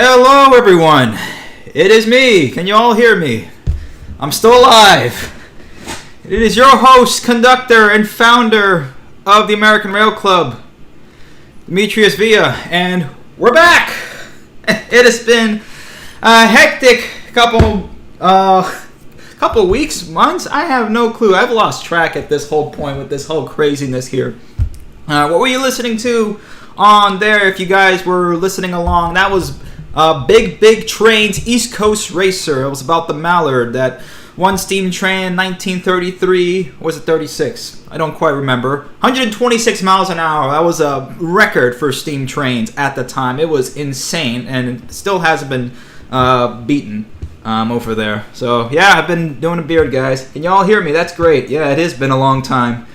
Hello everyone, it is me. Can you all hear me? I'm still alive. It is your host, conductor, and founder of the American Rail Club, Demetrius Villa, and we're back. It has been a hectic couple weeks, months. I have no clue. I've lost track at this whole point with this whole craziness here. What were you listening to on there? If you guys were listening along, that was Big Trains East Coast Racer. It was about the Mallard, that one steam train in 1933. Was it 36? I don't quite remember. 126 miles an hour. That was a record for steam trains at the time. It was insane, and it still hasn't been beaten over there. So yeah, I've been doing a beard, guys. Can you all hear me? That's great. Yeah, it has been a long time.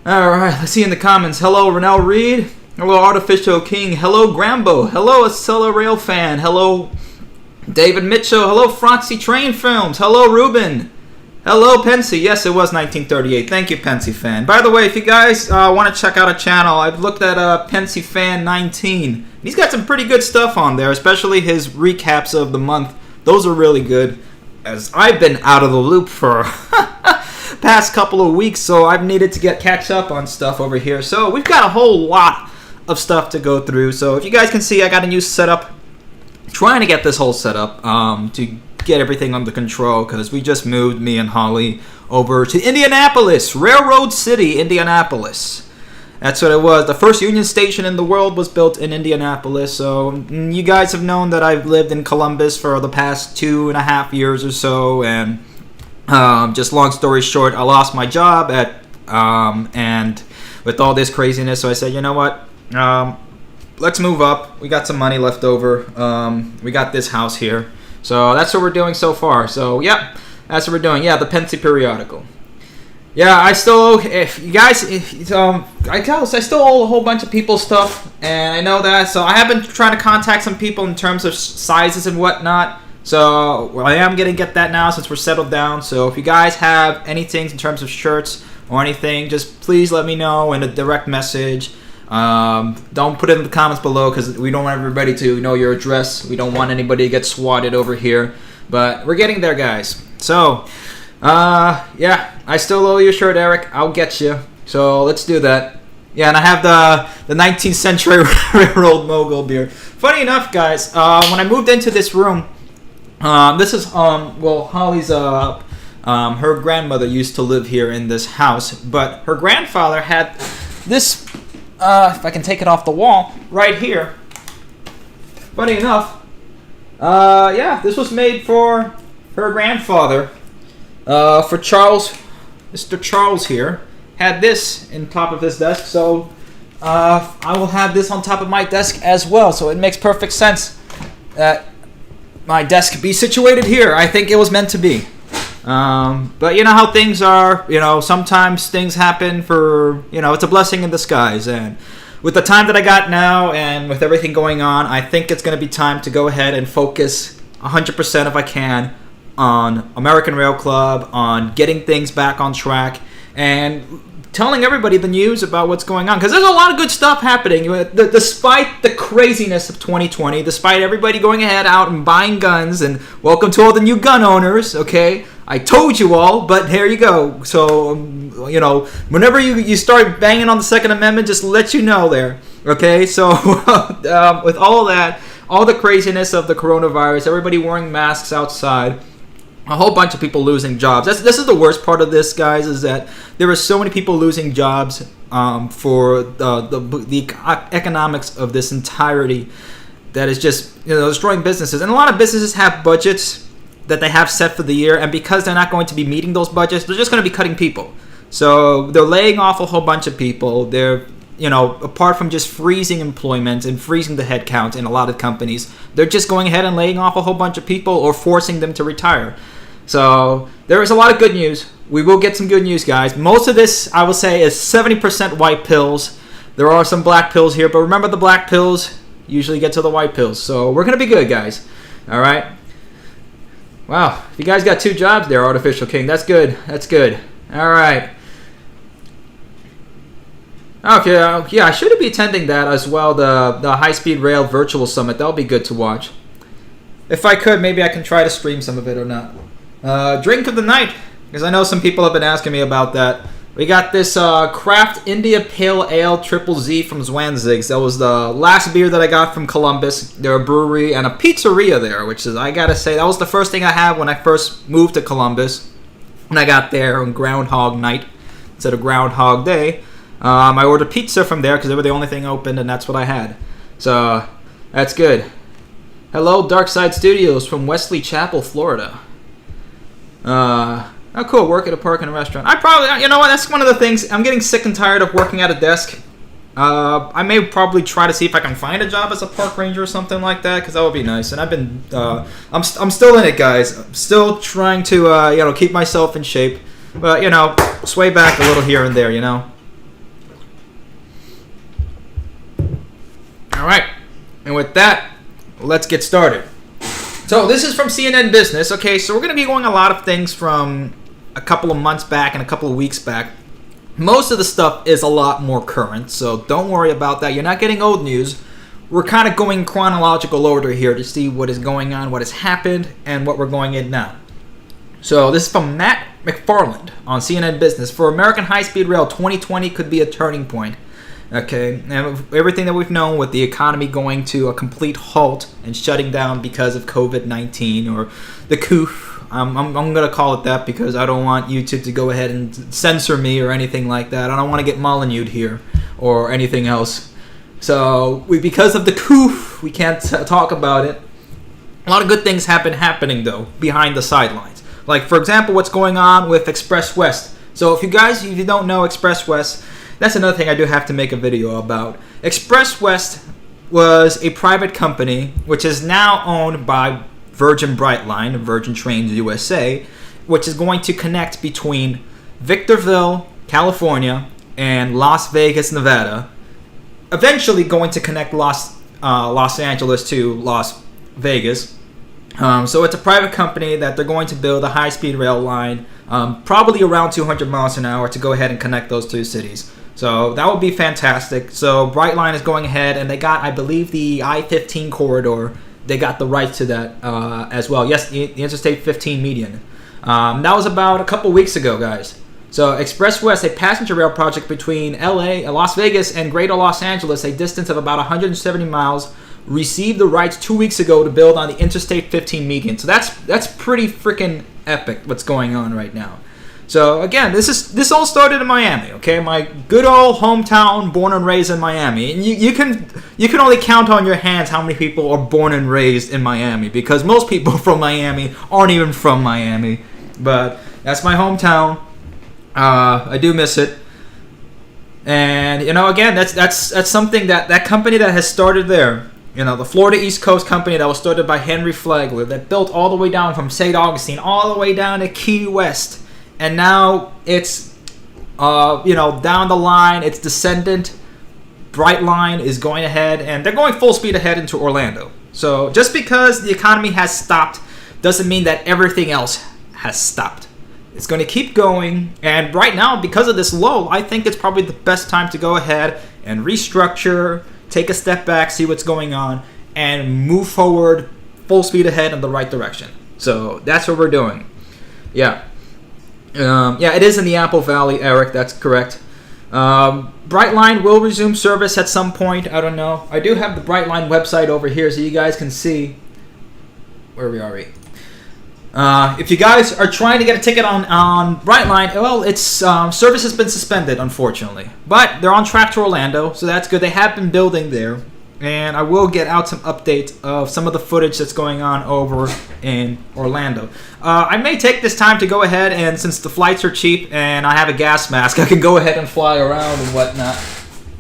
All right, let's see in the comments. Hello, Rennell Reed. Hello, Artificial King. Hello, Grambo. Hello, Acela Rail Fan. Hello, David Mitchell. Hello, Francie Train Films. Hello, Ruben. Hello, Pensy. Yes, it was 1938. Thank you, Pensy Fan. By the way, if you guys want to check out a channel, I've looked at Pensy Fan 19. He's got some pretty good stuff on there, especially his recaps of the month. Those are really good, as I've been out of the loop for past couple of weeks, so I've needed to catch up on stuff over here. So we've got a whole lot of stuff to go through. So if you guys can see, I got a new setup. Trying to get this whole setup to get everything under control, because we just moved, me and Holly, over to Indianapolis, Railroad City, Indianapolis. That's what it was. The first Union Station in the world was built in Indianapolis. So you guys have known that I've lived in Columbus for the past 2.5 years or so, and just long story short, I lost my job and with all this craziness, so I said, you know what? Let's move up. We got some money left over. We got this house here. So that's what we're doing so far. So, yeah, that's what we're doing. Yeah, the Pensy periodical. Yeah, I still, if you guys, I still owe a whole bunch of people stuff, and I know that. So I have been trying to contact some people in terms of sizes and whatnot. So I am going to get that now since we're settled down. So if you guys have anything in terms of shirts or anything, just please let me know in a direct message. Don't put it in the comments below, because we don't want everybody to know your address. We don't want anybody to get swatted over here. But we're getting there, guys. So, yeah, I still owe you a shirt, Eric. I'll get you. So let's do that. Yeah, and I have the 19th century railroad mogul beer. Funny enough, guys, when I moved into this room, this is Holly's her grandmother used to live here in this house, but her grandfather had this. If I can take it off the wall, right here. Funny enough, yeah, this was made for her grandfather. For Charles, Mr. Charles here, had this in top of his desk, so I will have this on top of my desk as well. So it makes perfect sense that my desk be situated here. I think it was meant to be. But you know how things are, sometimes things happen for, it's a blessing in disguise. And with the time that I got now and with everything going on, I think it's going to be time to go ahead and focus 100% if I can on American Rail Club, on getting things back on track, and telling everybody the news about what's going on. Because there's a lot of good stuff happening. Despite the craziness of 2020, despite everybody going ahead out and buying guns, and welcome to all the new gun owners, okay? I told you all, but here you go. So, whenever you start banging on the Second Amendment, just let you know there, okay? So, with all that, all the craziness of the coronavirus, everybody wearing masks outside, a whole bunch of people losing jobs. This is the worst part of this, guys, is that there are so many people losing jobs for the economics of this entirety that is just destroying businesses. And a lot of businesses have budgets that they have set for the year, and because they're not going to be meeting those budgets, they're just going to be cutting people. So they're laying off a whole bunch of people. They're, apart from just freezing employment and freezing the headcount in a lot of companies, they're just going ahead and laying off a whole bunch of people or forcing them to retire. So there is a lot of good news. We will get some good news, guys. Most of this, I will say, is 70% white pills. There are some black pills here, but remember, the black pills usually get to the white pills. So we're going to be good, guys. All right? Wow, you guys got 2 jobs there, Artificial King. That's good. That's good. All right. Okay, yeah, I should be attending that as well. The High Speed Rail Virtual Summit. That'll be good to watch. If I could, maybe I can try to stream some of it or not. Drink of the night, because I know some people have been asking me about that. We got this Craft India Pale Ale Triple Z from Zwanzig's. That was the last beer that I got from Columbus. They're a brewery and a pizzeria there, which is, I gotta say, that was the first thing I had when I first moved to Columbus. When I got there on Groundhog Night instead of Groundhog Day. I ordered pizza from there because they were the only thing open, and that's what I had. So, that's good. Hello, Darkside Studios from Wesley Chapel, Florida. Oh, cool. Work at a park and a restaurant. I probably, you know what? That's one of the things. I'm getting sick and tired of working at a desk. I may probably try to see if I can find a job as a park ranger or something like that, because that would be nice. And I've been, I'm still in it, guys. I'm still trying to, keep myself in shape. But, sway back a little here and there, All right. And with that, let's get started. So this is from CNN Business. Okay, so we're going to be going a lot of things from a couple of months back and a couple of weeks back. Most of the stuff is a lot more current, so don't worry about that. You're not getting old news. We're kind of going chronological order here to see what is going on, what has happened, and what we're going in now. So this is from Matt McFarland on CNN Business. For American High-Speed Rail, 2020 could be a turning point. Okay, and everything that we've known with the economy going to a complete halt and shutting down because of COVID-19 or the Coof. I'm going to call it that because I don't want YouTube to go ahead and censor me or anything like that. I don't want to get Molyneuxed here or anything else. So because of the Coof, we can't talk about it. A lot of good things happening though behind the sidelines. Like for example, what's going on with Express West. So if you don't know Express West, that's another thing I do have to make a video about. Express West was a private company which is now owned by Virgin Brightline, Virgin Trains USA, which is going to connect between Victorville, California, and Las Vegas, Nevada. Eventually going to connect Los Angeles to Las Vegas. So it's a private company that they're going to build a high-speed rail line, probably around 200 miles an hour to go ahead and connect those two cities. So that would be fantastic. So Brightline is going ahead, and they got, I believe, the I-15 corridor. They got the rights to that as well. Yes, the Interstate 15 median. That was about a couple weeks ago, guys. So Express West, a passenger rail project between Las Vegas, and Greater Los Angeles, a distance of about 170 miles, received the rights 2 weeks ago to build on the Interstate 15 median. So that's pretty freaking epic what's going on right now. So again, this all started in Miami, okay? My good old hometown, born and raised in Miami. And you can only count on your hands how many people are born and raised in Miami, because most people from Miami aren't even from Miami. But that's my hometown. I do miss it. And again, that's something that company that has started there. The Florida East Coast company that was started by Henry Flagler, that built all the way down from St. Augustine all the way down to Key West. And now it's, down the line, its descendant, Brightline, is going ahead, and they're going full speed ahead into Orlando. So just because the economy has stopped doesn't mean that everything else has stopped. It's going to keep going, and right now, because of this lull, I think it's probably the best time to go ahead and restructure, take a step back, see what's going on, and move forward full speed ahead in the right direction. So that's what we're doing. Yeah. It is in the Apple Valley, Eric. That's correct. Brightline will resume service at some point. I don't know. I do have the Brightline website over here so you guys can see. Where are we? If you guys are trying to get a ticket on Brightline, well, its service has been suspended, unfortunately. But they're on track to Orlando, so that's good. They have been building there. And I will get out some updates of some of the footage that's going on over in Orlando. I may take this time to go ahead, and since the flights are cheap and I have a gas mask, I can go ahead and fly around and whatnot.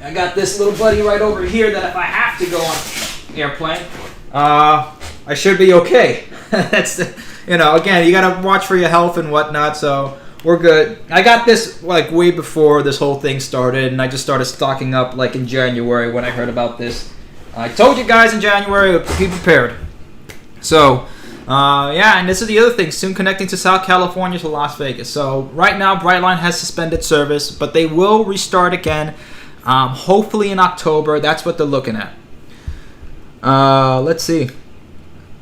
I got this little buddy right over here that if I have to go on airplane, I should be okay. That's, again, you got to watch for your health and whatnot, so we're good. I got this way before this whole thing started, and I just started stocking up in January when I heard about this. I told you guys in January, be prepared. So, and this is the other thing, soon connecting to South California to Las Vegas. So, right now, Brightline has suspended service, but they will restart again. Hopefully in October. That's what they're looking at. Let's see.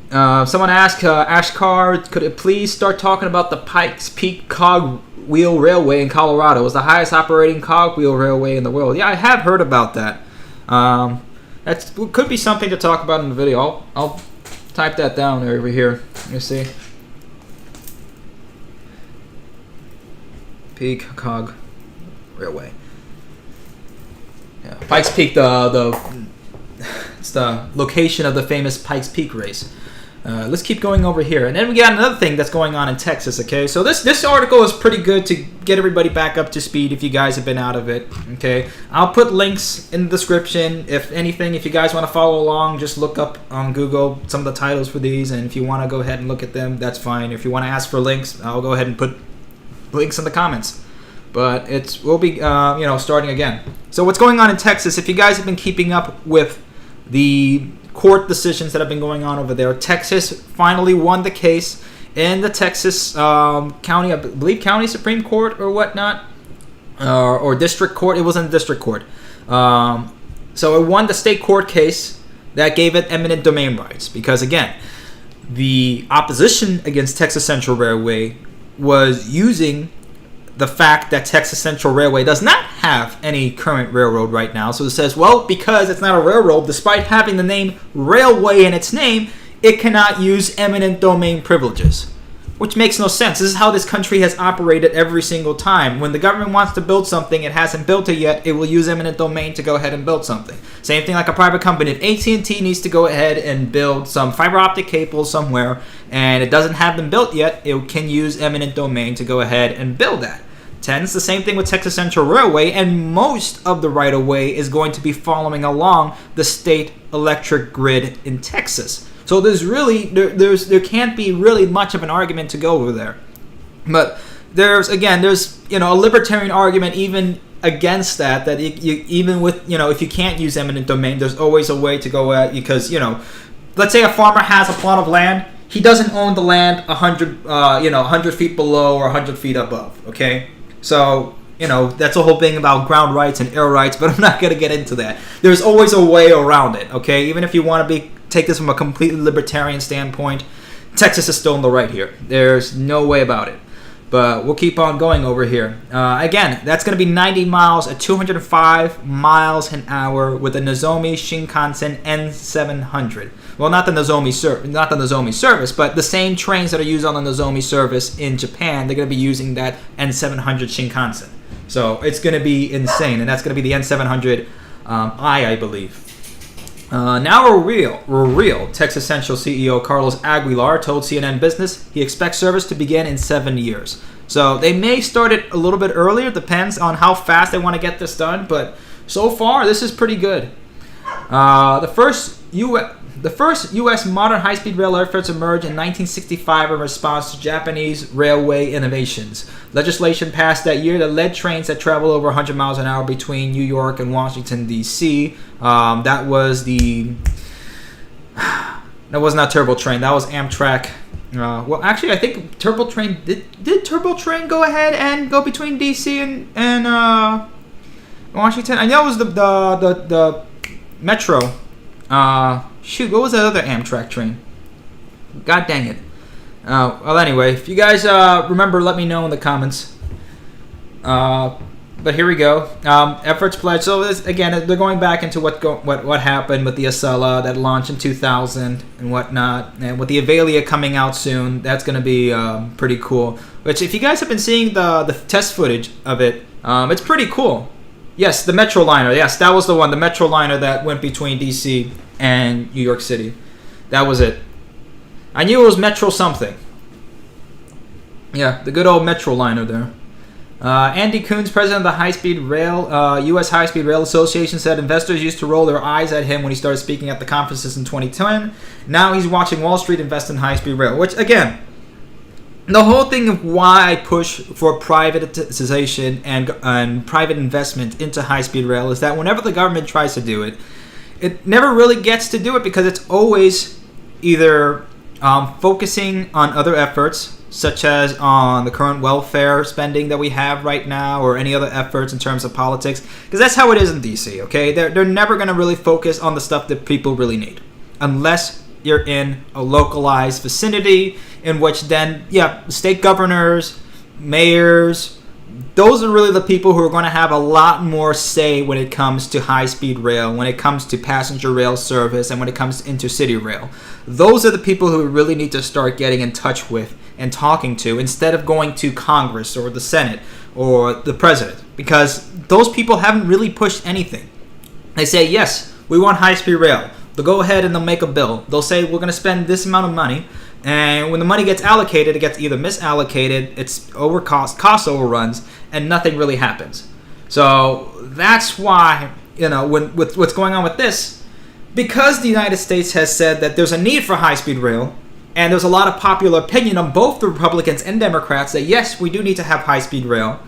Someone asked, Ashkar, could it please start talking about the Pikes Peak Cogwheel Railway in Colorado? It was the highest operating cogwheel railway in the world. Yeah, I have heard about that. That could be something to talk about in the video. I'll type that down over here. Let me see. Peak Cog Railway. Yeah, Pikes Peak, it's the location of the famous Pikes Peak race. Let's keep going over here. And then we got another thing that's going on in Texas, okay? So this article is pretty good to get everybody back up to speed if you guys have been out of it, okay? I'll put links in the description. If anything, if you guys want to follow along, just look up on Google some of the titles for these. And if you want to go ahead and look at them, that's fine. If you want to ask for links, I'll go ahead and put links in the comments. But we'll be, starting again. So what's going on in Texas, if you guys have been keeping up with the court decisions that have been going on over there, Texas finally won the case in the Texas county, I believe county Supreme Court or whatnot, or district court. It was in the district court. So it won the state court case that gave it eminent domain rights because, again, the opposition against Texas Central Railway was using the fact that Texas Central Railway does not have any current railroad right now. So it says, well, because it's not a railroad, despite having the name railway in its name, it cannot use eminent domain privileges, which makes no sense. This is how this country has operated every single time. When the government wants to build something, it hasn't built it yet, it will use eminent domain to go ahead and build something. Same thing like a private company. If AT&T needs to go ahead and build some fiber optic cable somewhere, and it doesn't have them built yet, it can use eminent domain to go ahead and build that. It's the same thing with Texas Central Railway, and most of the right-of-way is going to be following along the state electric grid in Texas. So there can't be really much of an argument to go over there. But there's a libertarian argument even against that even with, if you can't use eminent domain, there's always a way to go at, because, let's say a farmer has a plot of land. He doesn't own the land 100 feet below or 100 feet above, okay? So, that's the whole thing about ground rights and air rights, but I'm not going to get into that. There's always a way around it, okay? Even if you want to take this from a completely libertarian standpoint, Texas is still in the right here. There's no way about it. But we'll keep on going over here. Again, that's going to be 90 miles at 205 miles an hour with the Nozomi Shinkansen N700. Well, not the Nozomi service, but the same trains that are used on the Nozomi service in Japan, they're going to be using that N700 Shinkansen. So it's going to be insane, and that's going to be the N700 I believe. Now we're real. Texas Central CEO Carlos Aguilar told CNN Business he expects service to begin in 7 years. So they may start it a little bit earlier, depends on how fast they want to get this done, but so far this is pretty good. The first U.S. modern high-speed rail efforts emerged in 1965 in response to Japanese railway innovations. Legislation passed that year that led trains that travel over 100 miles an hour between New York and Washington, D.C. That was not Turbo Train. That was Amtrak. Well, actually, I think Turbo Train did Turbo Train go ahead and go between D.C. and Washington. I know it was the Metro. What was that other Amtrak train? God dang it. Well, anyway, if you guys remember, let me know in the comments. But here we go. Efforts pledged. So again, they're going back into what happened with the Acela that launched in 2000 and whatnot, and with the Avalia coming out soon, that's going to be pretty cool. Which, if you guys have been seeing the test footage of it, it's pretty cool. Yes, the Metroliner. Yes, that was the one. The Metroliner that went between DC and New York City. That was it. I knew it was Metro something. Yeah, the good old Metroliner there. Andy Coons, president of the U.S. High-Speed Rail Association, said investors used to roll their eyes at him when he started speaking at the conferences in 2010. Now he's watching Wall Street invest in high-speed rail, which, again, the whole thing of why I push for privatization and private investment into high-speed rail is that whenever the government tries to do it, it never really gets to do it because it's always either focusing on other efforts such as on the current welfare spending that we have right now, or any other efforts in terms of politics, because that's how it is in DC. Okay, they're never going to really focus on the stuff that people really need, unless you're in a localized vicinity, in which then, state governors, mayors, those are really the people who are going to have a lot more say when it comes to high-speed rail, when it comes to passenger rail service, and when it comes to intercity rail. Those are the people who we really need to start getting in touch with and talking to, instead of going to Congress or the Senate or the president, because those people haven't really pushed anything. They say, yes, we want high-speed rail. They'll go ahead and they'll make a bill. They'll say, we're going to spend this amount of money. And when the money gets allocated, it gets either misallocated, it's cost overruns, and nothing really happens. So that's why, with what's going on with this, because the United States has said that there's a need for high-speed rail, and there's a lot of popular opinion on both the Republicans and Democrats that, yes, we do need to have high-speed rail.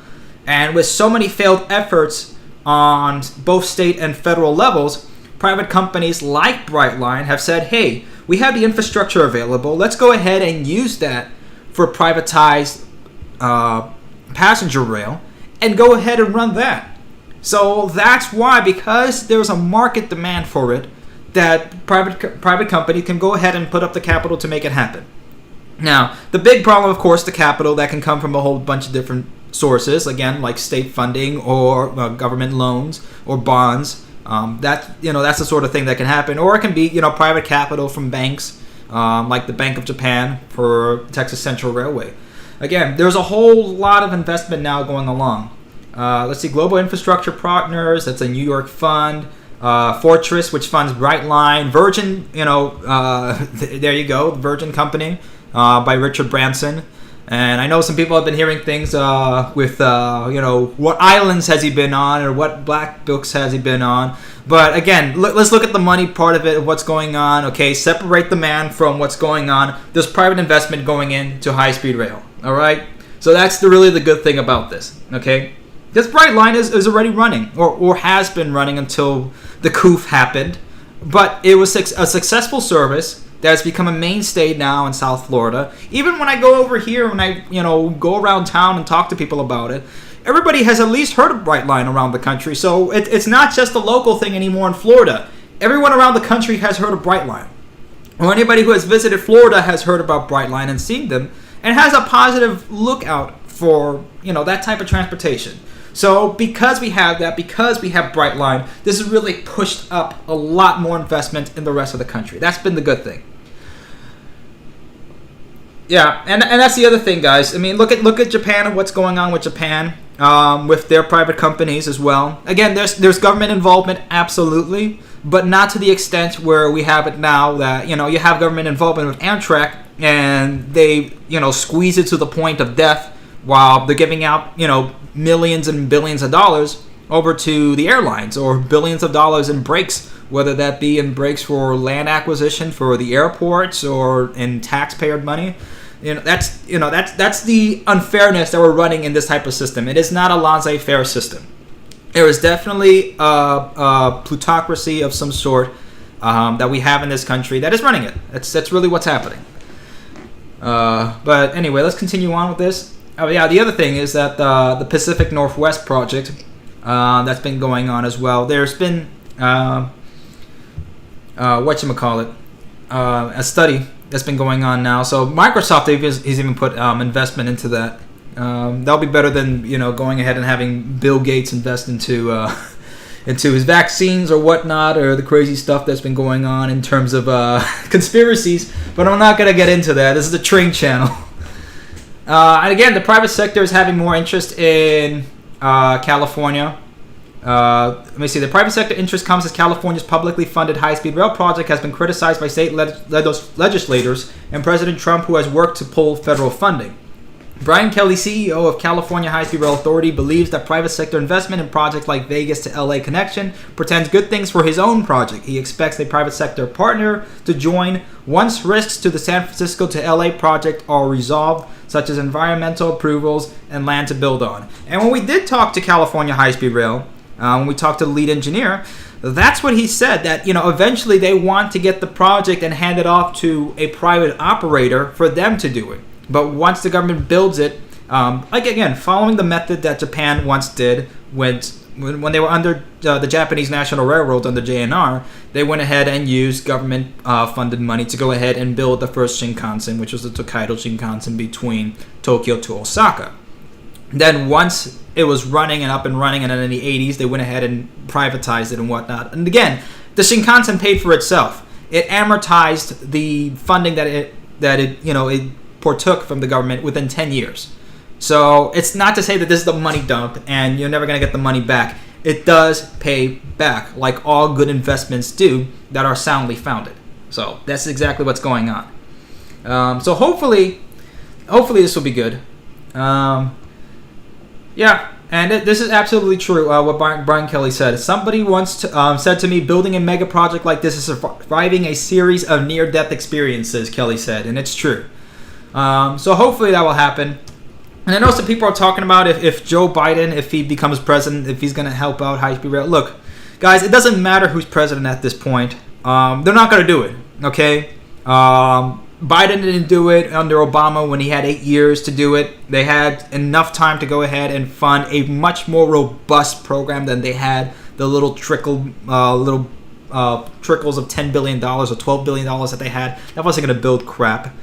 And with so many failed efforts on both state and federal levels, private companies like Brightline have said, hey, we have the infrastructure available. Let's go ahead and use that for privatized passenger rail and go ahead and run that. So that's why, because there's a market demand for it, that private company can go ahead and put up the capital to make it happen. Now, the big problem, of course, the capital that can come from a whole bunch of different sources, again, like state funding or government loans or bonds. That's the sort of thing that can happen, or it can be private capital from banks, like the Bank of Japan for Texas Central Railway. Again, there's a whole lot of investment now going along. Let's see, Global Infrastructure Partners, that's a New York fund. Fortress, which funds Brightline. Virgin, there you go, the Virgin Company by Richard Branson. And I know some people have been hearing things with, what islands has he been on, or what black books has he been on. But again, let's look at the money part of it, of what's going on. Okay, separate the man from what's going on. There's private investment going into high-speed rail. All right, so that's really the good thing about this. Okay, this Brightline is already running, or has been running until the Coof happened. But it was a successful service that has become a mainstay now in South Florida. Even when I go over here, when I go around town and talk to people about it, everybody has at least heard of Brightline around the country. So it's not just a local thing anymore in Florida. Everyone around the country has heard of Brightline. Or anybody who has visited Florida has heard about Brightline and seen them, and has a positive lookout for that type of transportation. So because we have that, because we have Brightline, this has really pushed up a lot more investment in the rest of the country. That's been the good thing. Yeah, and that's the other thing, guys. I mean, look at Japan and what's going on with Japan, with their private companies as well. Again, there's government involvement, absolutely, but not to the extent where we have it now. That you have government involvement with Amtrak, and they squeeze it to the point of death, while they're giving out millions and billions of dollars over to the airlines, or billions of dollars in breaks, whether that be in breaks for land acquisition for the airports or in taxpayer money. That's the unfairness that we're running in this type of system. It is not a laissez-faire system. There is definitely a plutocracy of some sort that we have in this country that is running it. That's really what's happening. But anyway, let's continue on with this. Oh yeah, the other thing is that the Pacific Northwest project that's been going on as well. There's been a study that's been going on now. So Microsoft has even put investment into that. That'll be better than going ahead and having Bill Gates invest into his vaccines or whatnot, or the crazy stuff that's been going on in terms of conspiracies. But I'm not gonna get into that. This is a train channel. And again, the private sector is having more interest in California. Let me see. The private sector interest comes as California's publicly funded high-speed rail project has been criticized by state legislators and President Trump, who has worked to pull federal funding. Brian Kelly, CEO of California High-Speed Rail Authority, believes that private sector investment in projects like Vegas to LA connection portends good things for his own project. He expects a private sector partner to join once risks to the San Francisco to LA project are resolved, such as environmental approvals and land to build on. And when we did talk to California High-Speed Rail, when we talked to the lead engineer, that's what he said, that eventually they want to get the project and hand it off to a private operator for them to do it. But once the government builds it, like again, following the method that Japan once did when they were under the Japanese National Railroad under JNR, they went ahead and used government funded money to go ahead and build the first Shinkansen, which was the Tokaido Shinkansen between Tokyo to Osaka. Then once it was running and up and running, and then in the 80s they went ahead and privatized it and whatnot. And again, the Shinkansen paid for itself. It amortized the funding that it partook from the government within 10 years. So it's not to say that this is the money dump and you're never going to get the money back. It does pay back, like all good investments do that are soundly founded. So that's exactly what's going on. So hopefully this will be good. Yeah, and this is absolutely true, what Brian Kelly said. Somebody once said to me, building a mega project like this is surviving a series of near-death experiences, Kelly said, and it's true. So hopefully that will happen. And I know some people are talking about if Joe Biden, if he becomes president, if he's going to help out high-speed rail. Look, guys, it doesn't matter who's president at this point. They're not going to do it, okay? Biden didn't do it under Obama when he had 8 years to do it. They had enough time to go ahead and fund a much more robust program than they had the little trickles of $10 billion or $12 billion that they had. That wasn't going to build crap.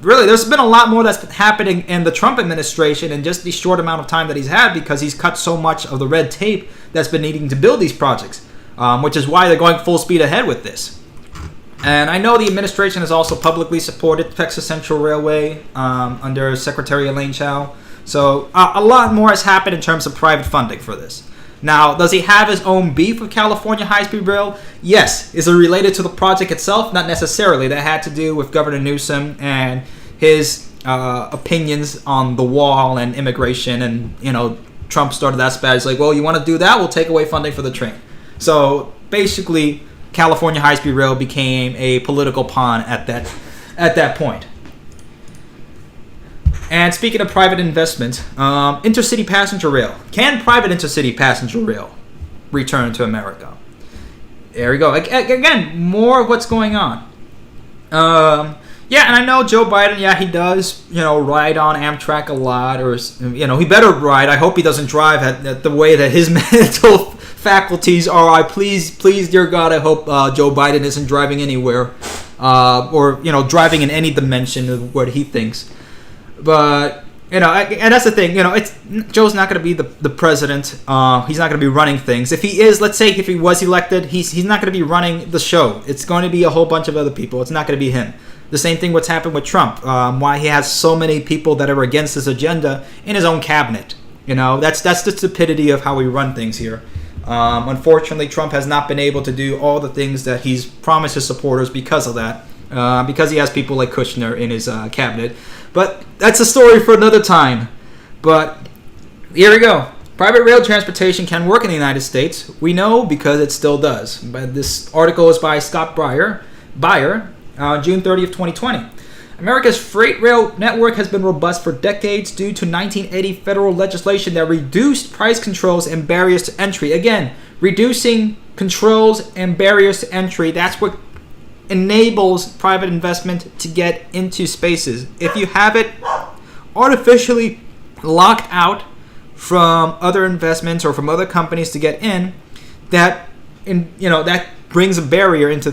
Really, there's been a lot more that's happening in the Trump administration in just the short amount of time that he's had, because he's cut so much of the red tape that's been needing to build these projects, which is why they're going full speed ahead with this. And I know the administration has also publicly supported Texas Central Railway under Secretary Elaine Chao. So a lot more has happened in terms of private funding for this. Now, does he have his own beef with California High-Speed Rail? Yes. Is it related to the project itself? Not necessarily. That had to do with Governor Newsom and his opinions on the wall and immigration. And, Trump started that spat. He's like, well, you want to do that? We'll take away funding for the train. So basically, California High-Speed Rail became a political pawn at that point. And speaking of private investment, intercity passenger rail. Can private intercity passenger rail return to America? There we go. Again, more of what's going on. Yeah, and I know Joe Biden, yeah, he does, ride on Amtrak a lot, or, he better ride. I hope he doesn't drive at the way that his mental faculties are. Please, dear God, I hope Joe Biden isn't driving anywhere, or, driving in any dimension of what he thinks. But, and that's the thing, Joe's not going to be the president. He's not going to be running things. If he is, let's say if he was elected, he's not going to be running the show. It's going to be a whole bunch of other people. It's not going to be him. The same thing what's happened with Trump. Why he has so many people that are against his agenda in his own cabinet. That's the stupidity of how we run things here. Unfortunately, Trump has not been able to do all the things that he's promised his supporters because of that. Because he has people like Kushner in his cabinet. But that's a story for another time. But here we go. Private rail transportation can work in the United States. We know because it still does. But this article is by Scott Beyer, June 30th, 2020. America's freight rail network has been robust for decades due to 1980 federal legislation that reduced price controls and barriers to entry. Again, reducing controls and barriers to entry, that's what enables private investment to get into spaces. If you have it artificially locked out from other investments or from other companies to get in, that brings a barrier into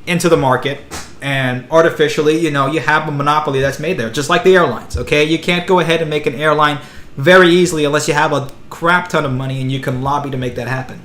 the market, and artificially, you have a monopoly that's made there, just like the airlines. Okay, you can't go ahead and make an airline very easily unless you have a crap ton of money and you can lobby to make that happen.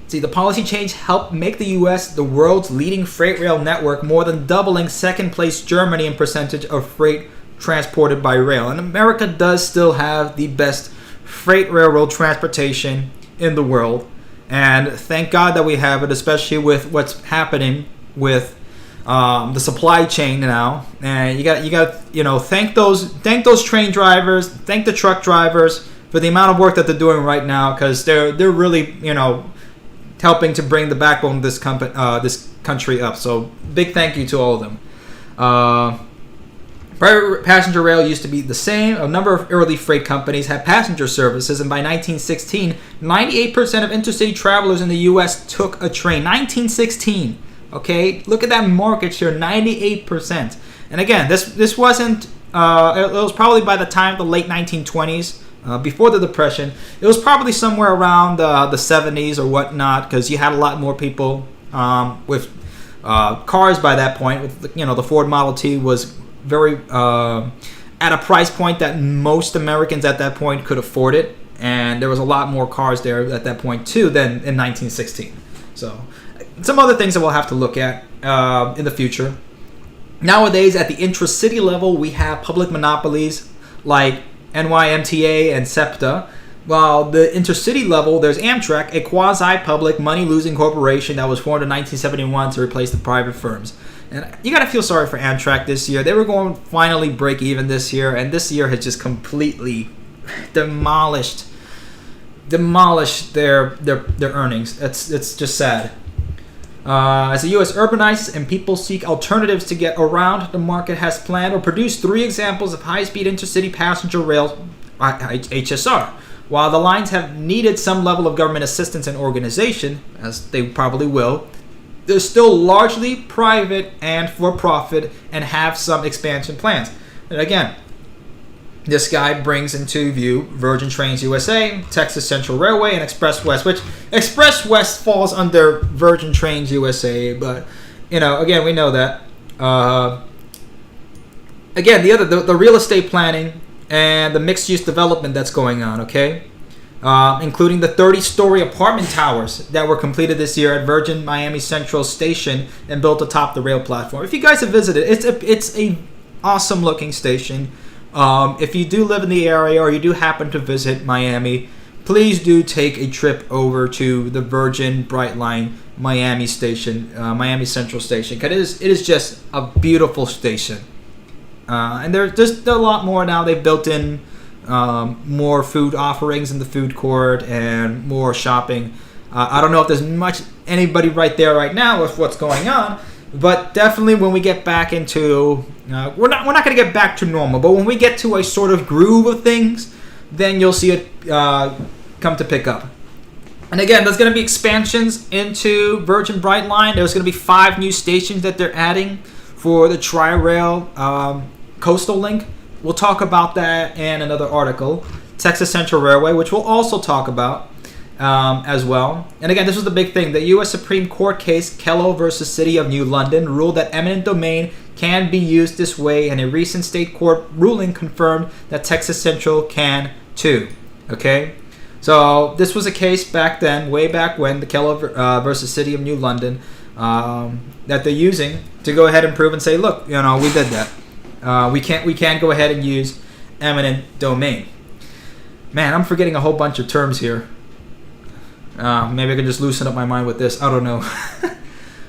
See, the policy change helped make the U.S. the world's leading freight rail network, more than doubling second place Germany in percentage of freight transported by rail. And America does still have the best freight railroad transportation in the world. And thank God that we have it, especially with what's happening with the supply chain now. And you got thank those train drivers, thank the truck drivers for the amount of work that they're doing right now, because they're really helping to bring the backbone of this country up. So big thank you to all of them. Private passenger rail used to be the same. A number of early freight companies had passenger services, and by 1916, 98% of intercity travelers in the U.S. took a train. 1916. Okay, look at that market share, 98%. And again, this wasn't. It was probably by the time of the late 1920s, before the Depression. It was probably somewhere around the 70s or whatnot, because you had a lot more people with cars by that point. With, the Ford Model T was very at a price point that most Americans at that point could afford it, and there was a lot more cars there at that point too than in 1916. So some other things that we'll have to look at in the future. Nowadays, at the intra-city level, we have public monopolies like NYMTA and SEPTA. While the intercity level, there's Amtrak, a quasi-public, money-losing corporation that was formed in 1971 to replace the private firms. And you got to feel sorry for Amtrak this year. They were going to finally break even this year, and this year has just completely demolished their earnings. It's just sad. As the U.S. urbanizes and people seek alternatives to get around, the market has planned or produced 3 examples of high-speed intercity passenger rail HSR. While the lines have needed some level of government assistance and organization, as they probably will, they're still largely private and for-profit and have some expansion plans. And again, this guy brings into view Virgin Trains USA, Texas Central Railway, and Express West, which Express West falls under Virgin Trains USA, but, again, we know that. Again, the real estate planning and the mixed-use development that's going on, okay? Including the 30-story apartment towers that were completed this year at Virgin Miami Central Station and built atop the rail platform. If you guys have visited, it's a awesome-looking station. If you do live in the area or you do happen to visit Miami, please do take a trip over to the Virgin Brightline Miami Station, Miami Central Station, because it is just a beautiful station. And there's a lot more now. They've built in more food offerings in the food court and more shopping. I don't know if there's much anybody right there right now with what's going on, but definitely when we get back into we're not going to get back to normal, but when we get to a sort of groove of things, then you'll see it come to pick up. And again, there's going to be expansions into Virgin Brightline. There's going to be 5 new stations that they're adding for the Tri-Rail Coastal Link. We'll talk about that in another article. Texas Central Railway, which we'll also talk about as well. And again, this was the big thing. The U.S. Supreme Court case Kello versus City of New London ruled that eminent domain can be used this way, and a recent state court ruling confirmed that Texas Central can too. Okay? So this was a case back then, way back when, the Kello versus City of New London, that they're using to go ahead and prove and say, look, we did that. We can't go ahead and use eminent domain. Man, I'm forgetting a whole bunch of terms here. Maybe I can just loosen up my mind with this. I don't know.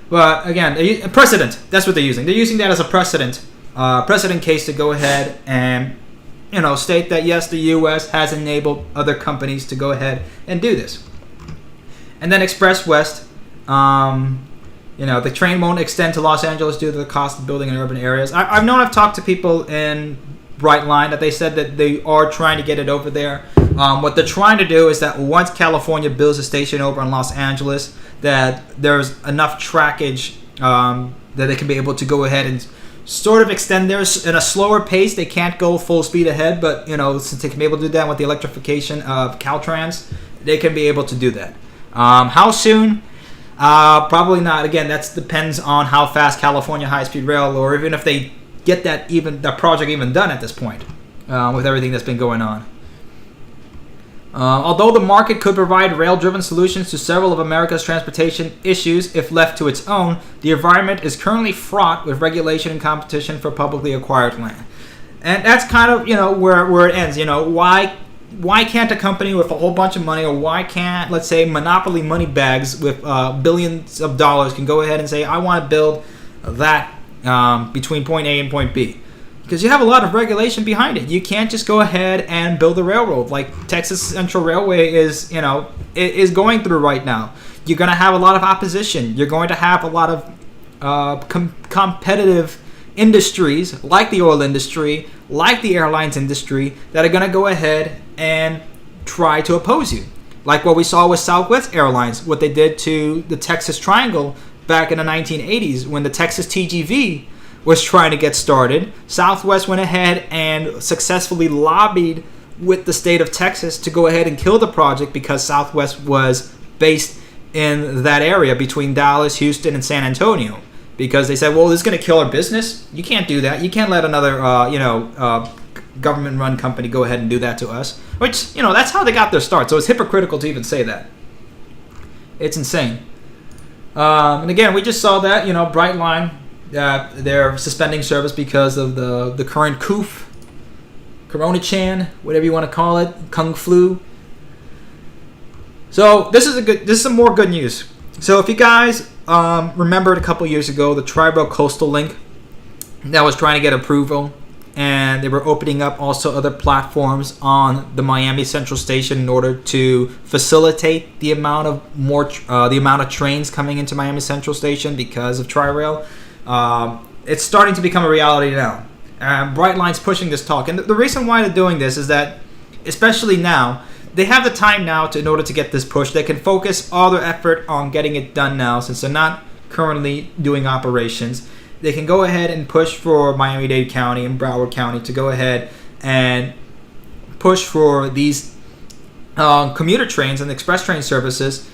But again, precedent. That's what they're using. They're using that as a precedent case to go ahead and state that yes, the U.S. has enabled other companies to go ahead and do this. And then Express West. The train won't extend to Los Angeles due to the cost of building in urban areas. I've talked to people in Brightline that they said that they are trying to get it over there. What they're trying to do is that once California builds a station over in Los Angeles, that there's enough trackage that they can be able to go ahead and sort of extend theirs in a slower pace. They can't go full speed ahead, but since they can be able to do that with the electrification of Caltrans, they can be able to do that. How soon? Probably not. Again, that depends on how fast California high-speed rail, or even if they get that project even done at this point, with everything that's been going on. Although the market could provide rail-driven solutions to several of America's transportation issues if left to its own, the environment is currently fraught with regulation and competition for publicly acquired land. And that's kind of where it ends. Why can't a company with a whole bunch of money, or why can't, let's say, monopoly money bags with billions of dollars can go ahead and say, I want to build that between point A and point B? Because you have a lot of regulation behind it. You can't just go ahead and build a railroad like Texas Central Railway is going through right now. You're going to have a lot of opposition. You're going to have a lot of competitive industries like the oil industry, like the airlines industry, that are going to go ahead and try to oppose you. Like what we saw with Southwest Airlines, what they did to the Texas Triangle back in the 1980s when the Texas TGV was trying to get started. Southwest went ahead and successfully lobbied with the state of Texas to go ahead and kill the project because Southwest was based in that area between Dallas, Houston, and San Antonio. Because they said, well, this is going to kill our business. You can't do that. You can't let another, government-run company go ahead and do that to us. Which, that's how they got their start. So it's hypocritical to even say that. It's insane. And again, we just saw that, Brightline, they're suspending service because of the current Coof, Corona-chan, whatever you want to call it, Kung Flu. So this is some more good news. So if you guys remembered a couple years ago, the Tri-Rail Coastal Link that was trying to get approval, and they were opening up also other platforms on the Miami Central Station in order to facilitate the amount of trains coming into Miami Central Station because of Tri-Rail. It's starting to become a reality now. Brightline's pushing this talk, and the reason why they're doing this is that, especially now, they have the time now in order to get this push. They can focus all their effort on getting it done now since they're not currently doing operations. They can go ahead and push for Miami-Dade County and Broward County to go ahead and push for these commuter trains and express train services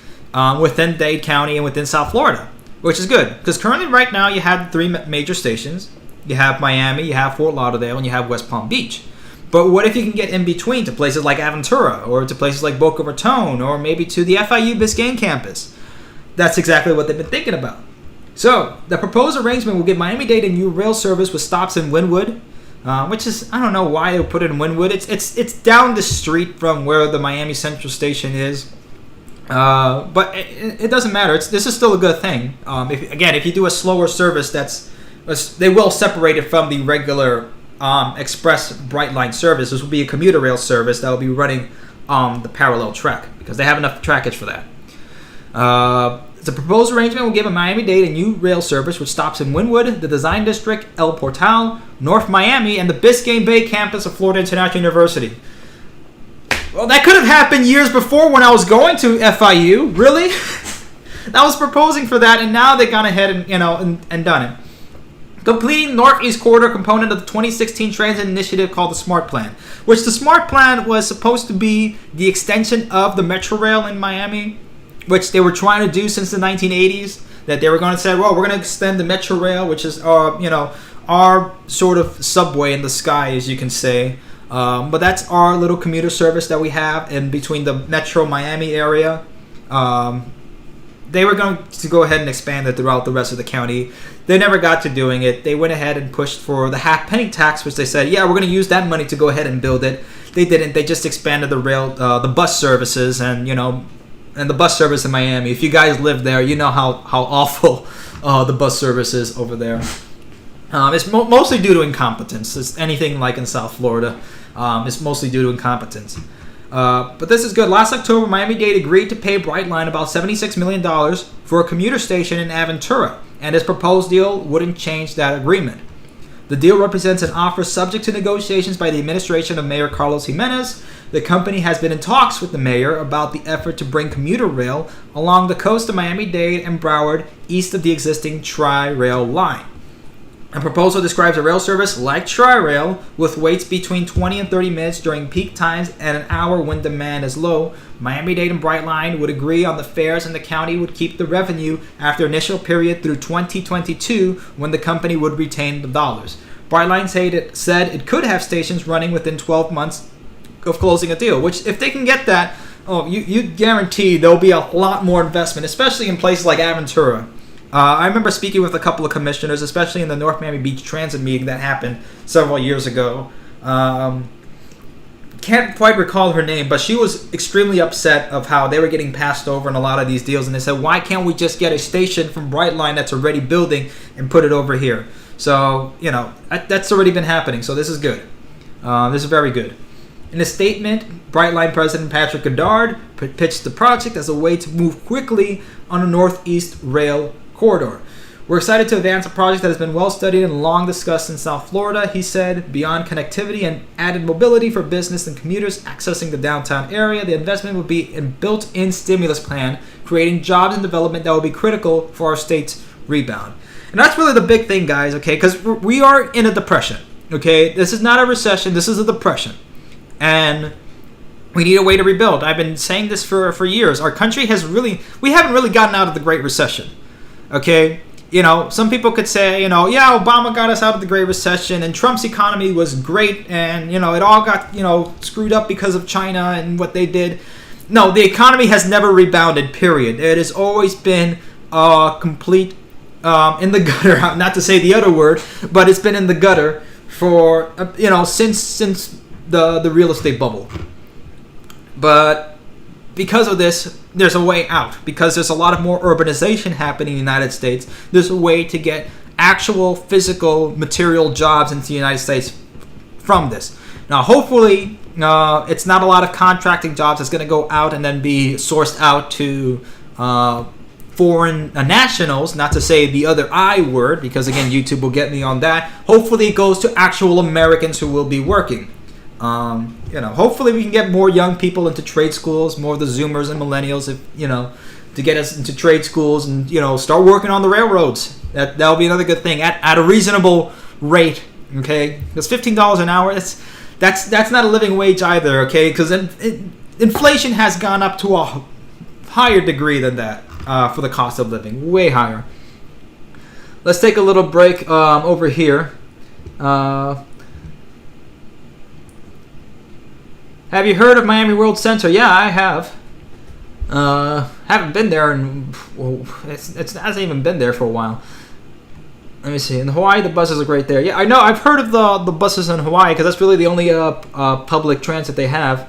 within Dade County and within South Florida, which is good. Because currently right now you have three major stations. You have Miami, you have Fort Lauderdale, and you have West Palm Beach. But what if you can get in between to places like Aventura or to places like Boca Raton or maybe to the FIU Biscayne campus? That's exactly what they've been thinking about. So the proposed arrangement will give Miami-Dade a new rail service with stops in Wynwood, which is, I don't know why they put it in Wynwood. It's down the street from where the Miami Central Station is. But it doesn't matter. This is still a good thing. If you do a slower service, they will separate it from the regular express Brightline service. This will be a commuter rail service that will be running the parallel track because they have enough trackage for that. The proposed arrangement will give Miami-Dade a new rail service which stops in Wynwood, the Design District, El Portal, North Miami, and the Biscayne Bay campus of Florida International University. Well, that could have happened years before when I was going to FIU. Really? I was proposing for that, and now they've gone ahead and done it. Completing Northeast Corridor component of the 2016 transit initiative called the SMART Plan, which the SMART Plan was supposed to be the extension of the Metro Rail in Miami, which they were trying to do since the 1980s, that they were going to say, well, we're going to extend the Metro Rail, which is our sort of subway in the sky, as you can say. But that's our little commuter service that we have in between the Metro Miami area. They were going to go ahead and expand it throughout the rest of the county. They never got to doing it. They went ahead and pushed for the half-penny tax, which they said, yeah, we're going to use that money to go ahead and build it. They didn't. They just expanded the rail, the bus services, and the bus service in Miami. If you guys live there, you know how awful the bus service is over there. It's mostly due to incompetence. It's anything like in South Florida. It's mostly due to incompetence. But this is good. Last October, Miami-Dade agreed to pay Brightline about $76 million for a commuter station in Aventura, and his proposed deal wouldn't change that agreement. The deal represents an offer subject to negotiations by the administration of Mayor Carlos Jimenez. The company has been in talks with the mayor about the effort to bring commuter rail along the coast of Miami-Dade and Broward east of the existing Tri-Rail line. A proposal describes a rail service like Tri-Rail with waits between 20 and 30 minutes during peak times and an hour when demand is low. Miami-Dade and Brightline would agree on the fares, and the county would keep the revenue after initial period through 2022 when the company would retain the dollars. Brightline said it could have stations running within 12 months of closing a deal, which if they can get that, you guarantee there'll be a lot more investment, especially in places like Aventura. I remember speaking with a couple of commissioners, especially in the North Miami Beach Transit meeting that happened several years ago. Can't quite recall her name, but she was extremely upset of how they were getting passed over in a lot of these deals, and they said, why can't we just get a station from Brightline that's already building and put it over here? So, that's already been happening, so this is good. This is very good. In a statement, Brightline President Patrick Goddard pitched the project as a way to move quickly on a Northeast Rail corridor. We're excited to advance a project that has been well studied and long discussed in South Florida, he said. Beyond connectivity and added mobility for business and commuters accessing the downtown area, the investment will be a built-in stimulus plan, creating jobs and development that will be critical for our state's rebound. And that's really the big thing, guys, okay? Because we are in a depression, okay? This is not a recession. This is a depression. And we need a way to rebuild. I've been saying this for years. Our country we haven't really gotten out of the Great Recession, okay? Some people could say, yeah, Obama got us out of the Great Recession and Trump's economy was great and, it all got, screwed up because of China and what they did. No, the economy has never rebounded, period. It has always been complete in the gutter, not to say the other word, but it's been in the gutter for, since the real estate bubble. But because of this, there's a way out. Because there's a lot of more urbanization happening in the United States, there's a way to get actual physical material jobs into the United States from this. Now, hopefully, it's not a lot of contracting jobs that's going to go out and then be sourced out to foreign nationals, not to say the other I word, because again, YouTube will get me on that. Hopefully it goes to actual Americans who will be working. Hopefully we can get more young people into trade schools, more of the Zoomers and millennials, to get us into trade schools and, start working on the railroads. That'll be another good thing at a reasonable rate, okay? Because $15 an hour, that's not a living wage either, okay? Because inflation has gone up to a higher degree than that for the cost of living, way higher. Let's take a little break over here. Have you heard of Miami World Center? Yeah, I have. Haven't been there, and it hasn't even been there for a while. Let me see. In Hawaii, the buses are great there. Yeah, I know. I've heard of the buses in Hawaii because that's really the only public transit they have.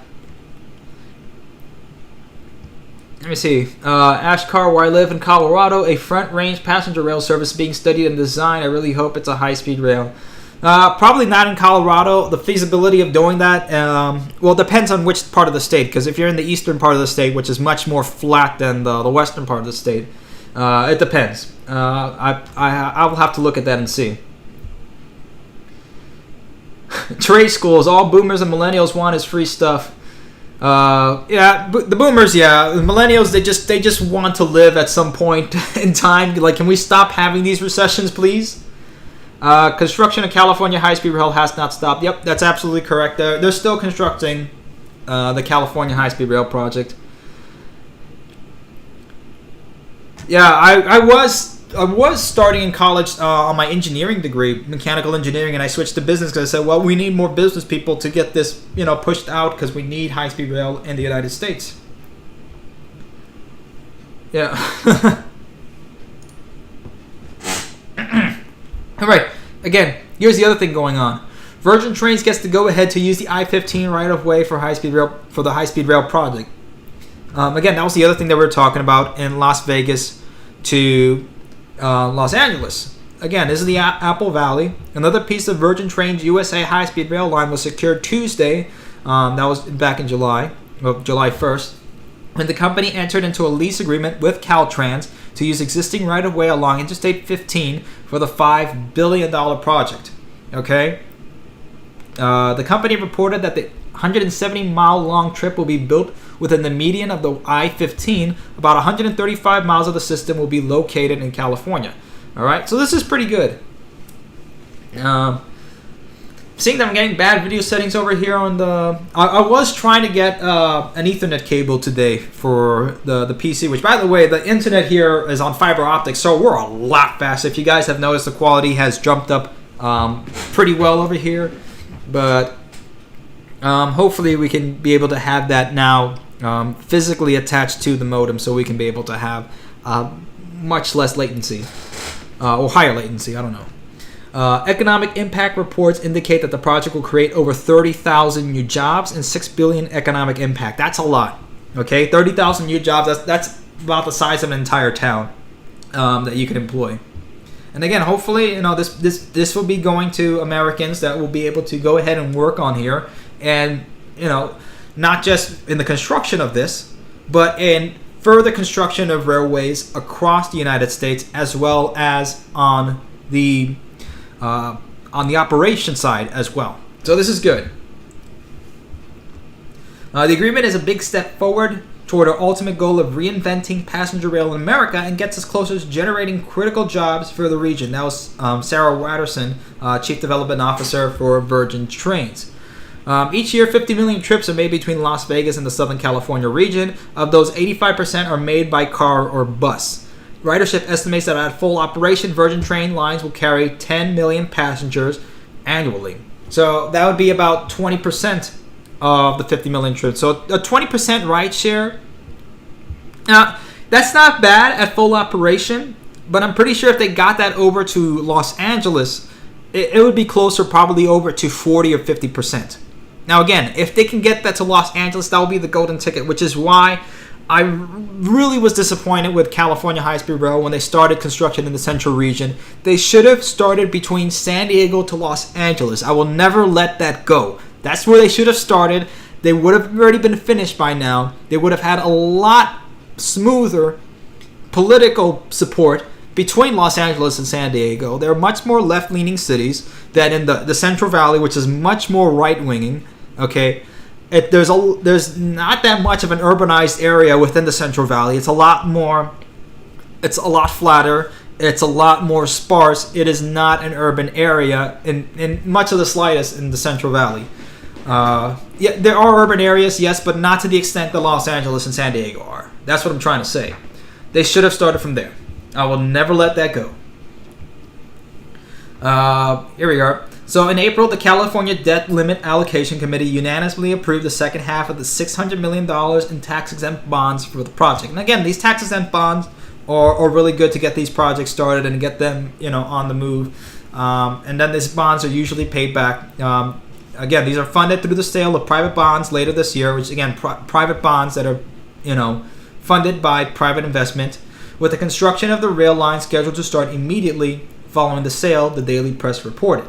Let me see. Ashcar, where I live in Colorado, a front range passenger rail service being studied and designed. I really hope it's a high-speed rail. Probably not in Colorado. The feasibility of doing that, it depends on which part of the state. Because if you're in the eastern part of the state, which is much more flat than the western part of the state, it depends. I will have to look at that and see. Trade schools. All boomers and millennials want is free stuff. The boomers, the millennials, they just want to live at some point in time. Like, can we stop having these recessions, please? Construction of California high-speed rail has not stopped. Yep, that's absolutely correct. They're still constructing the California high-speed rail project. Yeah, I was starting in college on my engineering degree, mechanical engineering, and I switched to business because I said, well, we need more business people to get this, pushed out because we need high-speed rail in the United States. Yeah. All right. Again, here's the other thing going on. Virgin Trains gets to go ahead to use the I-15 right-of-way for the high-speed rail project. Again, that was the other thing that we were talking about in Las Vegas to Los Angeles. Again, this is the Apple Valley. Another piece of Virgin Trains USA high-speed rail line was secured Tuesday. That was back in July 1st, when the company entered into a lease agreement with Caltrans to use existing right-of-way along Interstate 15 for the $5 billion project. Okay? The company reported that the 170-mile-long trip will be built within the median of the I-15. About 135 miles of the system will be located in California. All right? So this is pretty good. Seeing that I'm getting bad video settings over here on the... I was trying to get an Ethernet cable today for the PC, which, by the way, the internet here is on fiber optics, so we're a lot faster. If you guys have noticed, the quality has jumped up pretty well over here. But hopefully we can be able to have that now physically attached to the modem so we can be able to have much less latency or higher latency. I don't know. Economic impact reports indicate that the project will create over 30,000 new jobs and $6 billion economic impact. That's a lot. Okay, 30,000 new jobs. That's about the size of an entire town that you can employ. And again, hopefully, this will be going to Americans that will be able to go ahead and work on here, and not just in the construction of this, but in further construction of railways across the United States, as well as on the operation side as well. So this is good. The agreement is a big step forward toward our ultimate goal of reinventing passenger rail in America and gets us closer to generating critical jobs for the region. That was Sarah Watterson, Chief Development Officer for Virgin Trains. Each year, 50 million trips are made between Las Vegas and the Southern California region. Of those, 85% are made by car or bus. Ridership estimates that at full operation, Virgin Train lines will carry 10 million passengers annually. So that would be about 20% of the 50 million trips. So a 20% ride share. Now, that's not bad at full operation, but I'm pretty sure if they got that over to Los Angeles, it would be closer, probably over to 40 or 50%. Now, again, if they can get that to Los Angeles, that will be the golden ticket, which is why I really was disappointed with California High-Speed Rail when they started construction in the Central region. They should have started between San Diego to Los Angeles. I will never let that go. That's where they should have started. They would have already been finished by now. They would have had a lot smoother political support between Los Angeles and San Diego. They're much more left-leaning cities than in the Central Valley, which is much more right-winging. Okay, there's not that much of an urbanized area within the Central Valley. It's a lot flatter. It's a lot more sparse. It is not an urban area in much of the slightest in the Central Valley. Yeah, there are urban areas, yes, but not to the extent that Los Angeles and San Diego are. That's what I'm trying to say. They should have started from there. I will never let that go. Here we are. So in April, the California Debt Limit Allocation Committee unanimously approved the second half of the $600 million in tax-exempt bonds for the project. And again, these tax-exempt bonds are really good to get these projects started and get them, on the move. And then these bonds are usually paid back. Again, these are funded through the sale of private bonds later this year, which again, private bonds that are, funded by private investment, with the construction of the rail line scheduled to start immediately following the sale, the Daily Press reported.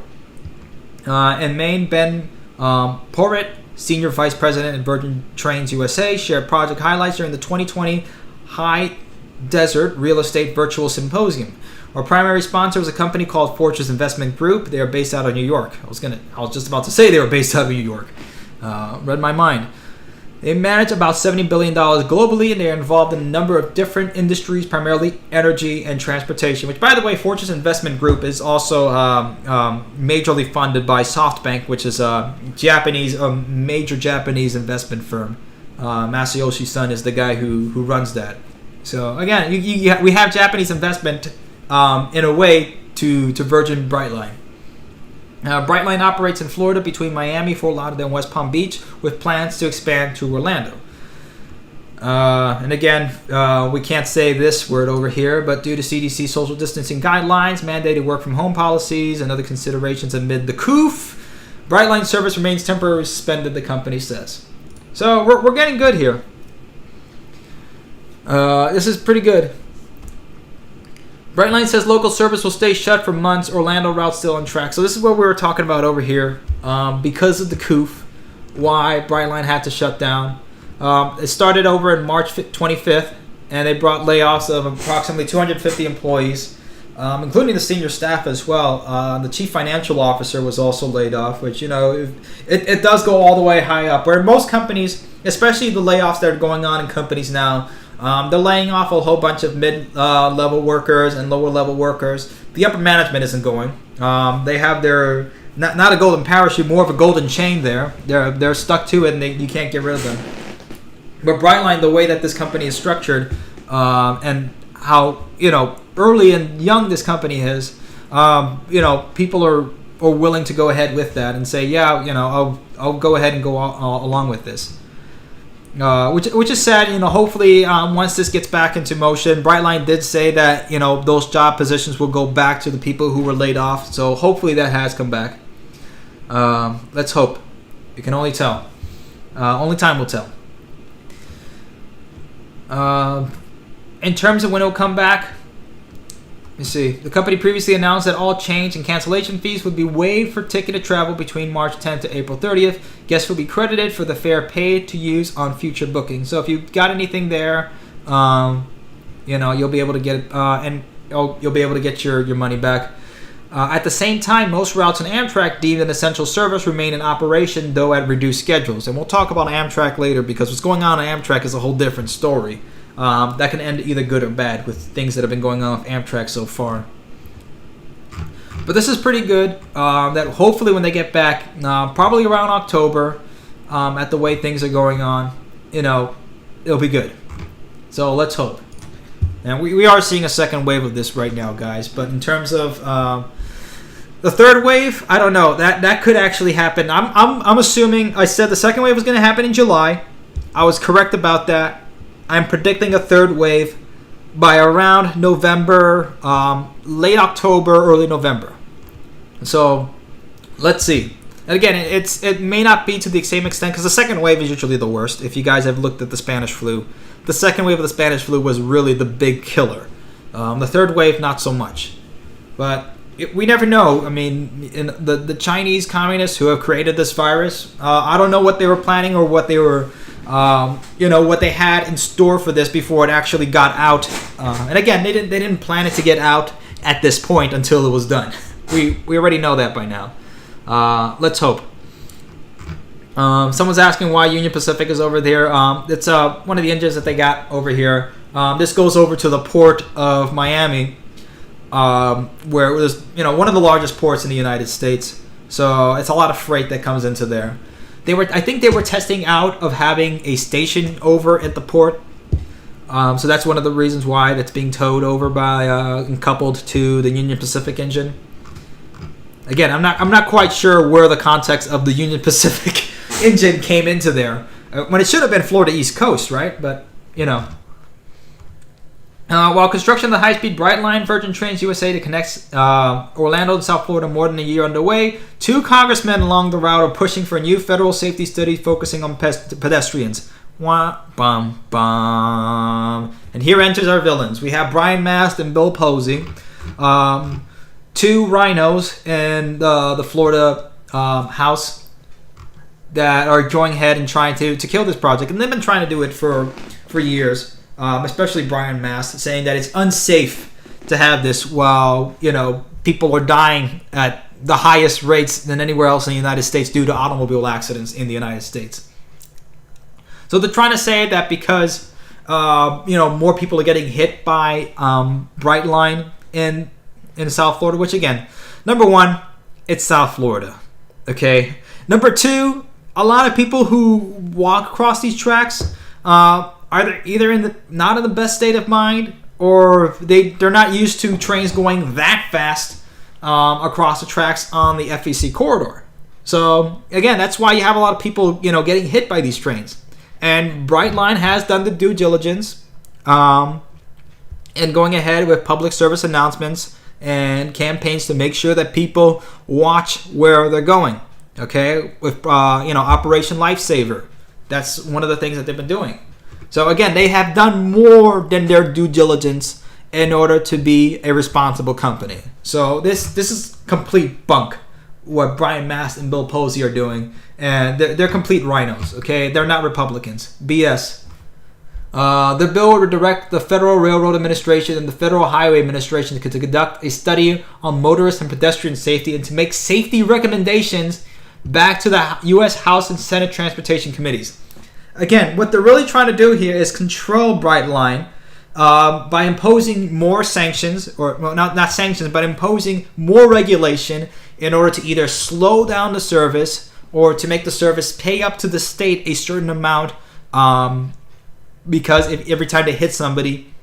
In Maine, Ben Porritt, Senior Vice President at Virgin Trains USA, shared project highlights during the 2020 High Desert Real Estate Virtual Symposium. Our primary sponsor was a company called Fortress Investment Group. They are based out of New York. I was just about to say they were based out of New York. Read my mind. They manage about $70 billion globally, and they are involved in a number of different industries, primarily energy and transportation, which, by the way, Fortress Investment Group is also majorly funded by SoftBank, which is a major Japanese investment firm. Masayoshi Son is the guy who runs that. So, again, we have Japanese investment in a way to Virgin Brightline. Brightline operates in Florida between Miami, Fort Lauderdale, and West Palm Beach, with plans to expand to Orlando. And again, we can't say this word over here, but due to CDC social distancing guidelines, mandated work from home policies, and other considerations amid the Coof, Brightline service remains temporarily suspended, the company says. So we're getting good here. This is pretty good. Brightline says local service will stay shut for months. Orlando route still on track. So this is what we were talking about over here. Because of the Coof, why Brightline had to shut down. It started over in March 25th, and they brought layoffs of approximately 250 employees, including the senior staff as well. The chief financial officer was also laid off, which, it does go all the way high up. Where most companies, especially the layoffs that are going on in companies now, they're laying off a whole bunch of mid-level workers and lower-level workers. The upper management isn't going. They have their, not a golden parachute, more of a golden chain there. They're stuck to it, and you can't get rid of them. But Brightline, the way that this company is structured, and how, early and young this company is, people are willing to go ahead with that and say, yeah, I'll go ahead and go along with this. Which is sad. Hopefully once this gets back into motion, Brightline did say that those job positions will go back to the people who were laid off, so hopefully that has come back. Let's hope. You can only tell. Only time will tell. In terms of when it will come back, let's see. The company previously announced that all change and cancellation fees would be waived for ticketed travel between March 10th to April 30th. Guests will be credited for the fare paid to use on future bookings. So if you've got anything there, you'll be able to get it, and you'll be able to get your money back. At the same time, most routes on Amtrak deemed an essential service remain in operation, though at reduced schedules. And we'll talk about Amtrak later because what's going on Amtrak is a whole different story. That can end either good or bad with things that have been going on with Amtrak so far. But this is pretty good. That hopefully when they get back, probably around October, at the way things are going on, it'll be good. So let's hope. And we are seeing a second wave of this right now, guys. But in terms of the third wave, I don't know. That could actually happen. I'm assuming I said the second wave was going to happen in July. I was correct about that. I'm predicting a third wave by around November, late October, early November. So let's see. And again, it may not be to the same extent because the second wave is usually the worst. If you guys have looked at the Spanish flu, the second wave of the Spanish flu was really the big killer. The third wave, not so much. But we never know. I mean, in the Chinese communists who have created this virus, I don't know what they were planning or what they were, what they had in store for this before it actually got out. And again, they didn't plan it to get out at this point until it was done. We already know that by now. Let's hope. Someone's asking why Union Pacific is over there. It's one of the engines that they got over here. This goes over to the port of Miami, where it was, one of the largest ports in the United States. So it's a lot of freight that comes into there. I think they were testing out of having a station over at the port. So that's one of the reasons why that's being towed over by and coupled to the Union Pacific engine. Again, I'm not quite sure where the context of the Union Pacific engine came into there when it should have been Florida East Coast, right? But while construction of the high-speed Brightline Virgin Trains USA that connects Orlando and South Florida more than a year underway, 2 congressmen along the route are pushing for a new federal safety study focusing on pedestrians. Wah, bum, bum. And here enters our villains. We have Brian Mast and Bill Posey. 2 rhinos in the Florida House that are going ahead and trying to kill this project. And they've been trying to do it for years, especially Brian Mast, saying that it's unsafe to have this while, people are dying at the highest rates than anywhere else in the United States due to automobile accidents in the United States. So they're trying to say that because, more people are getting hit by Brightline in South Florida, which again, number one, it's South Florida, okay? Number two, a lot of people who walk across these tracks are either not in the best state of mind, or they're not used to trains going that fast across the tracks on the FEC corridor. So again, that's why you have a lot of people, getting hit by these trains. And Brightline has done the due diligence and going ahead with public service announcements and campaigns to make sure that people watch where they're going. Okay, with Operation Lifesaver, that's one of the things that they've been doing. So again, they have done more than their due diligence in order to be a responsible company. So this is complete bunk what Brian Mast and Bill Posey are doing, and they're complete rhinos. Okay, they're not Republicans. BS. The bill would direct the Federal Railroad Administration and the Federal Highway Administration to conduct a study on motorist and pedestrian safety and to make safety recommendations back to the U.S. House and Senate Transportation Committees. Again, what they're really trying to do here is control Brightline by imposing more sanctions, or well, not sanctions, but imposing more regulation in order to either slow down the service or to make the service pay up to the state a certain amount because every time they hit somebody,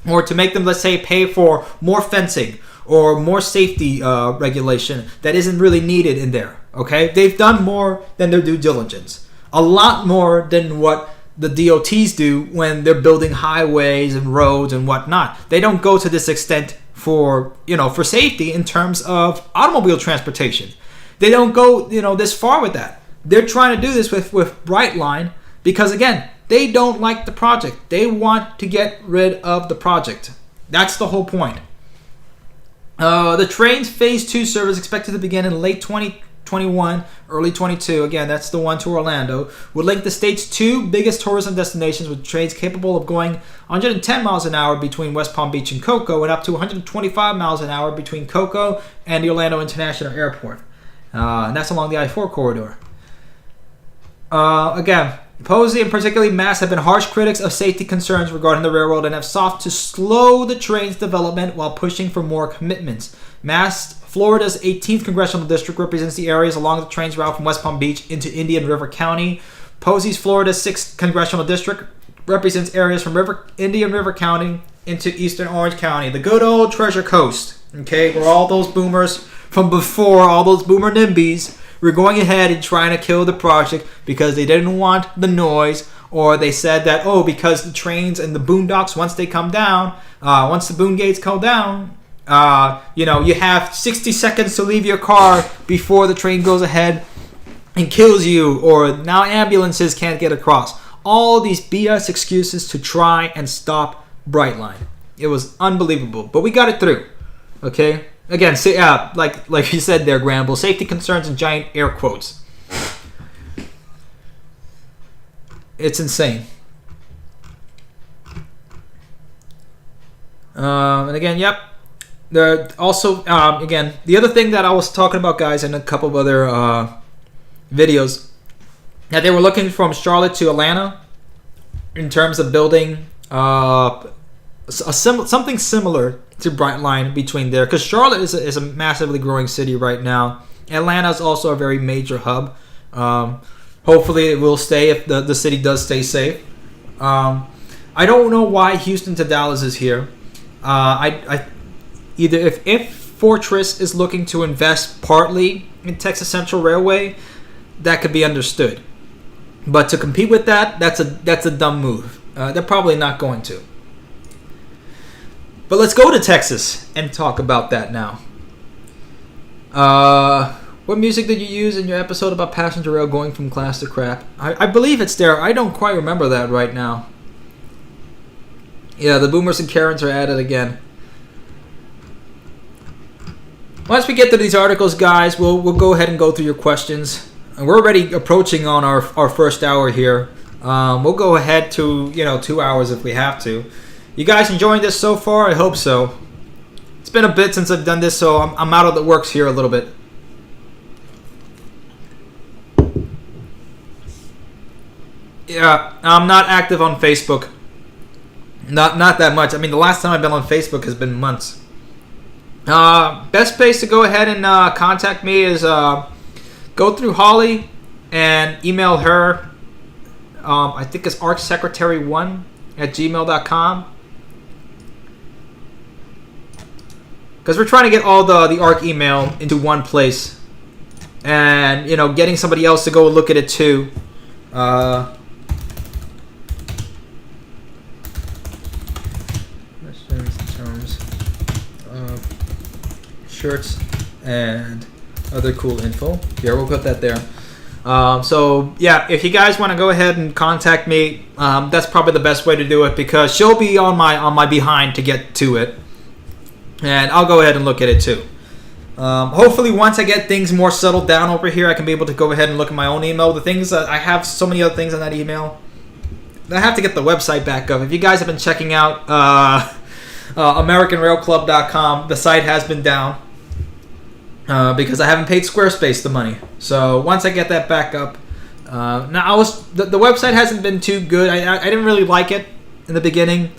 or to make them, let's say, pay for more fencing or more safety regulation that isn't really needed in there. Okay, they've done more than their due diligence, a lot more than what the DOTs do when they're building highways and roads and whatnot. They don't go to this extent for safety in terms of automobile transportation. They don't go this far with that. They're trying to do this with Brightline because again, they don't like the project. They want to get rid of the project. That's the whole point. The train's Phase 2 service expected to begin in late 2021, early 22. Again, that's the one to Orlando. Would link the state's two biggest tourism destinations with trains capable of going 110 miles an hour between West Palm Beach and Cocoa and up to 125 miles an hour between Cocoa and the Orlando International Airport. And that's along the I-4 corridor. Again, Posey and particularly Mass have been harsh critics of safety concerns regarding the railroad and have sought to slow the train's development while pushing for more commitments. Mass, Florida's 18th congressional district, represents the areas along the train's route from West Palm Beach into Indian River County. Posey's Florida's 6th congressional district represents areas from Indian River County into Eastern Orange County, the good old Treasure Coast, okay, where all those boomers from before, all those boomer NIMBYs, were going ahead and trying to kill the project because they didn't want the noise, or they said that, because the trains and the boondocks, once they come down, once the boom gates come down, you have 60 seconds to leave your car before the train goes ahead and kills you, or now ambulances can't get across. All these BS excuses to try and stop Brightline. It was unbelievable, but we got it through, okay? Again, like you said there, Gramble, safety concerns in giant air quotes. It's insane. And again, yep. Also, again, the other thing that I was talking about, guys, in a couple of other videos, that they were looking from Charlotte to Atlanta in terms of building something similar to Brightline between there, because Charlotte is a massively growing city right now. Atlanta is also a very major hub. Hopefully it will stay if the city does stay safe. I don't know why Houston to Dallas is here. Either if Fortress is looking to invest partly in Texas Central Railway, that could be understood. But to compete with that's a dumb move. They're probably not going to. But let's go to Texas and talk about that now. What music did you use in your episode about passenger rail going from class to crap? I believe it's there. I don't quite remember that right now. Yeah, the boomers and Karens are at it again. Once we get to these articles, guys, we'll go ahead and go through your questions. And we're already approaching on our first hour here. We'll go ahead to 2 hours if we have to. You guys enjoying this so far? I hope so. It's been a bit since I've done this, so I'm out of the works here a little bit. Yeah, I'm not active on Facebook. Not that much. I mean, the last time I've been on Facebook has been months. Best place to go ahead and contact me is go through Holly and email her. I think it's arcsecretary1@gmail.com. Because we're trying to get all the ARC email into one place. And, getting somebody else to go look at it too. Questions in terms of shirts and other cool info. Here, we'll put that there. So, yeah, if you guys want to go ahead and contact me, that's probably the best way to do it, because she'll be on my behind to get to it. And I'll go ahead and look at it too. Hopefully once I get things more settled down over here, I can be able to go ahead and look at my own email. The things that I have so many other things on that email. I have to get the website back up. If you guys have been checking out AmericanRailClub.com, the site has been down because I haven't paid Squarespace the money. So once I get that back up, now the website hasn't been too good. I didn't really like it in the beginning.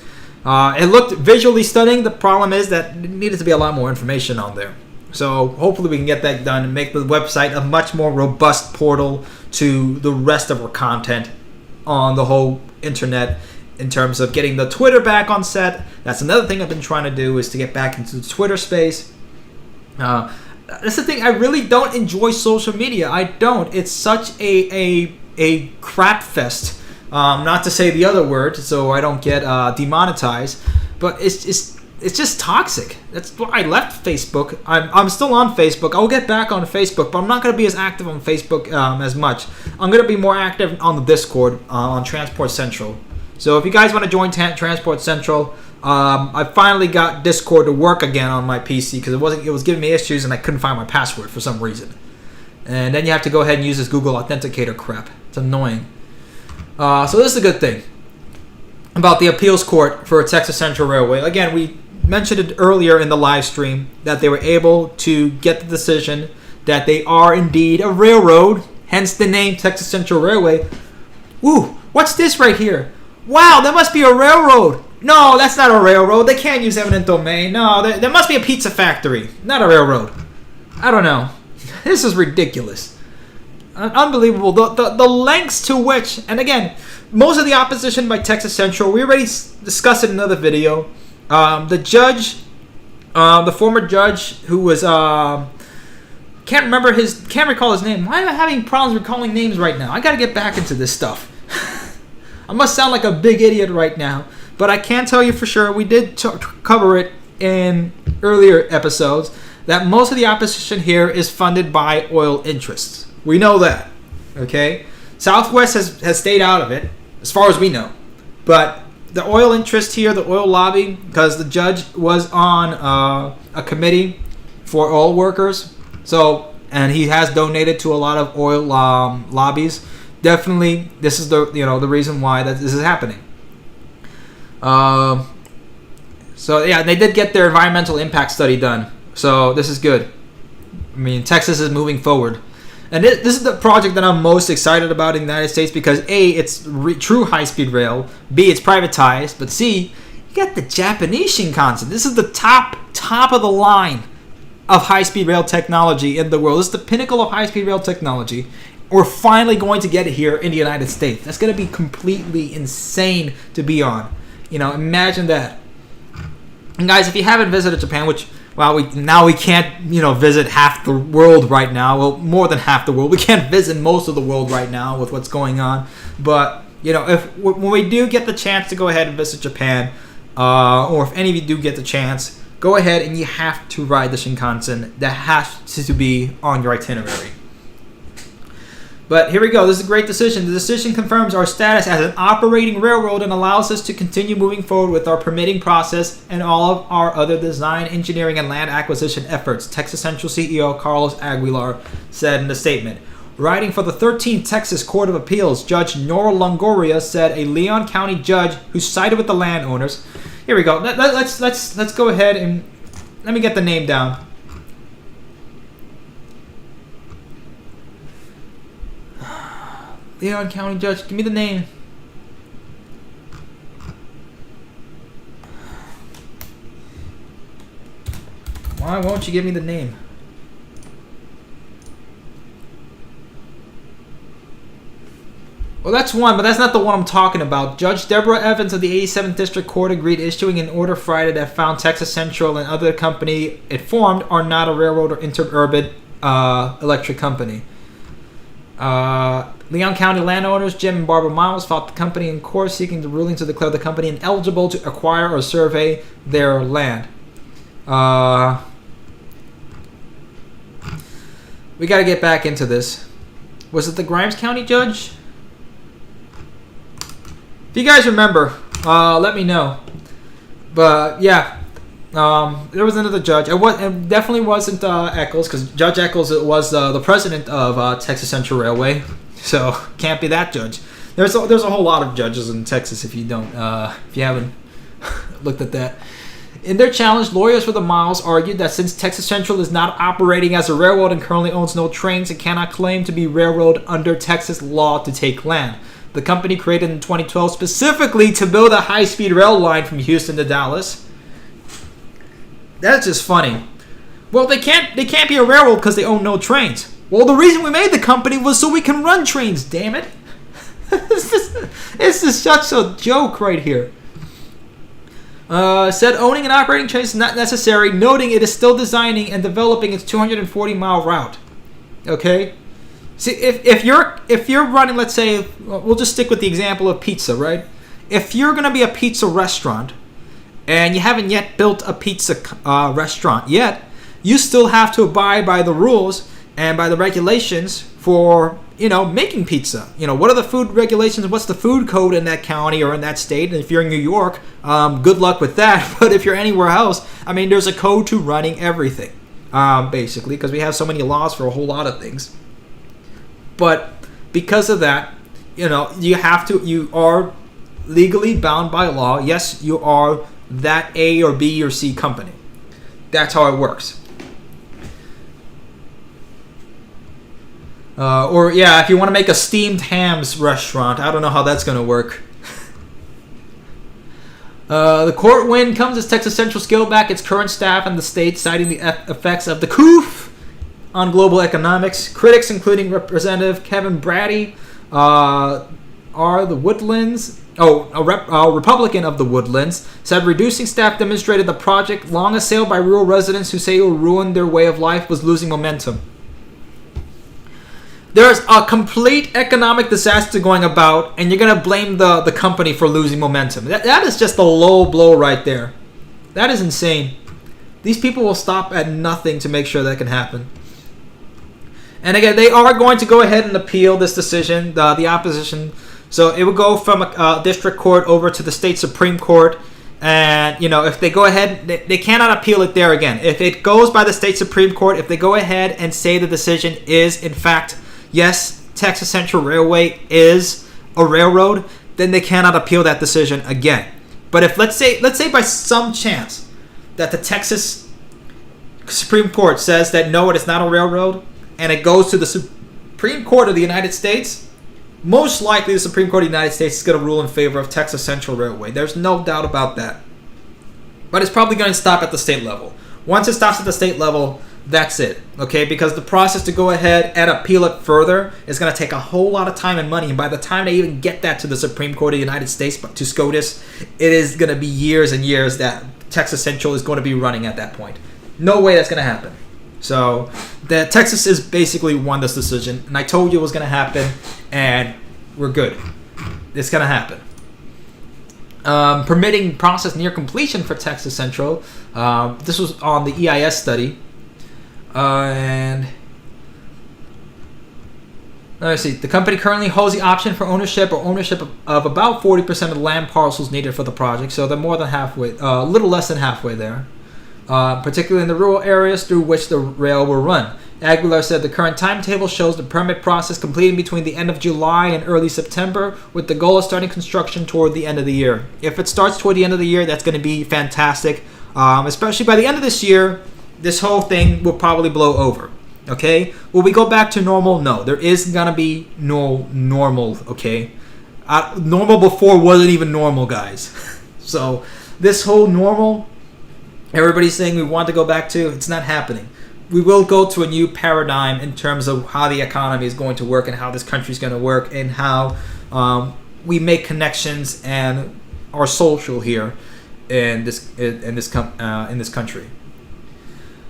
It looked visually stunning. The problem is that there needed to be a lot more information on there. So hopefully we can get that done and make the website a much more robust portal to the rest of our content on the whole internet, in terms of getting the Twitter back on set. That's another thing I've been trying to do, is to get back into the Twitter space. That's the thing. I really don't enjoy social media. I don't. It's such a crap fest. Not to say the other word, so I don't get demonetized, but it's just toxic. That's why I left Facebook. I'm still on Facebook. I'll get back on Facebook, but I'm not going to be as active on Facebook as much. I'm going to be more active on the Discord on Transport Central. So if you guys want to join Transport Central, I finally got Discord to work again on my PC, because it was giving me issues and I couldn't find my password for some reason. And then you have to go ahead and use this Google Authenticator crap. It's annoying. So this is a good thing about the appeals court for Texas Central Railway. Again, we mentioned it earlier in the live stream that they were able to get the decision that they are indeed a railroad, hence the name Texas Central Railway. Woo, what's this right here? Wow, that must be a railroad. No, that's not a railroad. They can't use eminent domain. No, there must be a pizza factory, not a railroad. I don't know. This is ridiculous. Unbelievable. The lengths to which, and again, most of the opposition by Texas Central, we already discussed it in another video. The judge, the former judge who was, can't recall his name. Why am I having problems recalling names right now? I gotta get back into this stuff. I must sound like a big idiot right now, but I can tell you for sure, we did cover it in earlier episodes, that most of the opposition here is funded by oil interests. We know that, okay? Southwest has stayed out of it, as far as we know. But the oil interest here, the oil lobby, because the judge was on a committee for oil workers, and he has donated to a lot of oil lobbies. Definitely, this is the reason why that this is happening. So yeah, they did get their environmental impact study done. So this is good. I mean, Texas is moving forward. And this is the project that I'm most excited about in the United States because A, it's true high-speed rail. B, it's privatized. But C, you got the Japanese Shinkansen. This is the top of the line of high-speed rail technology in the world. This is the pinnacle of high-speed rail technology. We're finally going to get it here in the United States. That's going to be completely insane to be on. Imagine that. And guys, if you haven't visited Japan, which... well, we can't, visit half the world right now. Well, more than half the world. We can't visit most of the world right now with what's going on. But, when we do get the chance to go ahead and visit Japan, or if any of you do get the chance, go ahead and you have to ride the Shinkansen. That has to be on your itinerary. But here we go. This is a great decision. The decision confirms our status as an operating railroad and allows us to continue moving forward with our permitting process and all of our other design, engineering, and land acquisition efforts, Texas Central CEO Carlos Aguilar said in the statement. Writing for the 13th Texas Court of Appeals, Judge Nora Longoria said a Leon County judge who sided with the landowners. Here we go. Let's go ahead and let me get the name down. Leon County Judge, give me the name. Why won't you give me the name? Well, that's one, but that's not the one I'm talking about. Judge Deborah Evans of the 87th District Court agreed, issuing an order Friday that found Texas Central and other company it formed are not a railroad or interurban electric company. Leon County landowners Jim and Barbara Miles fought the company in court seeking the ruling to declare the company ineligible to acquire or survey their land. We got to get back into this. Was it the Grimes County judge? If you guys remember, let me know. But yeah, there was another judge. It definitely wasn't Eccles, because Judge Eccles was the president of Texas Central Railway. So can't be that judge. There's a whole lot of judges in Texas if you haven't looked at that. In their challenge, lawyers for the Miles argued that since Texas Central is not operating as a railroad and currently owns no trains, it cannot claim to be railroad under Texas law to take land. The company created in 2012 specifically to build a high-speed rail line from Houston to Dallas. That's just funny. Well, they can't be a railroad because they own no trains. Well, the reason we made the company was so we can run trains, damn it. It's just such a joke right here. Said owning and operating trains is not necessary, noting it is still designing and developing its 240-mile route. Okay? See, if you're running, let's say, we'll just stick with the example of pizza, right? If you're going to be a pizza restaurant and you haven't yet built a pizza restaurant yet, you still have to abide by the rules and by the regulations for, making pizza. What are the food regulations? What's the food code in that county or in that state? And if you're in New York, good luck with that. But if you're anywhere else, there's a code to running everything, basically, because we have so many laws for a whole lot of things. But because of that, you are legally bound by law. Yes, you are that A or B or C company. That's how it works. If you want to make a steamed hams restaurant, I don't know how that's going to work. The court win comes as Texas Central scaled back its current staff in the state, citing the effects of the Coof on global economics. Critics, including Representative Kevin Brady, are the Woodlands. A Republican of the Woodlands, said reducing staff demonstrated the project, long assailed by rural residents who say it will ruin their way of life, was losing momentum. There's a complete economic disaster going about, and you're going to blame the company for losing momentum. That is just a low blow right there. That is insane. These people will stop at nothing to make sure that can happen. And again, they are going to go ahead and appeal this decision, the opposition. So it will go from a district court over to the state Supreme Court. And, if they go ahead, they cannot appeal it there again. If it goes by the state Supreme Court, if they go ahead and say the decision is, in fact, yes, Texas Central Railway is a railroad, then they cannot appeal that decision again. But if let's say by some chance that the Texas Supreme Court says that no, it is not a railroad, and it goes to the Supreme Court of the United States, most likely the Supreme Court of the United States is going to rule in favor of Texas Central Railway. There's no doubt about that. But it's probably going to stop at the state level. Once it stops at the state level, that's it, okay? Because the process to go ahead and appeal it further is going to take a whole lot of time and money. And by the time they even get that to the Supreme Court of the United States, to SCOTUS, it is going to be years and years that Texas Central is going to be running at that point. No way that's going to happen. So Texas is basically won this decision. And I told you it was going to happen, and we're good. It's going to happen. Permitting process near completion for Texas Central. This was on the EIS study. And let's see. The company currently holds the option for ownership of about 40% of the land parcels needed for the project. So they're more than halfway, a little less than halfway there. Particularly in the rural areas through which the rail will run. Aguilar said the current timetable shows the permit process completing between the end of July and early September, with the goal of starting construction toward the end of the year. If it starts toward the end of the year, that's going to be fantastic. Especially by the end of this year, this whole thing will probably blow over. Okay? Will we go back to normal? No. There is going to be no normal, okay? Normal before wasn't even normal, guys. So, this whole normal, everybody's saying we want to go back to, it's not happening. We will go to a new paradigm in terms of how the economy is going to work and how this country is going to work and how we make connections and are social here in this country.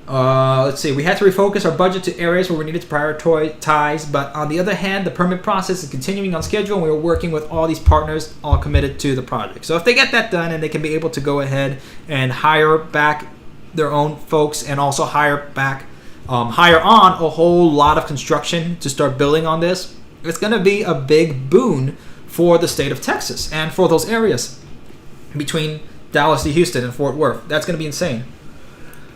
Let's see. We had to refocus our budget to areas where we needed to prioritize, but on the other hand, the permit process is continuing on schedule, and we are working with all these partners, all committed to the project. So if they get that done and they can be able to go ahead and hire back their own folks and also hire on a whole lot of construction to start building on this, it's going to be a big boon for the state of Texas and for those areas between Dallas to Houston and Fort Worth. That's going to be insane.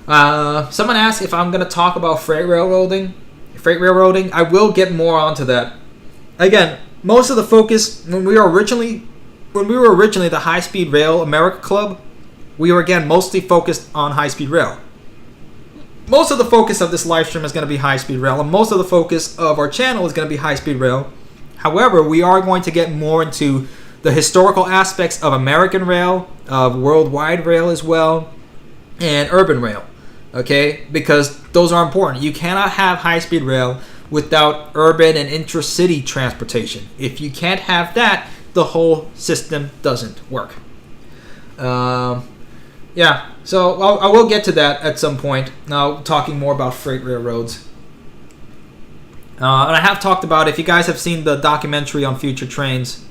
Someone asked if I'm going to talk about freight railroading. I will get more onto that. Again, most of the focus when we were originally the High Speed Rail America Club, we were again mostly focused on high speed rail. Most of the focus of this live stream is going to be high speed rail, and most of the focus of our channel is going to be high speed rail. However, we are going to get more into the historical aspects of American rail, of worldwide rail as well, and urban rail. Okay, because those are important. You cannot have high-speed rail without urban and intra-city transportation. If you can't have that, the whole system doesn't work. So I will get to that at some point. Now, talking more about freight railroads. And I have talked about, if you guys have seen the documentary on future trains,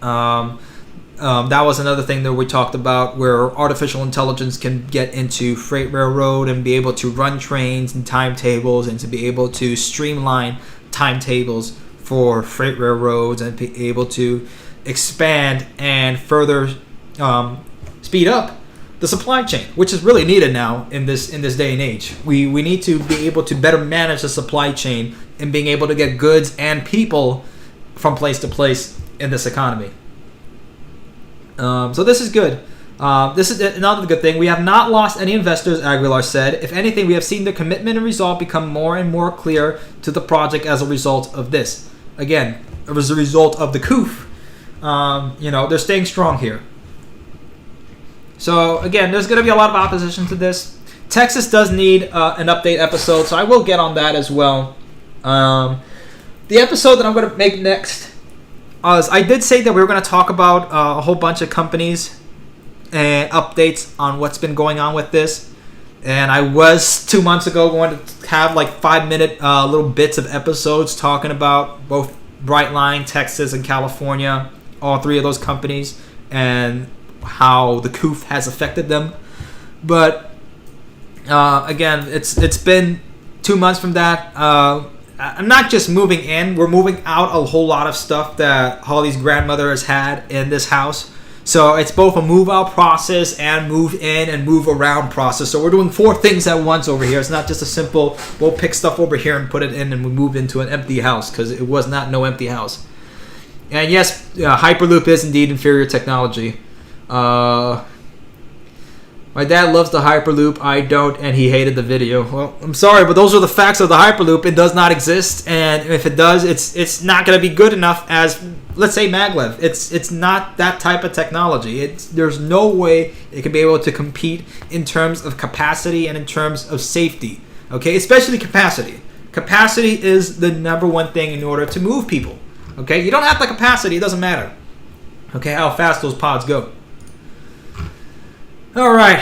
that was another thing that we talked about, where artificial intelligence can get into freight railroad and be able to run trains and timetables and to be able to streamline timetables for freight railroads and be able to expand and further speed up the supply chain, which is really needed now in this day and age. We need to be able to better manage the supply chain and being able to get goods and people from place to place in this economy. So this is good. This is another good thing. We have not lost any investors, Aguilar said. If anything, we have seen their commitment and resolve become more and more clear to the project as a result of this. Again, as a result of the Coof. They're staying strong here. So again, there's going to be a lot of opposition to this. Texas does need an update episode, so I will get on that as well. The episode that I'm going to make next is I did say that we were going to talk about a whole bunch of companies and updates on what's been going on with this. And I was 2 months ago going to have like 5-minute little bits of episodes talking about both Brightline, Texas, and California, all three of those companies, and how the Coof has affected them. But again, it's been 2 months from that. I'm not just moving in, we're moving out a whole lot of stuff that Holly's grandmother has had in this house. So it's both a move out process and move in and move around process. So we're doing 4 things at once over here. It's not just a simple, we'll pick stuff over here and put it in and we move into an empty house, because it was not no empty house. And yes, Hyperloop is indeed inferior technology. My dad loves the Hyperloop. I don't, and he hated the video. Well, I'm sorry, but those are the facts of the Hyperloop. It does not exist, and if it does, it's not going to be good enough as, let's say, maglev. It's not that type of technology. There's no way it can be able to compete in terms of capacity and in terms of safety. Okay, especially capacity. Capacity is the number one thing in order to move people. Okay, you don't have the capacity, it doesn't matter. Okay, how fast those pods go. All right.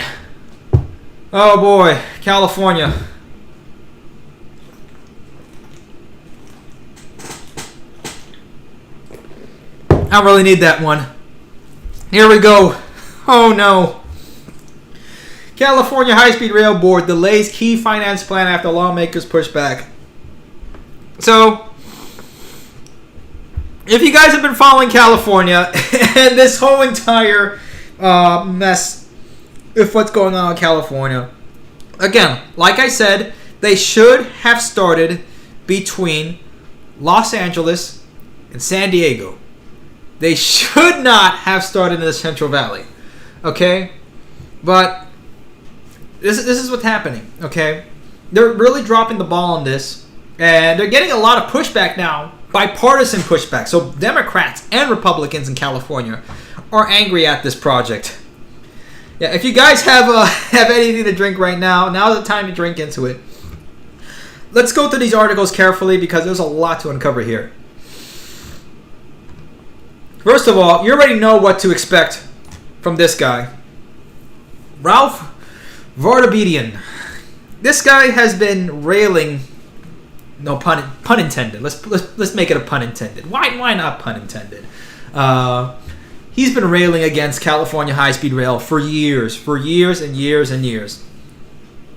Oh boy, California. I don't really need that one. Here we go. Oh no. California High-Speed Rail Board delays key finance plan after lawmakers push back. So, if you guys have been following California and this whole entire mess with what's going on in California, again, like I said, they should have started between Los Angeles and San Diego. They should not have started in the Central Valley. Okay? But this is what's happening. Okay? They're really dropping the ball on this. And they're getting a lot of pushback now. Bipartisan pushback. So Democrats and Republicans in California are angry at this project. Yeah, if you guys have anything to drink right now, now's the time to drink into it. Let's go through these articles carefully because there's a lot to uncover here. First of all, you already know what to expect from this guy. Ralph Vardabedian. This guy has been railing, no pun intended. Let's make it a pun intended. Why not pun intended? He's been railing against California high-speed rail for years and years and years.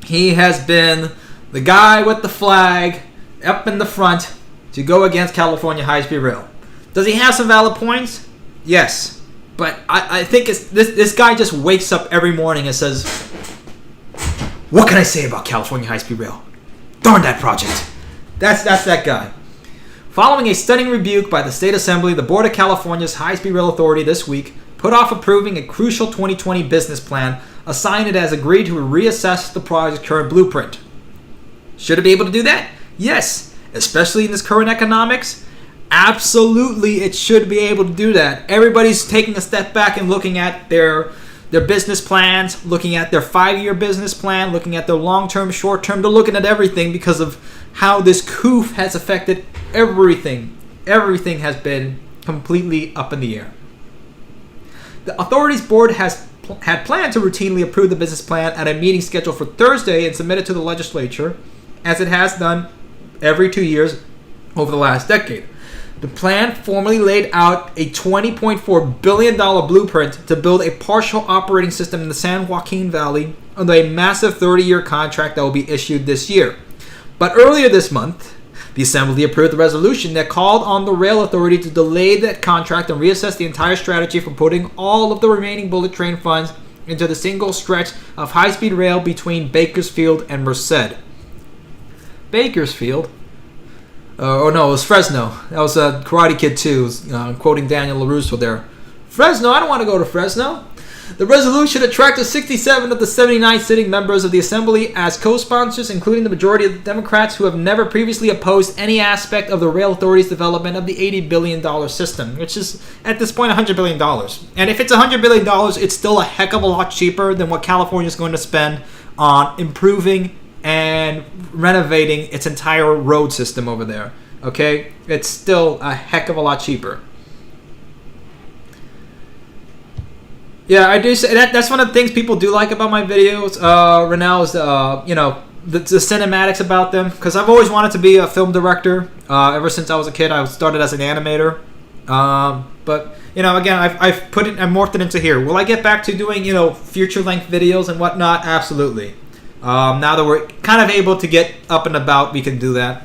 He has been the guy with the flag up in the front to go against California high-speed rail. Does he have some valid points? Yes. But I think this guy just wakes up every morning and says, what can I say about California high-speed rail? Darn that project. That's that guy. Following a stunning rebuke by the State Assembly, the Board of California's High-Speed Rail Authority this week put off approving a crucial 2020 business plan, assigning it as agreed to reassess the project's current blueprint. Should it be able to do that? Yes. Especially in this current economics? Absolutely, it should be able to do that. Everybody's taking a step back and looking at their business plans, looking at their 5-year business plan, looking at their long-term, short-term. They're looking at everything because of how this Coof has affected everything. Everything has been completely up in the air. The authority's board had planned to routinely approve the business plan at a meeting scheduled for Thursday and submit it to the legislature, as it has done every 2 years over the last decade. The plan formally laid out a $20.4 billion blueprint to build a partial operating system in the San Joaquin Valley under a massive 30-year contract that will be issued this year. But earlier this month, the Assembly approved a resolution that called on the Rail Authority to delay that contract and reassess the entire strategy for putting all of the remaining bullet train funds into the single stretch of high-speed rail between Bakersfield and Merced. Bakersfield? Oh no, it was Fresno. That was Karate Kid 2, quoting Daniel LaRusso there. Fresno? I don't want to go to Fresno. The resolution attracted 67 of the 79 sitting members of the Assembly as co-sponsors, including the majority of the Democrats who have never previously opposed any aspect of the Rail Authority's development of the $80 billion system, which is, at this point, $100 billion. And if it's $100 billion, it's still a heck of a lot cheaper than what California is going to spend on improving and renovating its entire road system over there. Okay? It's still a heck of a lot cheaper. Yeah, I do say that's one of the things people do like about my videos. Renell is the cinematics about them, because I've always wanted to be a film director. Ever since I was a kid, I started as an animator. But again, I've morphed it into here. Will I get back to doing feature length videos and whatnot? Absolutely. Now that we're kind of able to get up and about, we can do that.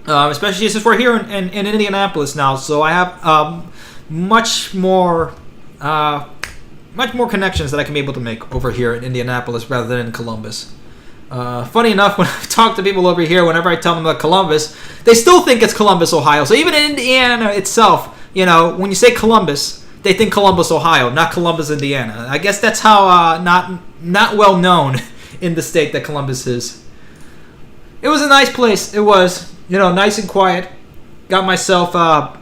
Especially since we're here in Indianapolis now, so I have much more connections that I can be able to make over here in Indianapolis rather than in Columbus. Funny enough, when I talk to people over here, whenever I tell them about Columbus, they still think it's Columbus, Ohio. So even in Indiana itself, when you say Columbus, they think Columbus, Ohio, not Columbus, Indiana. I guess that's how not well known in the state that Columbus is. It was a nice place. It was, nice and quiet. Got myself to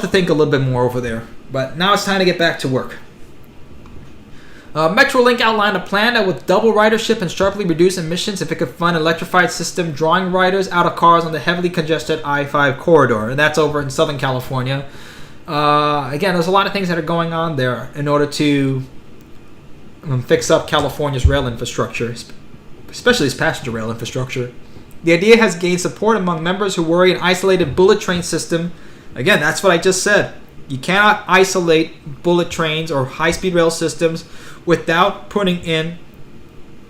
think a little bit more over there. But now it's time to get back to work. Metrolink outlined a plan that would double ridership and sharply reduce emissions if it could fund an electrified system drawing riders out of cars on the heavily congested I-5 corridor. And that's over in Southern California. Again, there's a lot of things that are going on there in order to fix up California's rail infrastructure, especially its passenger rail infrastructure. The idea has gained support among members who worry an isolated bullet train system. Again, that's what I just said. You cannot isolate bullet trains or high-speed rail systems without putting in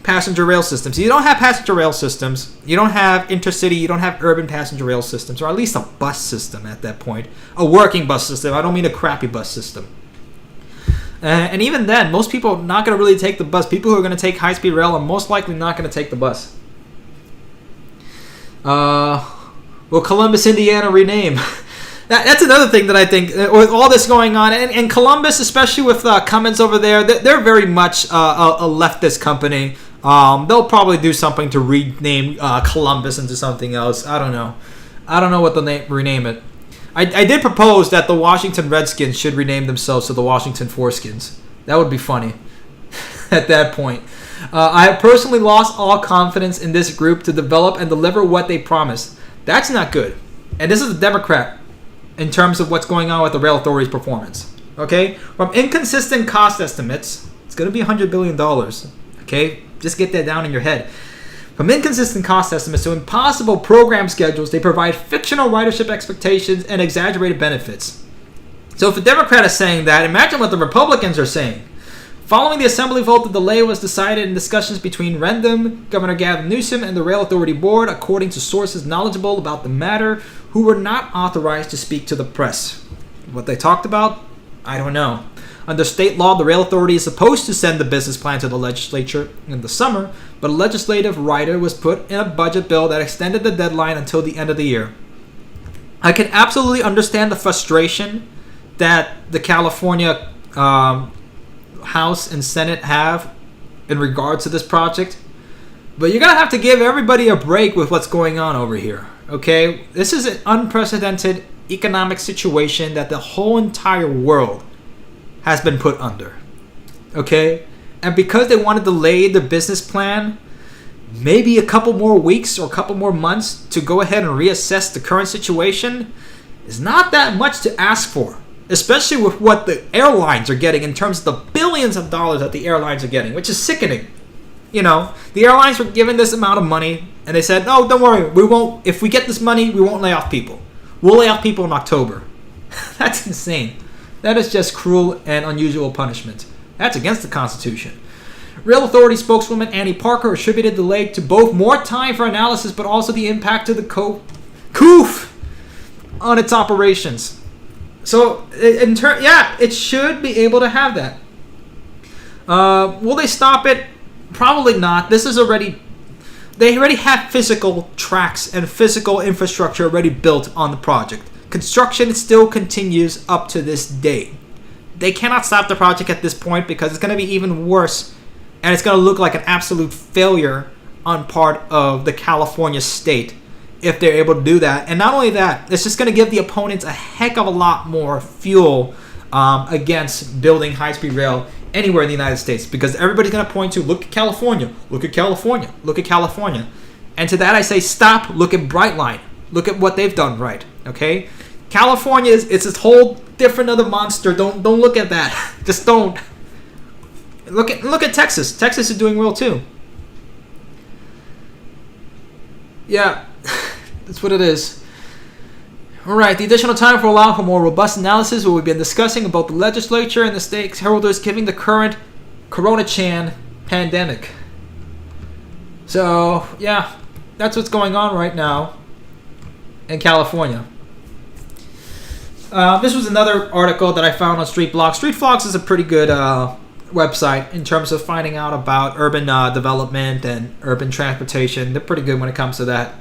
passenger rail systems. You don't have passenger rail systems. You don't have intercity. You don't have urban passenger rail systems, or at least a bus system at that point. A working bus system. I don't mean a crappy bus system. And even then, most people are not going to really take the bus. People who are going to take high-speed rail are most likely not going to take the bus. Will Columbus, Indiana rename? That's another thing that I think, with all this going on, and Columbus, especially with Cummins over there, they're very much a leftist company. They'll probably do something to rename Columbus into something else. I don't know what they'll rename it. I did propose that the Washington Redskins should rename themselves to the Washington Foreskins. That would be funny at that point. I have personally lost all confidence in this group to develop and deliver what they promised. That's not good. And this is a Democrat. In terms of what's going on with the Rail Authority's performance. Okay? From inconsistent cost estimates, it's going to be $100 billion. Okay? Just get that down in your head. From inconsistent cost estimates to impossible program schedules, they provide fictional ridership expectations and exaggerated benefits. So if the Democrat is saying that, imagine what the Republicans are saying. Following the Assembly vote, the delay was decided in discussions between Rendon, Governor Gavin Newsom, and the Rail Authority Board, according to sources knowledgeable about the matter, who were not authorized to speak to the press. What they talked about? I don't know. Under state law, the Rail Authority is supposed to send the business plan to the legislature in the summer, but a legislative rider was put in a budget bill that extended the deadline until the end of the year. I can absolutely understand the frustration that the California House and Senate have in regards to this project, but you're going to have to give everybody a break with what's going on over here. Okay, this is an unprecedented economic situation that the whole entire world has been put under. Okay, and because they want to delay the business plan maybe a couple more weeks or a couple more months to go ahead and reassess the current situation is not that much to ask for, especially with what the airlines are getting in terms of the billions of dollars that the airlines are getting, which is sickening. The airlines were given this amount of money, and they said, "No, don't worry, we won't. If we get this money, we won't lay off people. We'll lay off people in October." That's insane. That is just cruel and unusual punishment. That's against the Constitution. Rail Authority spokeswoman Annie Parker attributed the delay to both more time for analysis, but also the impact of the Coof on its operations. So it should be able to have that. Will they stop it? Probably not. They already have physical tracks and physical infrastructure already built on the project. Construction still continues up to this day. They cannot stop the project at this point because it's going to be even worse, and it's going to look like an absolute failure on part of the California state if they're able to do that. And not only that, it's just going to give the opponents a heck of a lot more fuel against building high-speed rail anywhere in the United States, because everybody's going to point to, look at California, look at California, look at California. And to that I say, stop, look at Brightline. Look at what they've done right, okay? California it's this whole different other monster. Don't look at that. Just don't. Look at Texas. Texas is doing well too. Yeah, that's what it is. All right, the additional time will allow for more robust analysis where we've been discussing about the legislature and the stakeholders giving the current Corona-Chan pandemic. So, yeah, that's what's going on right now in California. This was another article that I found on Street Vlogs. Street Vlogs is a pretty good website in terms of finding out about urban development and urban transportation. They're pretty good when it comes to that.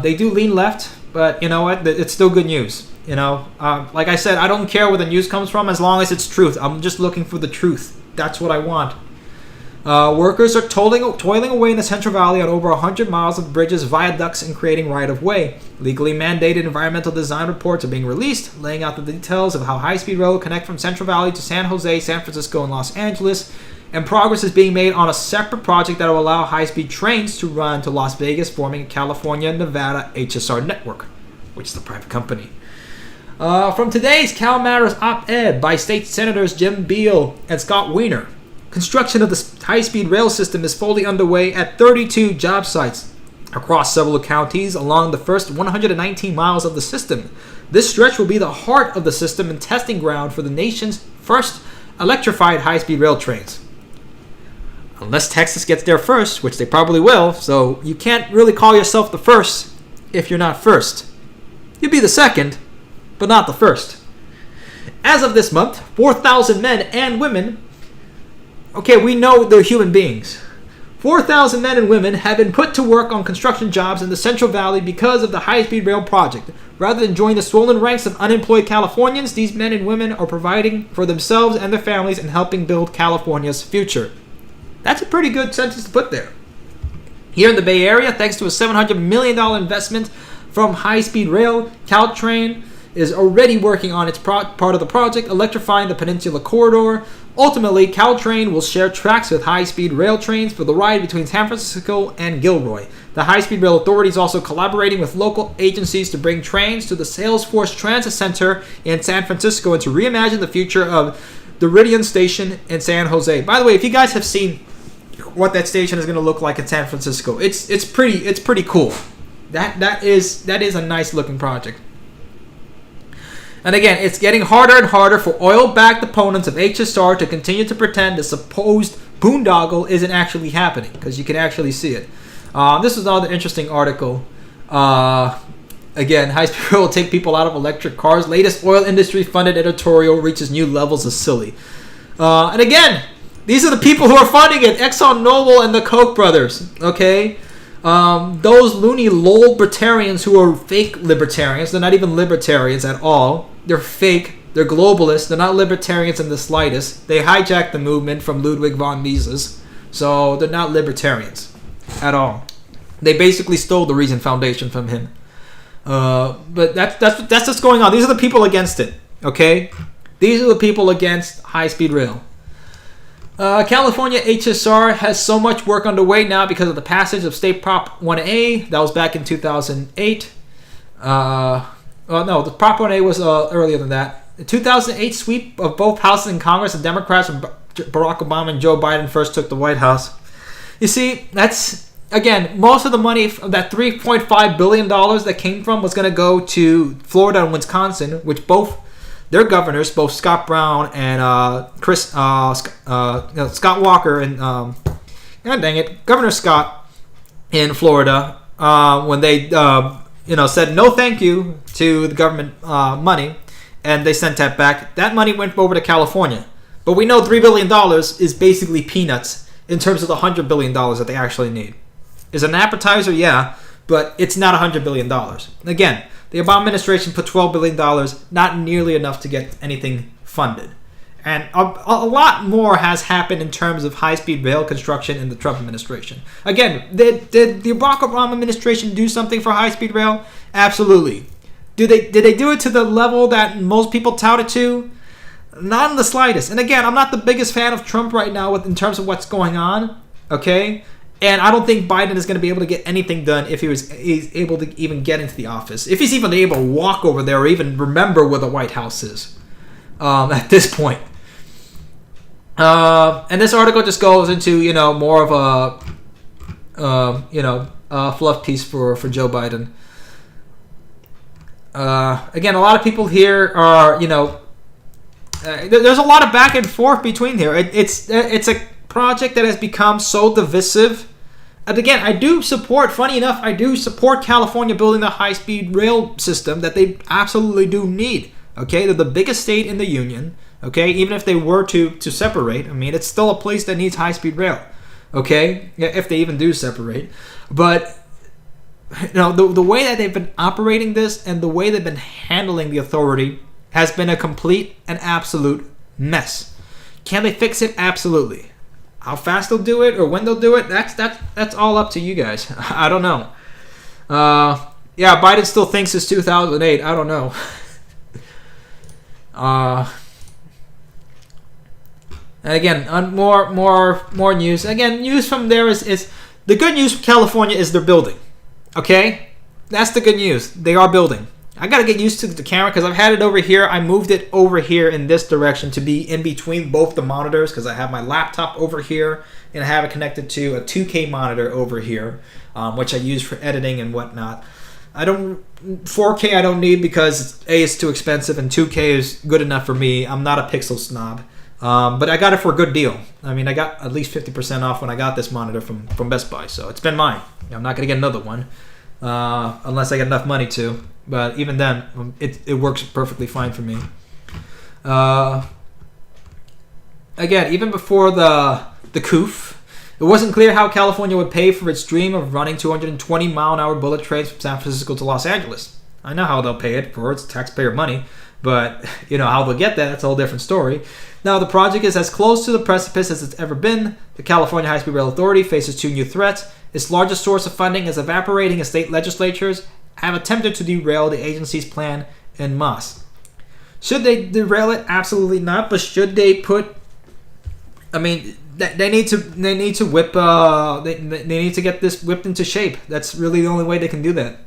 They do lean left, but you know what? It's still good news. You know, like I said, I don't care where the news comes from as long as it's truth. I'm just looking for the truth. That's what I want. Workers are toiling away in the Central Valley on over 100 miles of bridges, viaducts, and creating right-of-way. Legally mandated environmental design reports are being released, laying out the details of how high-speed rail will connect from Central Valley to San Jose, San Francisco, and Los Angeles. And progress is being made on a separate project that will allow high-speed trains to run to Las Vegas, forming a California-Nevada HSR network, which is a private company. From today's Cal Matters op-ed by State Senators Jim Beal and Scott Wiener. Construction of the high-speed rail system is fully underway at 32 job sites across several counties along the first 119 miles of the system. This stretch will be the heart of the system and testing ground for the nation's first electrified high-speed rail trains. Unless Texas gets there first, which they probably will, so you can't really call yourself the first if you're not first. You'd be the second, but not the first. As of this month, 4,000 men and women, okay, we know they're human beings. 4,000 men and women have been put to work on construction jobs in the Central Valley because of the high-speed rail project. Rather than join the swollen ranks of unemployed Californians, these men and women are providing for themselves and their families and helping build California's future. That's a pretty good sentence to put there. Here in the Bay Area, thanks to a $700 million investment from high-speed rail, Caltrain is already working on its part of the project, electrifying the Peninsula Corridor. Ultimately, Caltrain will share tracks with high-speed rail trains for the ride between San Francisco and Gilroy. The High-Speed Rail Authority is also collaborating with local agencies to bring trains to the Salesforce Transit Center in San Francisco and to reimagine the future of the Meridian Station in San Jose. By the way, if you guys have seen what that station is going to look like in San Francisco, it's pretty cool. That is a nice looking project. And again, it's getting harder and harder for oil-backed opponents of HSR to continue to pretend the supposed boondoggle isn't actually happening, because you can actually see it. This is another interesting article. Again, high-speed rail will take people out of electric cars. Latest oil industry-funded editorial reaches new levels of silly. And again, these are the people who are funding it. ExxonMobil and the Koch brothers. Okay? Those loony libertarians who are fake libertarians. They're not even libertarians at all. They're fake. They're globalists. They're not libertarians in the slightest. They hijacked the movement from Ludwig von Mises. So they're not libertarians at all. They basically stole the Reason Foundation from him. But that's what's going on. These are the people against it. Okay? These are the people against high-speed rail. California HSR has so much work underway now because of the passage of State Prop 1A. That was back in 2008. No, the Prop 1A was earlier than that. The 2008 sweep of both houses in Congress, the Democrats when Barack Obama and Joe Biden first took the White House. You see, that's, again, most of the money of that $3.5 billion that came from was going to go to Florida and Wisconsin, which both their governors, both Scott Brown and Scott Walker and Governor Scott in Florida, when they said no thank you to the government money and they sent that back. That money went over to California. But we know $3 billion is basically peanuts in terms of the $100 billion that they actually need. Is it an appetizer? Yeah, but it's not $100 billion. Again, the Obama administration put $12 billion, not nearly enough to get anything funded. And a lot more has happened in terms of high-speed rail construction in the Trump administration. Again, did the Barack Obama administration do something for high-speed rail? Absolutely. Did they do it to the level that most people tout it to? Not in the slightest. And again, I'm not the biggest fan of Trump right now in terms of what's going on. Okay? And I don't think Biden is going to be able to get anything done if he's able to even get into the office. If he's even able to walk over there or even remember where the White House is at this point. And this article just goes into, more of a fluff piece for Joe Biden. Again, a lot of people here are, there's a lot of back and forth between here. It's a project that has become so divisive. And again, I do support California building the high-speed rail system that they absolutely do need. Okay, they're the biggest state in the union. Okay, even if they were to separate, I mean, it's still a place that needs high-speed rail. Okay, if they even do separate. But the way that they've been operating this and the way they've been handling the authority has been a complete and absolute mess. Can they fix it? Absolutely. How fast they'll do it or when they'll do it, that's all up to you guys. I don't know. Yeah, Biden still thinks it's 2008. I don't know. And again, more news. Again, news from there is the good news from California is they're building. Okay? That's the good news. They are building. I got to get used to the camera because I've had it over here. I moved it over here in this direction to be in between both the monitors because I have my laptop over here and I have it connected to a 2K monitor over here, which I use for editing and whatnot. 4K I don't need because A, it's too expensive and 2K is good enough for me. I'm not a pixel snob. But I got it for a good deal. I mean, I got at least 50% off when I got this monitor from Best Buy, so it's been mine. I'm not going to get another one unless I get enough money to. But even then, it works perfectly fine for me. Again, even before the Coof, it wasn't clear how California would pay for its dream of running 220-mile-an-hour bullet trains from San Francisco to Los Angeles. I know how they'll pay it for its taxpayer money, but how they'll get that's a whole different story. Now, the project is as close to the precipice as it's ever been. The California High-Speed Rail Authority faces two new threats. Its largest source of funding is evaporating as state legislatures have attempted to derail the agency's plan en masse. Should they derail it? Absolutely not. But should they put? I mean, they need to whip. They need to get this whipped into shape. That's really the only way they can do that.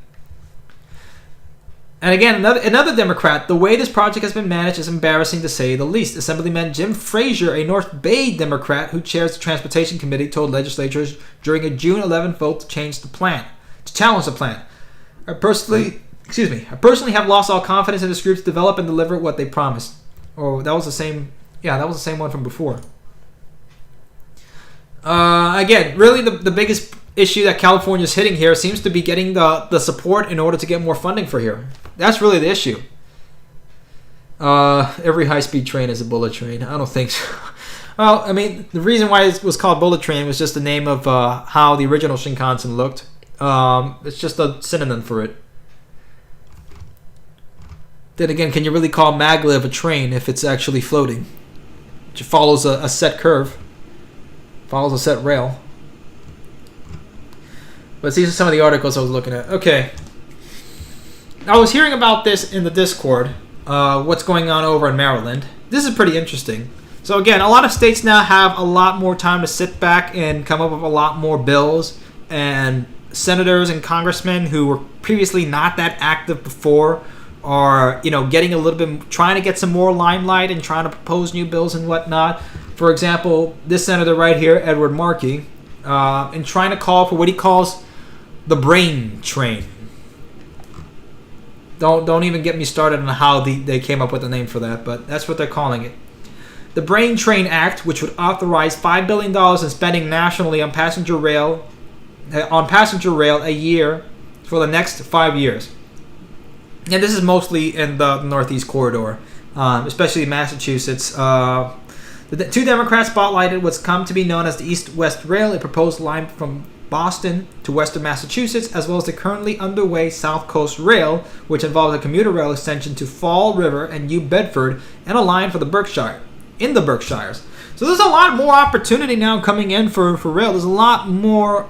And again, another Democrat, the way this project has been managed is embarrassing to say the least. Assemblyman Jim Frazier, a North Bay Democrat who chairs the Transportation Committee, told legislators during a June 11th vote to challenge the plan. I personally have lost all confidence in this group to develop and deliver what they promised. Oh, that was the same. Yeah, that was the same one from before. Again, really the biggest issue that California is hitting here seems to be getting the support in order to get more funding for here. That's really the issue. Every high-speed train is a bullet train. I don't think so. Well, I mean, the reason why it was called bullet train was just the name of how the original Shinkansen looked. It's just a synonym for it. Then again, can you really call maglev a train if it's actually floating? It follows a set curve. Follows a set rail. But these are some of the articles I was looking at. Okay. I was hearing about this in the Discord. What's going on over in Maryland. This is pretty interesting. So again, a lot of states now have a lot more time to sit back and come up with a lot more bills. And senators and congressmen who were previously not that active before are, getting a little bit, trying to get some more limelight and trying to propose new bills and whatnot. For example, this senator right here, Edward Markey, in trying to call for what he calls the brain train. Don't even get me started on how they came up with the name for that, but that's what they're calling it. The Brain Train Act, which would authorize $5 billion in spending nationally on passenger rail a year for the next 5 years. And this is mostly in the Northeast Corridor. especially Massachusetts. The two Democrats spotlighted what's come to be known as the East-West Rail, a proposed line from Boston to western Massachusetts, as well as the currently underway South Coast Rail, which involves a commuter rail extension to Fall River and New Bedford, and a line for the Berkshires. So there's a lot more opportunity now coming in for rail. There's a lot more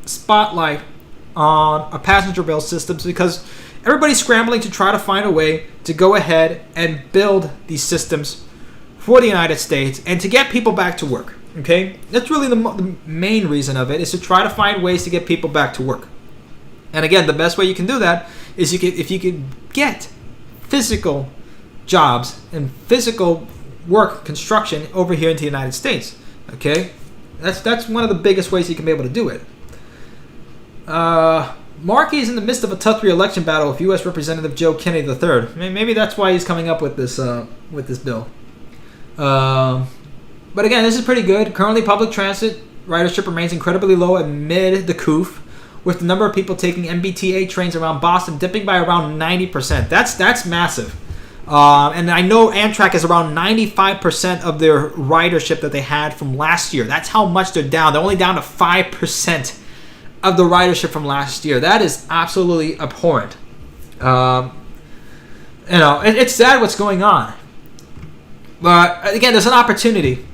spotlight on a passenger rail systems because everybody's scrambling to try to find a way to go ahead and build these systems for the United States and to get people back to work. Okay, that's really the main reason of it, is to try to find ways to get people back to work. And again, the best way you can do that is if you can get physical jobs and physical work construction over here into the United States. Okay, that's one of the biggest ways you can be able to do it. Markey is in the midst of a tough re-election battle with U.S. Representative Joe Kennedy III. Maybe that's why he's coming up with this bill. But again, this is pretty good. Currently, public transit ridership remains incredibly low amid the Coof, with the number of people taking MBTA trains around Boston dipping by around 90%. That's massive. And I know Amtrak is around 95% of their ridership that they had from last year. That's how much they're down. They're only down to 5% of the ridership from last year. That is absolutely abhorrent. It's sad what's going on. But again, there's an opportunity.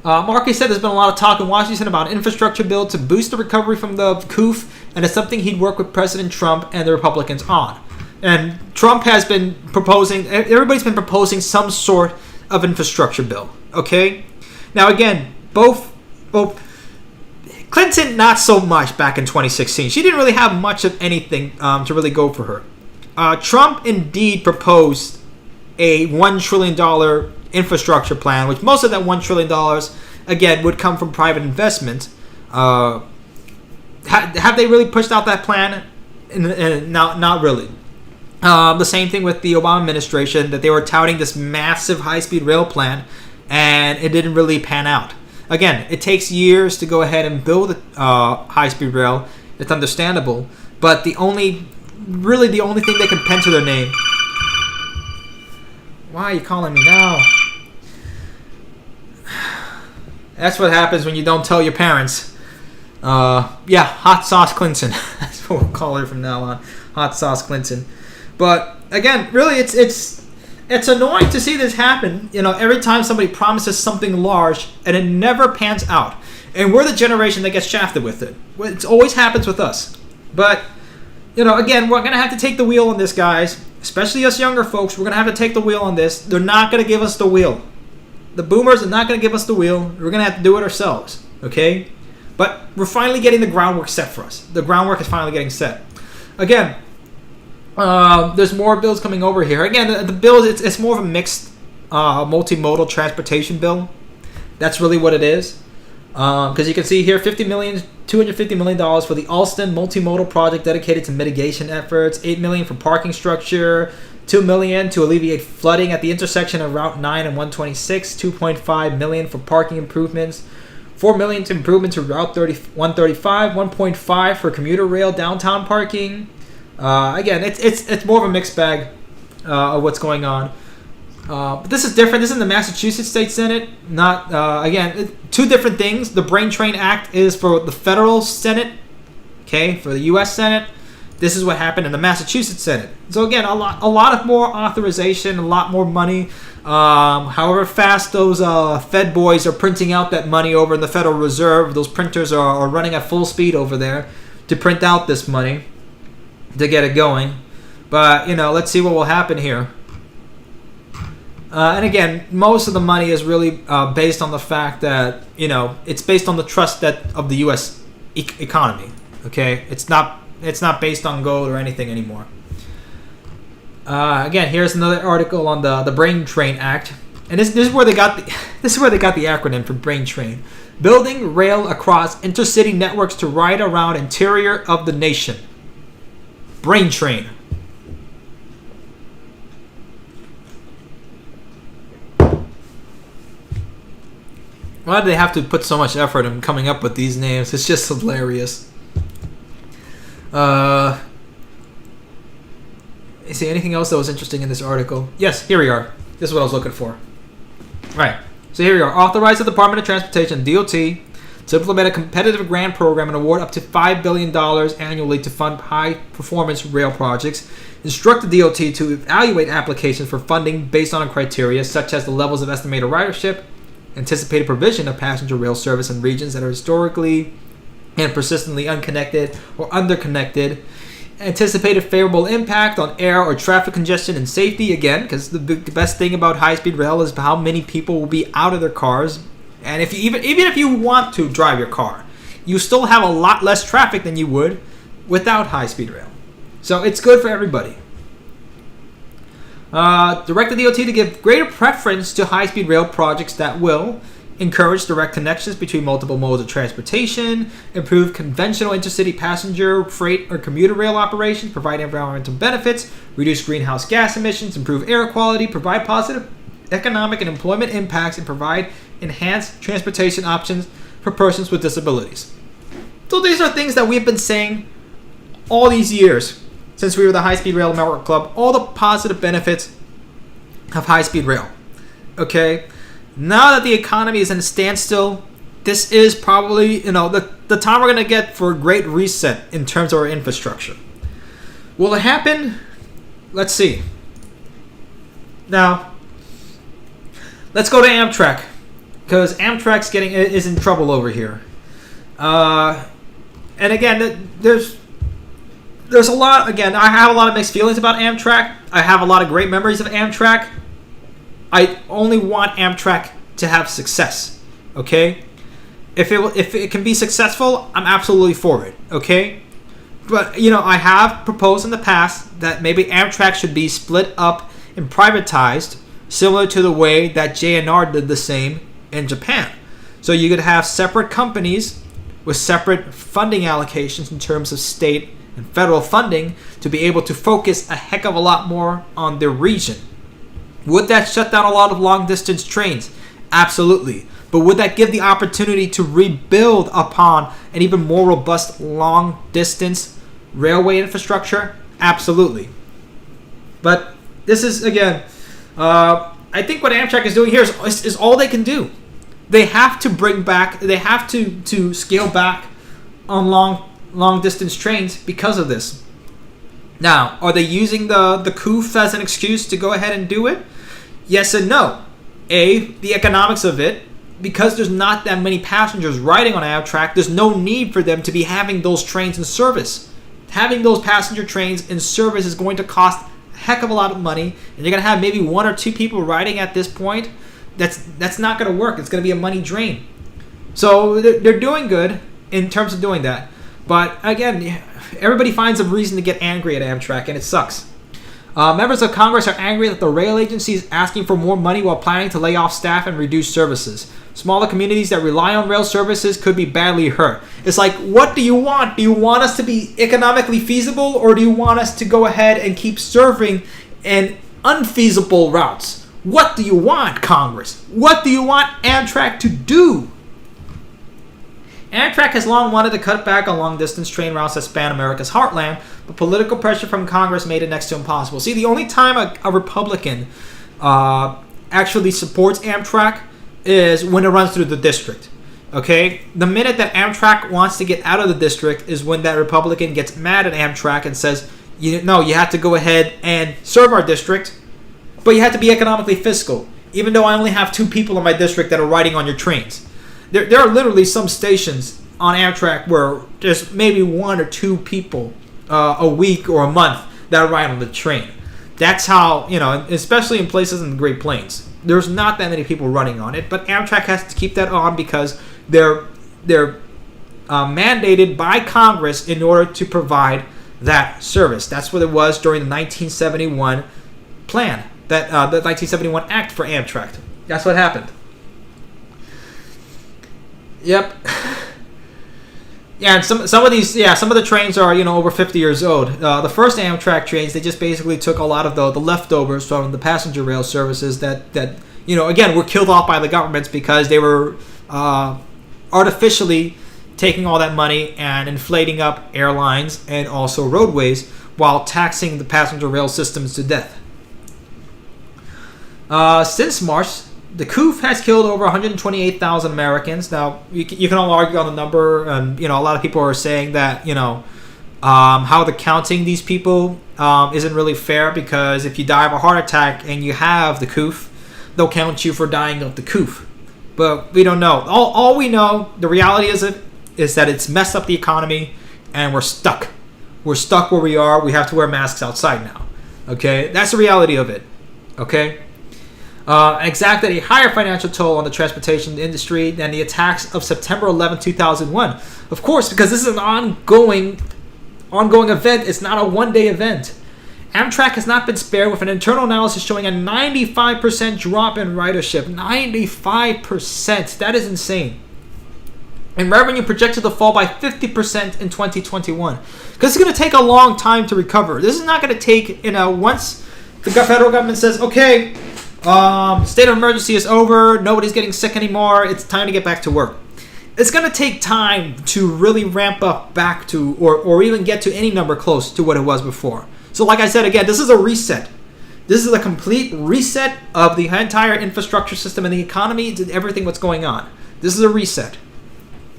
Markey said there's been a lot of talk in Washington about an infrastructure bill to boost the recovery from the Coof, and it's something he'd work with President Trump and the Republicans on. And Trump has been proposing, everybody's been proposing some sort of infrastructure bill. Okay? Now again, both Clinton, not so much back in 2016. She didn't really have much of anything to really go for her. Trump indeed proposed a $1 trillion infrastructure plan, which most of that $1 trillion, again, would come from private investment. Have they really pushed out that plan? Not really. The same thing with the Obama administration, that they were touting this massive high-speed rail plan, and it didn't really pan out. Again, it takes years to go ahead and build a high-speed rail. It's understandable, but the only thing they can pen to their name. Why are you calling me now? That's what happens when you don't tell your parents. Hot sauce Clinton. That's what we'll call her from now on. Hot sauce Clinton. But again, really, it's annoying to see this happen. Every time somebody promises something large and it never pans out, and we're the generation that gets shafted with it. It always happens with us. But again, we're gonna have to take the wheel on this, guys. Especially us younger folks, we're gonna have to take the wheel on this. They're not gonna give us the wheel. The boomers are not gonna give us the wheel. We're gonna have to do it ourselves. Okay? But we're finally getting the groundwork set for us. The groundwork is finally getting set. Again, there's more bills coming over here. Again, the bill, it's more of a mixed multimodal transportation bill. That's really what it is. Because you can see here, $250 million for the Alston multimodal project dedicated to mitigation efforts, $8 million for parking structure, $2 million to alleviate flooding at the intersection of Route 9 and 126, $2.5 million for parking improvements, $4 million to improvement to Route 135, $1.5 for commuter rail downtown parking. Again, it's more of a mixed bag of what's going on. But this is different. This is in the Massachusetts State Senate. Two different things. The Brain Train Act is for the federal Senate. Okay, for the U.S. Senate. This is what happened in the Massachusetts Senate. So again, a lot of more authorization, a lot more money. However fast those Fed boys are printing out that money over in the Federal Reserve, those printers are running at full speed over there to print out this money to get it going. But let's see what will happen here. And again, most of the money is really based on the fact that it's based on the trust of the U.S. economy. Okay, it's not based on gold or anything anymore. Again, here's another article on the Brain Train Act, and this is where they got the acronym for Brain Train: building rail across intercity networks to ride around interior of the nation. Brain Train. Why do they have to put so much effort in coming up with these names? It's just hilarious. Is there anything else that was interesting in this article? Yes, here we are. This is what I was looking for. Right. So here we are. Authorize the Department of Transportation, DOT, to implement a competitive grant program and award up to $5 billion annually to fund high-performance rail projects. Instruct the DOT to evaluate applications for funding based on criteria such as the levels of estimated ridership, anticipated provision of passenger rail service in regions that are historically and persistently unconnected or underconnected, anticipated favorable impact on air or traffic congestion and safety, again, because the best thing about high-speed rail is how many people will be out of their cars. And if you, even if you want to drive your car, you still have a lot less traffic than you would without high-speed rail. So it's good for everybody. Direct the DOT to give greater preference to high-speed rail projects that will encourage direct connections between multiple modes of transportation, improve conventional intercity passenger, freight, or commuter rail operations, provide environmental benefits, reduce greenhouse gas emissions, improve air quality, provide positive economic and employment impacts, and provide enhanced transportation options for persons with disabilities. So these are things that we've been saying all these years since we were the High-Speed Rail Network Club, all the positive benefits of high-speed rail. Okay? Now that the economy is in a standstill, this is probably, the time we're going to get for a great reset in terms of our infrastructure. Will it happen? Let's see. Now, let's go to Amtrak, because Amtrak's is in trouble over here. And again, there's a lot. Again, I have a lot of mixed feelings about Amtrak. I have a lot of great memories of Amtrak. I only want Amtrak to have success. Okay, if it can be successful, I'm absolutely for it. Okay, but I have proposed in the past that maybe Amtrak should be split up and privatized, similar to the way that JNR did the same in Japan. So you could have separate companies with separate funding allocations in terms of state and federal funding to be able to focus a heck of a lot more on their region. Would that shut down a lot of long-distance trains? Absolutely. But would that give the opportunity to rebuild upon an even more robust long-distance railway infrastructure? Absolutely. But this is, again, I think what Amtrak is doing here is all they can do. They have to to scale back on long-distance trains because of this. Now, are they using the Coof as an excuse to go ahead and do it? Yes and no. The economics of it, because there's not that many passengers riding on Amtrak, there's no need for them to be having those trains in service. Having those passenger trains in service is going to cost a heck of a lot of money, and you're going to have maybe one or two people riding at this point. That's not going to work. It's going to be a money drain. So they're doing good in terms of doing that. But again, everybody finds a reason to get angry at Amtrak, and it sucks. Members of Congress are angry that the rail agency is asking for more money while planning to lay off staff and reduce services. Smaller communities that rely on rail services could be badly hurt. It's like, what do you want? Do you want us to be economically feasible, or do you want us to go ahead and keep serving in unfeasible routes? What do you want, Congress? What do you want Amtrak to do? Amtrak has long wanted to cut back on long-distance train routes that span America's heartland, but political pressure from Congress made it next to impossible. See, the only time a Republican actually supports Amtrak is when it runs through the district. Okay? The minute that Amtrak wants to get out of the district is when that Republican gets mad at Amtrak and says, you have to go ahead and serve our district, but you have to be economically fiscal, even though I only have 2 people in my district that are riding on your trains. There are literally some stations on Amtrak where there's maybe 1 or 2 people a week or a month that ride on the train. That's how, especially in places in the Great Plains, there's not that many people running on it. But Amtrak has to keep that on because they're mandated by Congress in order to provide that service. That's what it was during the 1971 plan, the 1971 Act for Amtrak. That's what happened. Yep. Yeah, and some of the trains are over 50 years old. The first Amtrak trains, they just basically took a lot of the leftovers from the passenger rail services that again were killed off by the governments because they were artificially taking all that money and inflating up airlines and also roadways while taxing the passenger rail systems to death. Since March, the Coof has killed over 128,000 Americans. Now, you can all argue on the number, and a lot of people are saying that how they're counting these people isn't really fair, because if you die of a heart attack and you have the Coof, they'll count you for dying of the Coof. But we don't know. All we know, the reality is that it's messed up the economy, and we're stuck. We're stuck where we are. We have to wear masks outside now. Okay, that's the reality of it. Okay. Exacted a higher financial toll on the transportation industry than the attacks of September 11, 2001. Of course, because this is an ongoing event. It's not a one-day event. Amtrak has not been spared, with an internal analysis showing a 95% drop in ridership. 95%. That is insane. And revenue projected to fall by 50% in 2021. Because it's going to take a long time to recover. This is not going to take, once the federal government says, okay, state of emergency is over, nobody's getting sick anymore, it's time to get back to work. It's going to take time to really ramp up back to, or even get to any number close to what it was before. So like I said, again, this is a reset. This is a complete reset of the entire infrastructure system and the economy and everything what's going on. This is a reset.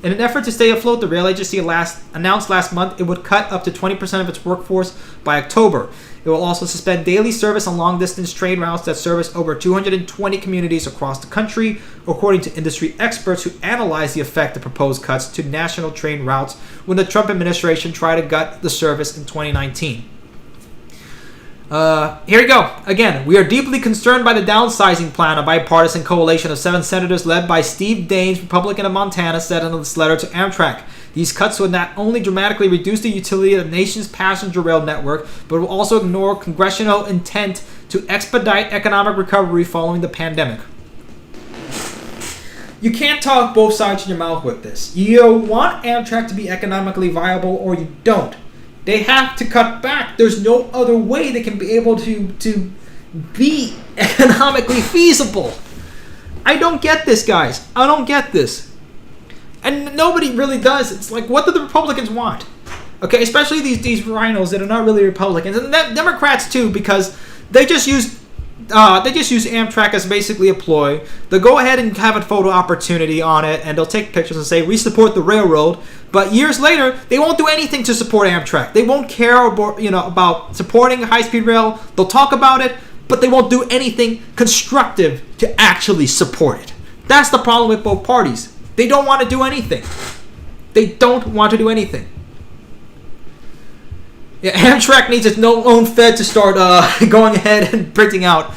In an effort to stay afloat, the rail agency announced last month it would cut up to 20% of its workforce by October. It will also suspend daily service on long-distance train routes that service over 220 communities across the country, according to industry experts who analyze the effect of proposed cuts to national train routes when the Trump administration tried to gut the service in 2019. Here we go. Again, we are deeply concerned by the downsizing plan. A bipartisan coalition of 7 senators led by Steve Daines, Republican of Montana, said in this letter to Amtrak. These cuts would not only dramatically reduce the utility of the nation's passenger rail network, but will also ignore congressional intent to expedite economic recovery following the pandemic. You can't talk both sides of your mouth with this. You want Amtrak to be economically viable, or you don't. They have to cut back. There's no other way they can be able to be economically feasible. I don't get this, guys. I don't get this. And nobody really does. It's like, what do the Republicans want? Okay, especially these rhinos that are not really Republicans. And Democrats too, because they just use Amtrak as basically a ploy. They'll go ahead and have a photo opportunity on it, and they'll take pictures and say, we support the railroad. But years later, they won't do anything to support Amtrak. They won't care about supporting high-speed rail. They'll talk about it, but they won't do anything constructive to actually support it. That's the problem with both parties. They don't want to do anything. They don't want to do anything. Yeah, Amtrak needs its own Fed to start going ahead and printing out.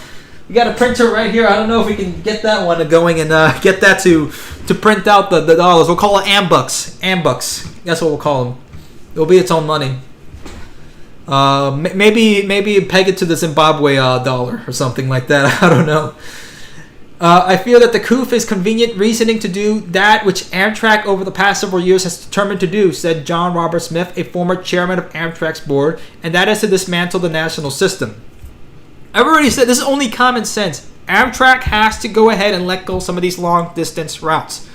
We got a printer right here. I don't know if we can get that one going and get that to print out the dollars. We'll call it Ambucks. Ambucks. That's what we'll call them. It'll be its own money. Maybe peg it to the Zimbabwe dollar or something like that. I don't know. I feel that the Coof is convenient reasoning to do that which Amtrak over the past several years has determined to do, said John Robert Smith, a former chairman of Amtrak's board, and that is to dismantle the national system. I've already said this is only common sense. Amtrak has to go ahead and let go some of these long distance routes.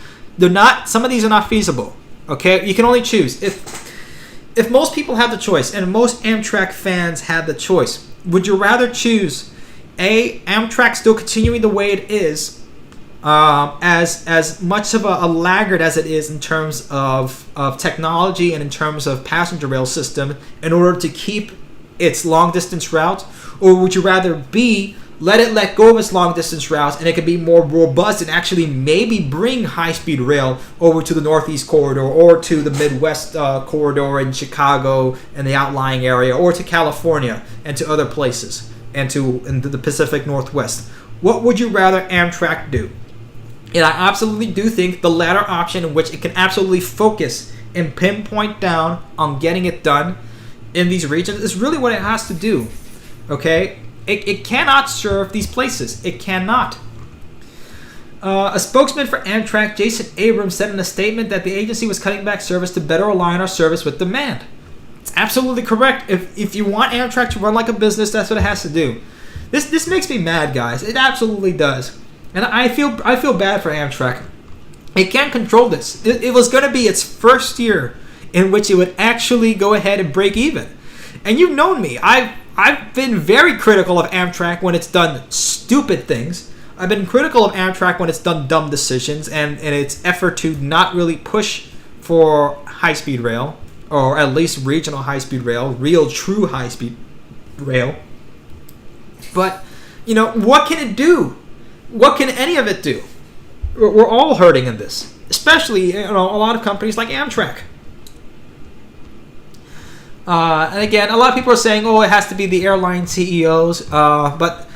Some of these are not feasible. Okay, you can only choose. If most people have the choice, and most Amtrak fans have the choice, would you rather choose Amtrak still continuing the way it is, as much of a laggard as it is in terms of technology and in terms of passenger rail system, in order to keep its long distance route? Or would you rather let go of its long distance routes, and it could be more robust and actually maybe bring high speed rail over to the Northeast corridor, or to the Midwest corridor in Chicago and the outlying area, or to California and to other places, and to the Pacific Northwest? What would you rather Amtrak do? And I absolutely do think the latter option, in which it can absolutely focus and pinpoint down on getting it done in these regions, is really what it has to do. Okay? It cannot serve these places. It cannot. A spokesman for Amtrak, Jason Abrams, said in a statement that the agency was cutting back service to better align our service with demand. It's absolutely correct. If you want Amtrak to run like a business, that's what it has to do. This makes me mad, guys. It absolutely does. And I feel bad for Amtrak. It can't control this. It was going to be its first year in which it would actually go ahead and break even. And you've known me. I've been very critical of Amtrak when it's done stupid things. I've been critical of Amtrak when it's done dumb decisions and in its effort to not really push for high-speed rail, or at least regional high-speed rail, real true high-speed rail. But, what can it do? What can any of it do? We're all hurting in this, especially a lot of companies like Amtrak. And again, a lot of people are saying, it has to be the airline CEOs. But,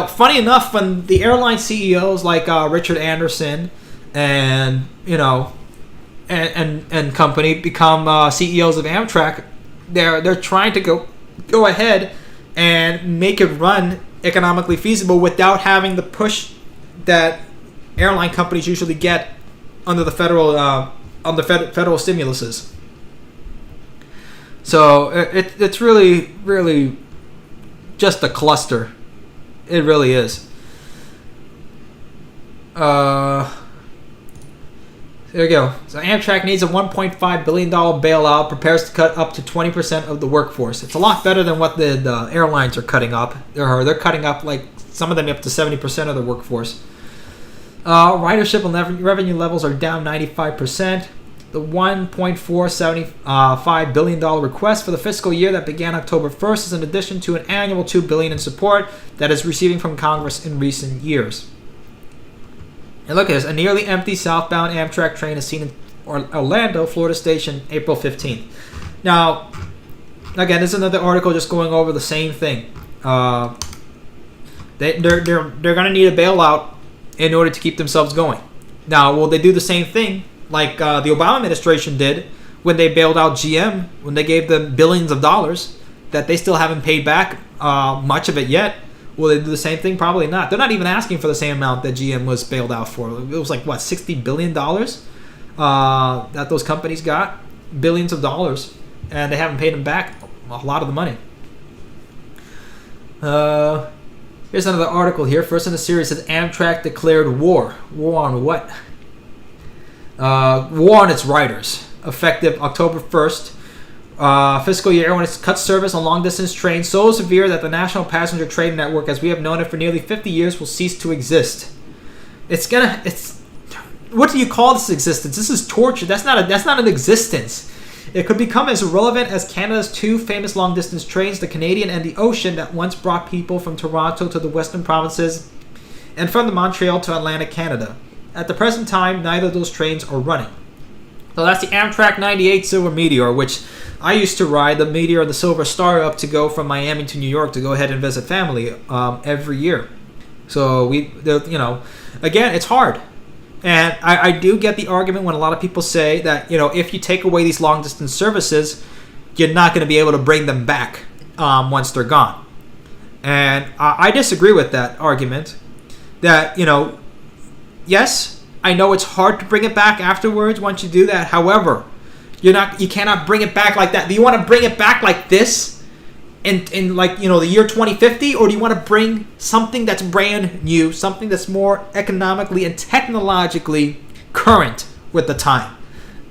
funny enough, when the airline CEOs like Richard Anderson and, and company become CEOs of Amtrak, they're trying to go ahead and make it run economically feasible without having the push that airline companies usually get under the federal stimuluses. So it's really, really just a cluster. It really is. There you go. So Amtrak needs a $1.5 billion bailout, prepares to cut up to 20% of the workforce. It's a lot better than what the airlines are cutting up. They're cutting up, like, some of them up to 70% of the workforce. Ridership and revenue levels are down 95%. The $1.475 billion request for the fiscal year that began October 1st is in addition to an annual $2 billion in support that is receiving from Congress in recent years. And look at this. A nearly empty southbound Amtrak train is seen in Orlando, Florida station, April 15th. Now, again, this is another article just going over the same thing. They're going to need a bailout in order to keep themselves going. Now, will they do the same thing like the Obama administration did when they bailed out GM, when they gave them billions of dollars that they still haven't paid back much of it yet? Will they do the same thing? Probably not. They're not even asking for the same amount that GM was bailed out for. It was like, what, $60 billion that those companies got? Billions of dollars. And they haven't paid them back a lot of the money. Here's another article here. First in the series says Amtrak declared war. War on what? War on its riders. Effective October 1st. Fiscal year when it's cut service on long-distance trains so severe that the National Passenger Train Network, as we have known it for nearly 50 years, will cease to exist. What do you call this existence? This is torture. That's not an existence. It could become as irrelevant as Canada's two famous long-distance trains, the Canadian and the Ocean, that once brought people from Toronto to the western provinces and from the Montreal to Atlantic Canada. At the present time, neither of those trains are running. So that's the Amtrak 98 Silver Meteor, which I used to ride, the Meteor and the Silver Star, up to go from Miami to New York to go ahead and visit family every year. So again, it's hard. And I do get the argument when a lot of people say that, if you take away these long distance services, you're not going to be able to bring them back once they're gone. And I disagree with that argument. That, yes, I know it's hard to bring it back afterwards once you do that. However, you cannot bring it back like that. Do you want to bring it back like this in the year 2050, or do you want to bring something that's brand new, something that's more economically and technologically current with the time?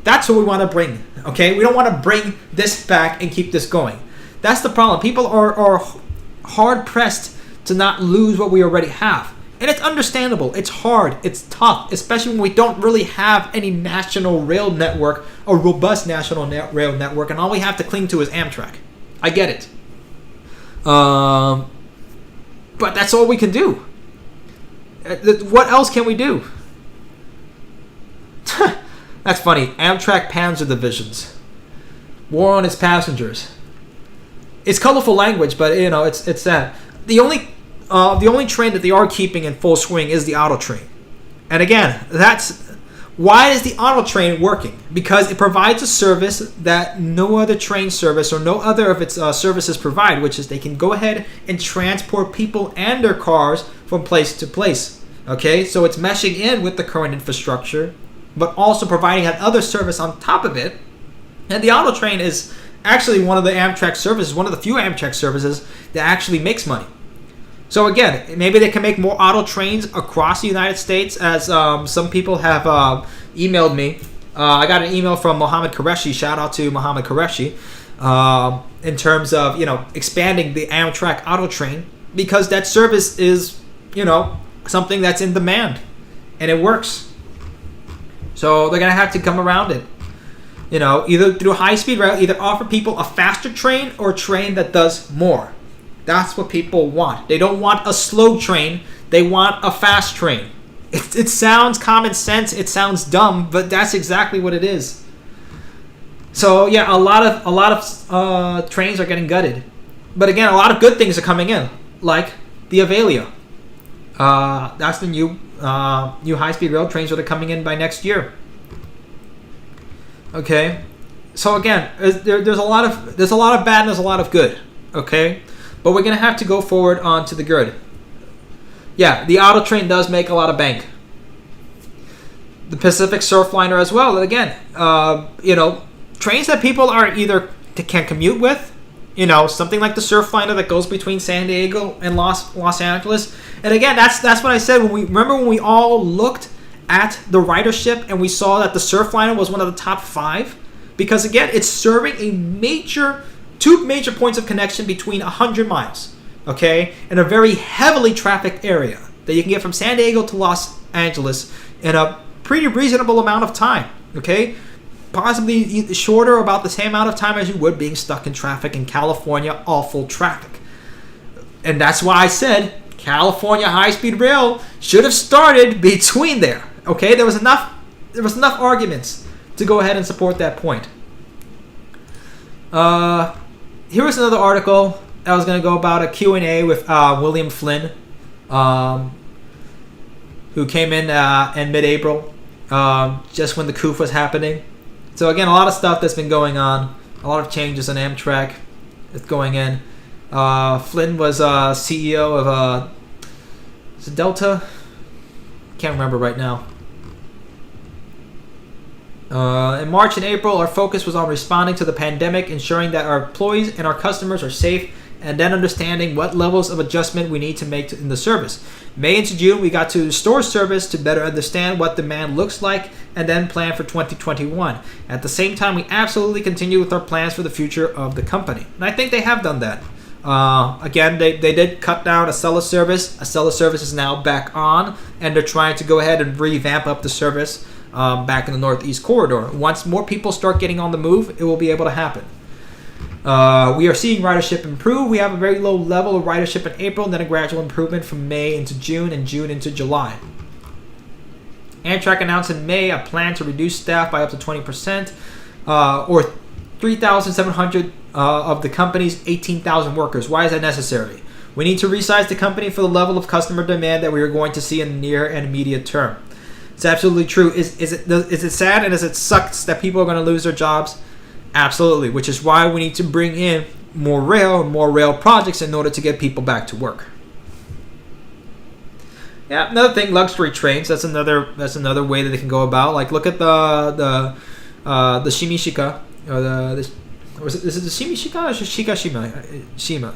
That's what we want to bring. Okay, we don't want to bring this back and keep this going. That's the problem. People are hard pressed to not lose what we already have. And it's understandable. It's hard. It's tough, especially when we don't really have any national rail network, a robust national rail network, and all we have to cling to is Amtrak. I get it. But that's all we can do. What else can we do? That's funny. Amtrak Panzer Divisions. War on its passengers. It's colorful language, but it's that. The only train that they are keeping in full swing is the auto train. And again, why is the auto train working? Because it provides a service that no other train service or no other of its services provide, which is they can go ahead and transport people and their cars from place to place. Okay, so it's meshing in with the current infrastructure, but also providing another service on top of it. And the auto train is actually one of the Amtrak services, one of the few Amtrak services that actually makes money. So again, maybe they can make more auto trains across the United States, as some people have emailed me. I got an email from Mohammed Qureshi. Shout out to Mohammed Qureshi. in terms of expanding the Amtrak auto train, because that service is something that's in demand and it works. So they're gonna have to come around it. Either through high-speed rail, either offer people a faster train or a train that does more. That's what people want. They don't want a slow train. They want a fast train. It sounds common sense. It sounds dumb, but that's exactly what it is. So yeah, a lot of trains are getting gutted, but again, a lot of good things are coming in, like the Avalia. That's the new high-speed rail trains that are coming in by next year. Okay, so again, there's a lot of bad and there's a lot of good. Okay, but we're gonna have to go forward onto the good. Yeah, the auto train does make a lot of bank. The Pacific Surfliner as well. And again, trains that people are either can commute with, something like the Surfliner that goes between San Diego and Los Angeles. And again, that's what I said when we all looked at the ridership and we saw that the Surfliner was one of the top 5, because again, it's serving two major points of connection between 100 miles, okay, in a very heavily trafficked area that you can get from San Diego to Los Angeles in a pretty reasonable amount of time, okay, possibly shorter, about the same amount of time as you would being stuck in traffic in California, awful traffic. And that's why I said California high-speed rail should have started between there. Okay, there was enough arguments to go ahead and support that point. Here was another article I was going to go about a Q&A with William Flynn, who came in mid-April, just when the Coof was happening. So again, a lot of stuff that's been going on, a lot of changes on Amtrak that's going in. Flynn was CEO of is it Delta? Can't remember right now. In March and April, our focus was on responding to the pandemic, ensuring that our employees and our customers are safe, and then understanding what levels of adjustment we need to make in the service. May into June, we got to store service to better understand what demand looks like and then plan for 2021. At the same time, we absolutely continue with our plans for the future of the company. And I think they have done that. Again, they did cut down Acela service. Acela service is now back on, and they're trying to go ahead and revamp up the service back in the Northeast Corridor. Once more people start getting on the move, it will be able to happen. We are seeing ridership improve. We have a very low level of ridership in April, and then a gradual improvement from May into June and June into July. Amtrak announced in May a plan to reduce staff by up to 20%, or 3,700 of the company's 18,000 workers. Why is that necessary? We need to resize the company for the level of customer demand that we are going to see in the near and immediate term. It's absolutely true. Is it sad and does it sucks that people are going to lose their jobs? Absolutely, which is why we need to bring in more rail projects in order to get people back to work. Yeah, another thing, luxury trains. That's another way that they can go about. Like, look at the Shimishika, or is it the Shimishika or Shima?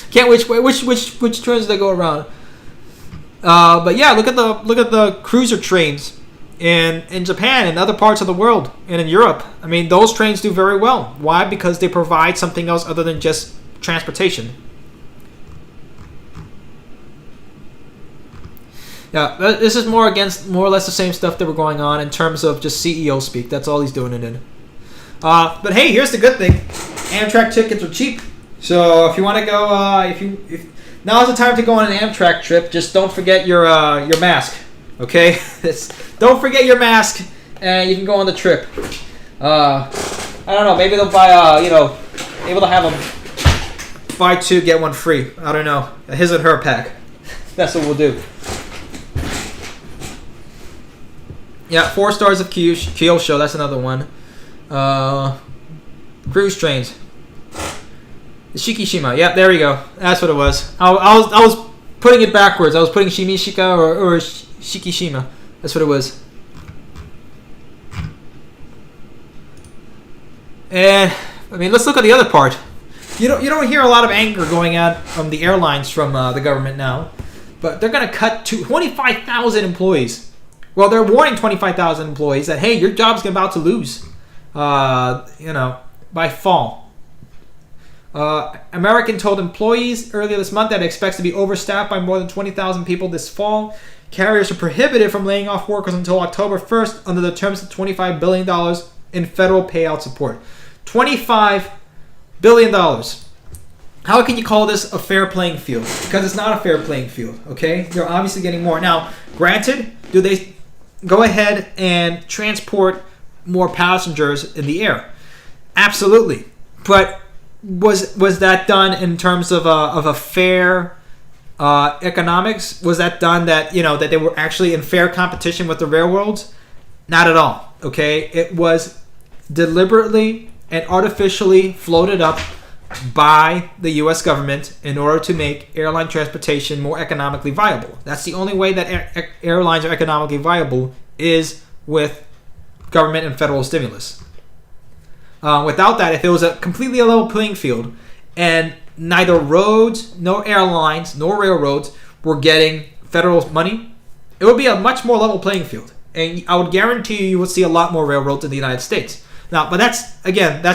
Can't which trains they go around. But yeah, look at the cruiser trains in Japan and other parts of the world and in Europe. I mean, those trains do very well. Why? Because they provide something else other than just transportation. Yeah, this is more or less the same stuff that were going on in terms of just CEO speak. That's all he's doing it in. But hey, here's the good thing: Amtrak tickets are cheap. So if you want to go, if now's the time to go on an Amtrak trip. Just don't forget your mask. Okay, don't forget your mask, and you can go on the trip. I don't know. Maybe they'll buy able to have them buy 2 get 1 free. I don't know. A his and her pack. That's what we'll do. Yeah, 4 stars of Kyosho. That's another one. Cruise trains. Shikishima. Yeah, there we go. That's what it was. I was putting it backwards. I was putting Shimishika or Shikishima. That's what it was. And I mean, let's look at the other part. You don't hear a lot of anger going out from the airlines from the government now, but they're going to cut 25,000 employees. Well, they're warning 25,000 employees that, hey, your job's about to lose. by fall. American told employees earlier this month that it expects to be overstaffed by more than 20,000 people this fall. Carriers are prohibited from laying off workers until October 1st under the terms of $25 billion in federal payout support. $25 billion. How can you call this a fair playing field? Because it's not a fair playing field, okay? You're obviously getting more. Now, granted, do they go ahead and transport more passengers in the air? Absolutely. But was that done in terms of a fair economics? Was that done that that they were actually in fair competition with the railroads? Not at all. Okay, it was deliberately and artificially floated up by the U.S. government in order to make airline transportation more economically viable. That's the only way that airlines are economically viable, is with government and federal stimulus. Without that, if it was a completely level playing field and neither roads, nor airlines, nor railroads were getting federal money, it would be a much more level playing field. And I would guarantee you would see a lot more railroads in the United States. Now, but that's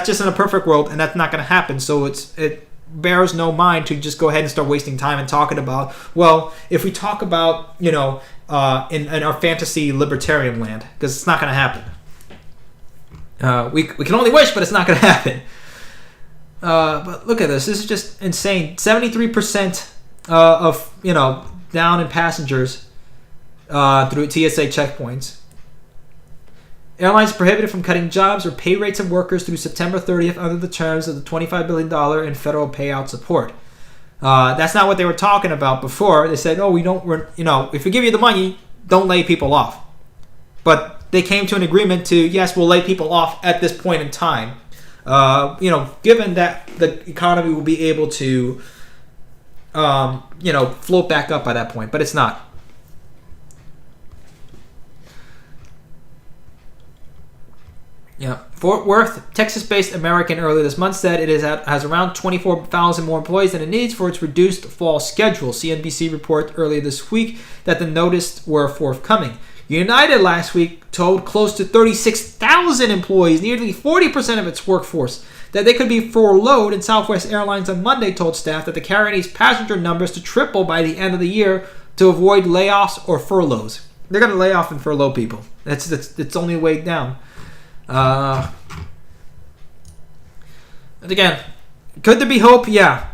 just in a perfect world, and that's not going to happen. So it bears no mind to just go ahead and start wasting time and talking about, well, if we talk about, in our fantasy libertarian land, because it's not going to happen. We can only wish, but it's not going to happen. But look at this. This is just insane. 73% of down in passengers through TSA checkpoints. Airlines prohibited from cutting jobs or pay rates of workers through September 30th under the terms of the $25 billion in federal payout support. That's not what they were talking about before. They said, "Oh, if we give you the money, don't lay people off." But they came to an agreement to, yes, we'll lay people off at this point in time. Given that the economy will be able to, float back up by that point, but it's not. Yeah, Fort Worth, Texas-based American earlier this month said it has around 24,000 more employees than it needs for its reduced fall schedule. CNBC reported earlier this week that the notice were forthcoming. United last week told close to 36,000 employees, nearly 40% of its workforce, that they could be furloughed, and Southwest Airlines on Monday told staff that the carrier needs passenger numbers to triple by the end of the year to avoid layoffs or furloughs. They're going to lay off and furlough people. It's only a way down. And again, could there be hope? Yeah.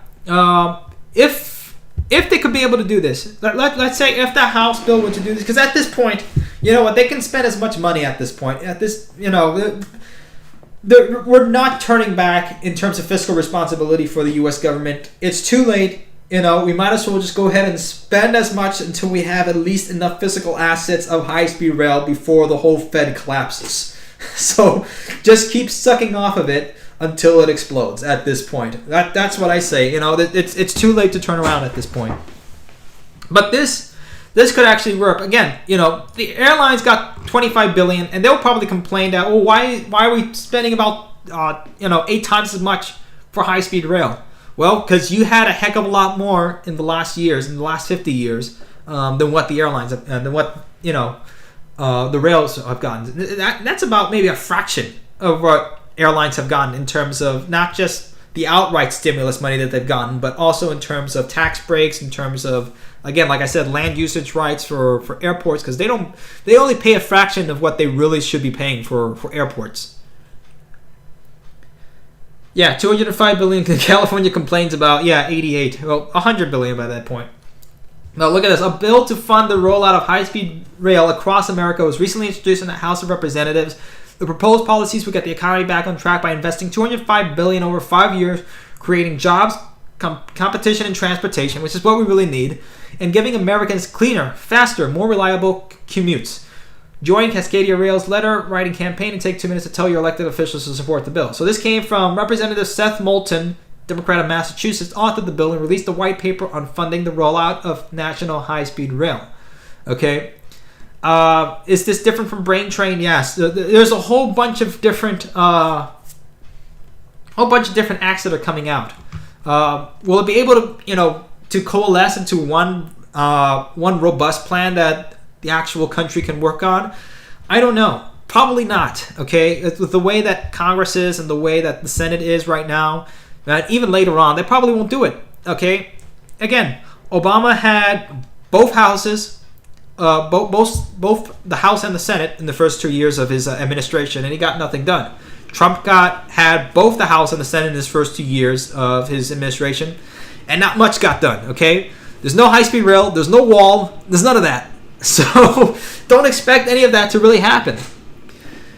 If they could be able to do this, let's say if the House bill were to do this, because at this point, they can spend as much money at this point. At this, we're not turning back in terms of fiscal responsibility for the U.S. government. It's too late. We might as well just go ahead and spend as much until we have at least enough physical assets of high-speed rail before the whole Fed collapses. So just keep sucking off of it until it explodes at this point. That's what I say. It's too late to turn around at this point. But this could actually work. Again, the airlines got $25 billion, and they'll probably complain that, why are we spending about 8 times as much for high-speed rail? Well, because you had a heck of a lot more in the last 50 years, than what the airlines have, than what the rails have gotten. That's about maybe a fraction of what airlines have gotten in terms of not just the outright stimulus money that they've gotten, but also in terms of tax breaks, in terms of, again, like I said, land usage rights for airports, because they only pay a fraction of what they really should be paying for airports. Yeah, $205 billion. California complains about, 88. Well, $100 billion by that point. Now look at this. A bill to fund the rollout of high-speed rail across America was recently introduced in the House of Representatives. The proposed policies will get the economy back on track by investing $205 billion over 5 years, creating jobs, competition in transportation, which is what we really need, and giving Americans cleaner, faster, more reliable commutes. Join Cascadia Rail's letter-writing campaign and take 2 minutes to tell your elected officials to support the bill. So this came from Representative Seth Moulton, Democrat of Massachusetts, authored the bill and released a white paper on funding the rollout of national high-speed rail. Okay. Is this different from Brain Train? Yes. There's a whole bunch of different acts that are coming out. Will it be able to, to coalesce into one robust plan that the actual country can work on? I don't know. Probably not, okay? With the way that Congress is and the way that the Senate is right now, even later on, they probably won't do it, okay? Again, Obama had both houses, both the House and the Senate in the first 2 years of his administration, and he got nothing done. Trump had both the House and the Senate in his first 2 years of his administration, and not much got done, okay? There's no high-speed rail, there's no wall, there's none of that. So don't expect any of that to really happen.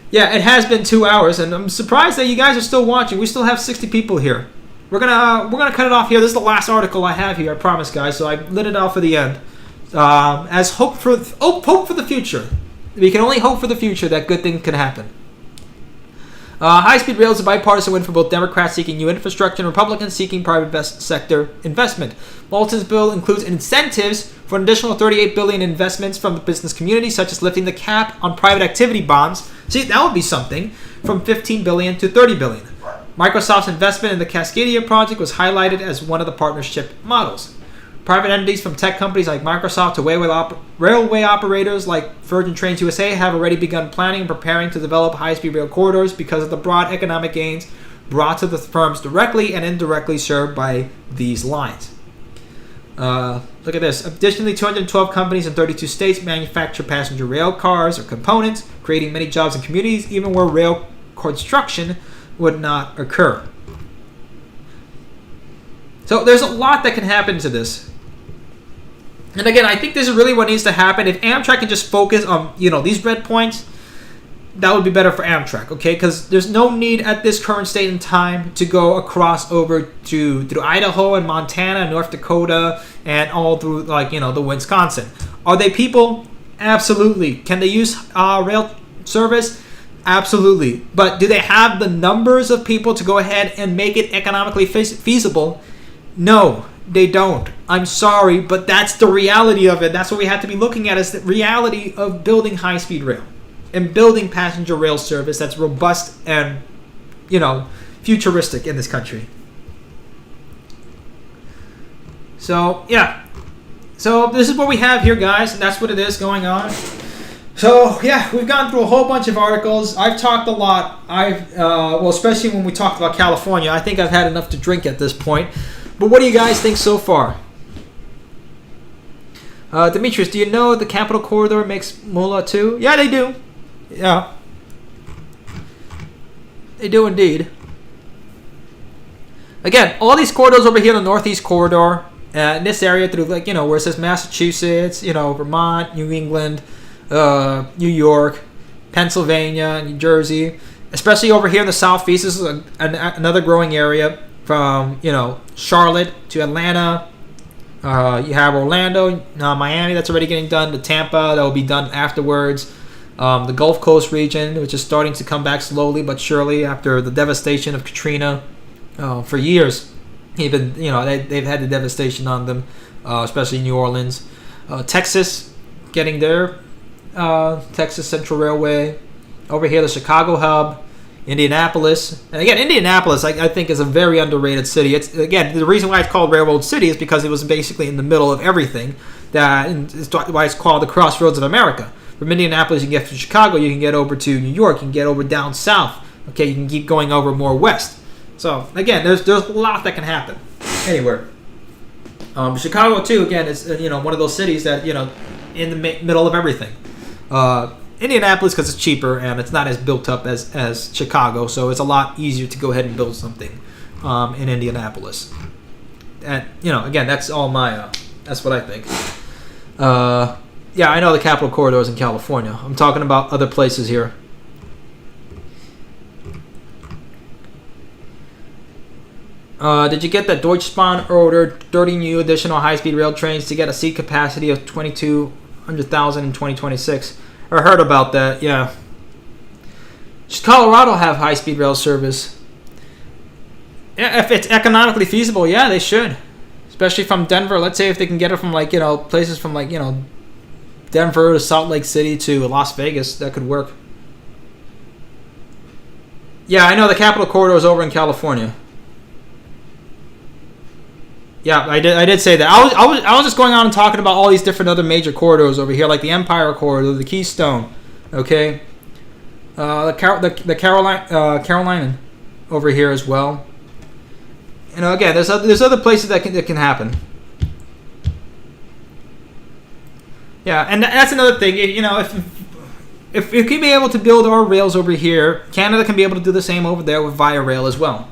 Yeah, it has been 2 hours, and I'm surprised that you guys are still watching. We still have 60 people here. We're gonna cut it off here. This is the last article I have here, I promise, guys. So I lit it off for the end. As hope for the future. We can only hope for the future that good things can happen. High-speed rail is a bipartisan win for both Democrats seeking new infrastructure and Republicans seeking private sector investment. Walton's bill includes incentives for an additional $38 billion in investments from the business community, such as lifting the cap on private activity bonds. See, that would be something, from $15 billion to $30 billion. Microsoft's investment in the Cascadia project was highlighted as one of the partnership models. Private entities from tech companies like Microsoft to railway operators like Virgin Trains USA have already begun planning and preparing to develop high-speed rail corridors because of the broad economic gains brought to the firms directly and indirectly served by these lines. Look at this. Additionally, 212 companies in 32 states manufacture passenger rail cars or components, creating many jobs in communities even where rail construction would not occur. So there's a lot that can happen to this. And again, I think this is really what needs to happen. If Amtrak can just focus on, these red points, that would be better for Amtrak, okay? Because there's no need at this current state in time to go across over through Idaho and Montana, North Dakota, and all through, the Wisconsin. Are they people? Absolutely. Can they use rail service? Absolutely. But do they have the numbers of people to go ahead and make it economically feasible? No, they don't. I'm sorry, but that's the reality of it. That's what we have to be looking at, is the reality of building high-speed rail and building passenger rail service that's robust and, futuristic in this country. So, yeah. So, this is what we have here, guys, and that's what it is going on. So, yeah, we've gone through a whole bunch of articles. I've talked a lot. Especially when we talked about California. I think I've had enough to drink at this point. But what do you guys think so far? Demetrius, do you know the Capital Corridor makes moolah too? Yeah, they do. Yeah. They do indeed. Again, all these corridors over here, the Northeast Corridor, in this area through, where it says Massachusetts, Vermont, New England, New York, Pennsylvania, New Jersey, especially over here in the Southeast, this is another growing area. From, Charlotte to Atlanta. You have Orlando, Miami, that's already getting done. To Tampa, that will be done afterwards. The Gulf Coast region, which is starting to come back slowly but surely after the devastation of Katrina. For years, even, they've had the devastation on them, especially New Orleans. Texas, getting their Texas Central Railway. Over here, the Chicago hub. Indianapolis. And again, Indianapolis, I think, is a very underrated city. It's, again, the reason why it's called Railroad City is because it was basically in the middle of everything. That's why it's called the Crossroads of America. From Indianapolis, you can get to Chicago, you can get over to New York, you can get over down south. Okay, you can keep going over more west. So, again, there's a lot that can happen anywhere. Chicago, too, again, is one of those cities that, in the middle of everything. Indianapolis, because it's cheaper and it's not as built up as Chicago, so it's a lot easier to go ahead and build something in Indianapolis. And again, that's all that's what I think. Yeah, I know the Capital Corridor is in California. I'm talking about other places here. Did you get that Deutsche Bahn ordered 30 new additional high-speed rail trains to get a seat capacity of 2,200,000 in 2026? I heard about that, yeah. Should Colorado have high-speed rail service? Yeah, if it's economically feasible, yeah, they should. Especially from Denver. Let's say if they can get it from, places from, Denver to Salt Lake City to Las Vegas, that could work. Yeah, I know the Capital Corridor is over in California. Yeah, I did say that. I was just going on and talking about all these different other major corridors over here, like the Empire Corridor, the Keystone. Okay, The Carolina over here as well. You know, again, there's other places that can happen. Yeah, and that's another thing. You know, if you can be able to build our rails over here, Canada can be able to do the same over there with Via Rail as well.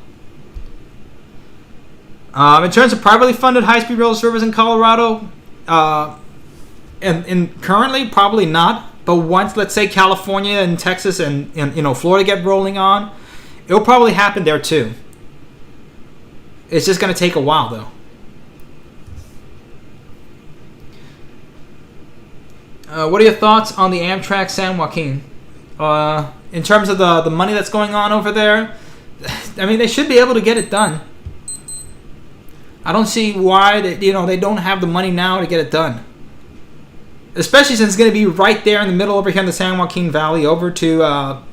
In terms of privately funded high-speed rail service in Colorado, and currently probably not. But once, let's say, California and Texas and Florida get rolling on, it'll probably happen there too. It's just going to take a while, though. What are your thoughts on the Amtrak San Joaquin? In terms of the money that's going on over there, I mean, they should be able to get it done. I don't see why they don't have the money now to get it done. Especially since it's going to be right there in the middle over here in the San Joaquin Valley, over to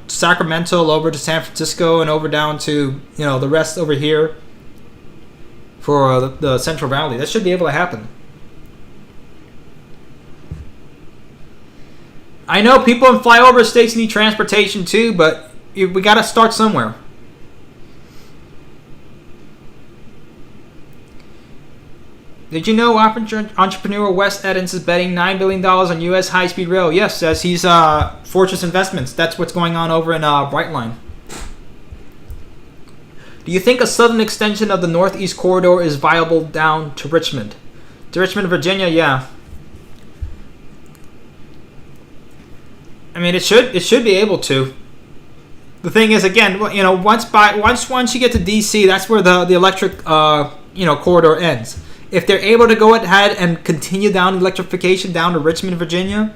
Sacramento, over to San Francisco, and over down to the rest over here for the Central Valley. That should be able to happen. I know people in flyover states need transportation too, but we got to start somewhere. Did you know entrepreneur Wes Edens is betting $9 billion on U.S. high-speed rail? Yes, says he's Fortress Investments. That's what's going on over in Brightline. Do you think a southern extension of the Northeast Corridor is viable down to Richmond? To Richmond, Virginia, yeah. I mean, it should be able to. The thing is, again, once you get to D.C., that's where the electric corridor ends. If they're able to go ahead and continue down electrification down to Richmond, Virginia,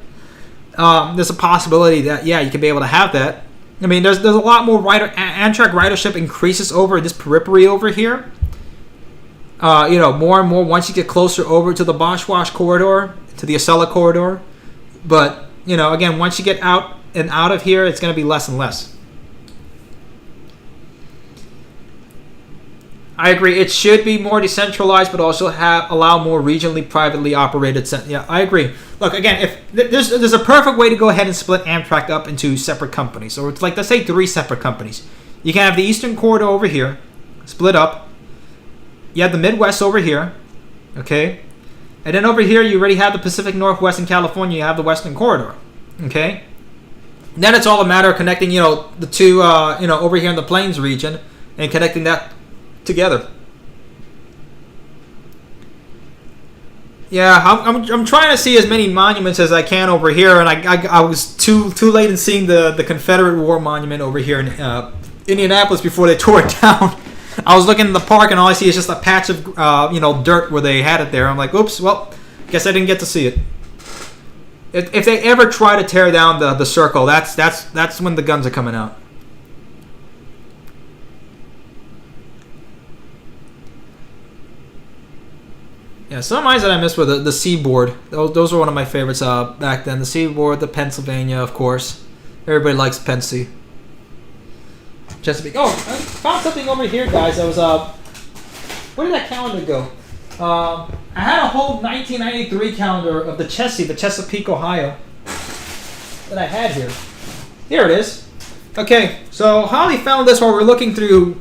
there's a possibility that you could be able to have that. I mean, there's a lot more Amtrak ridership increases over this periphery over here. More and more once you get closer over to the Bosch-Wash corridor, to the Acela corridor. But again, once you get out of here, it's going to be less and less. I agree. It should be more decentralized, but also allow more regionally, privately operated. Yeah, I agree. Look, again, if there's a perfect way to go ahead and split Amtrak up into separate companies. So it's like, let's say 3 separate companies. You can have the Eastern Corridor over here, split up. You have the Midwest over here, okay? And then over here, you already have the Pacific Northwest in California. You have the Western Corridor, okay? And then it's all a matter of connecting, the two, over here in the Plains region and connecting that together. Yeah, I'm trying to see as many monuments as I can over here, and I was too late in seeing the Confederate War Monument over here in Indianapolis before they tore it down. I was looking in the park, and all I see is just a patch of dirt where they had it there. I'm like, oops, well, guess I didn't get to see it. If they ever try to tear down the circle, that's when the guns are coming out. Yeah, some lines that I missed were the Seaboard. Those were one of my favorites back then. The Seaboard, the Pennsylvania, of course. Everybody likes Pennsy. Chesapeake. Oh, I found something over here, guys. I was where did that calendar go? I had a whole 1993 calendar of the Chesapeake, Ohio, that I had here. Here it is. Okay, so Holly found this while we were looking through,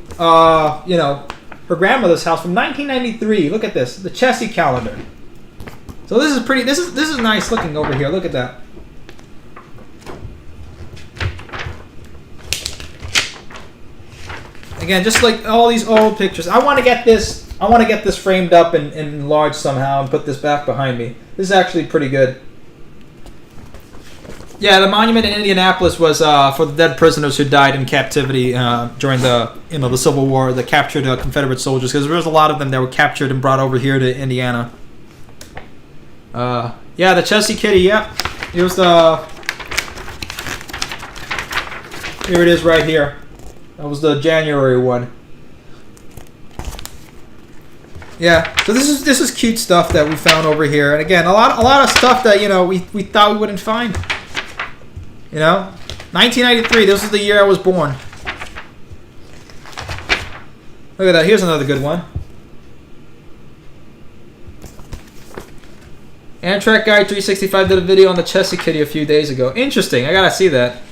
her grandmother's house from 1993. Look at this, the Chessie calendar. So this is pretty. This is nice looking over here. Look at that. Again, just like all these old pictures. I want to get this framed up and enlarged somehow and put this back behind me. This is actually pretty good. Yeah, the monument in Indianapolis was for the dead prisoners who died in captivity during the Civil War. The captured Confederate soldiers, because there was a lot of them that were captured and brought over here to Indiana. Yeah, the Chessie Kitty. Yeah, it was here it is right here. That was the January one. Yeah, so this is cute stuff that we found over here, and again, a lot of stuff that we thought we wouldn't find. 1993. This is the year I was born. Look at that. Here's another good one. Amtrak Guy 365 did a video on the Chessie Kitty a few days ago. Interesting. I gotta see that.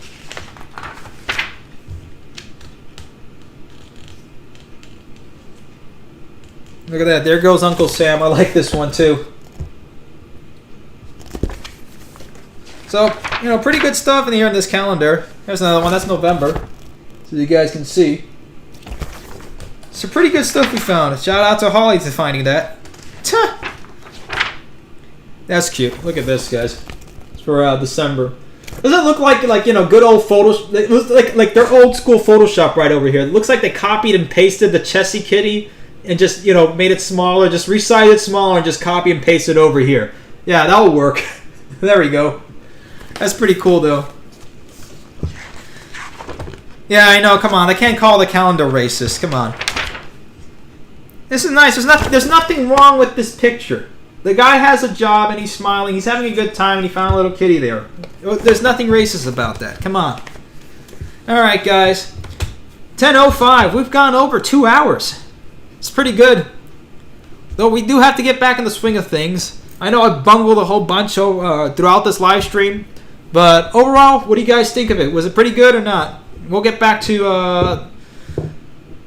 Look at that. There goes Uncle Sam. I like this one too. So, pretty good stuff in here in this calendar. Here's another one. That's November. So you guys can see. Some pretty good stuff we found. Shout out to Holly for finding that. That's cute. Look at this, guys. It's for December. Does it look like good old photos? It was like their old school Photoshop right over here. It looks like they copied and pasted the Chessie Kitty and just made it smaller, just resized it smaller, and just copy and paste it over here. Yeah, that will work. There we go. That's pretty cool, though. Yeah, I know. Come on, I can't call the calendar racist. Come on. This is nice. There's nothing wrong with this picture. The guy has a job and he's smiling. He's having a good time and he found a little kitty there. There's nothing racist about that. Come on. All right, guys. 10:05. We've gone over 2 hours. It's pretty good. Though we do have to get back in the swing of things. I know I bungled a whole bunch throughout this live stream. But overall, what do you guys think of it? Was it pretty good or not? We'll get back to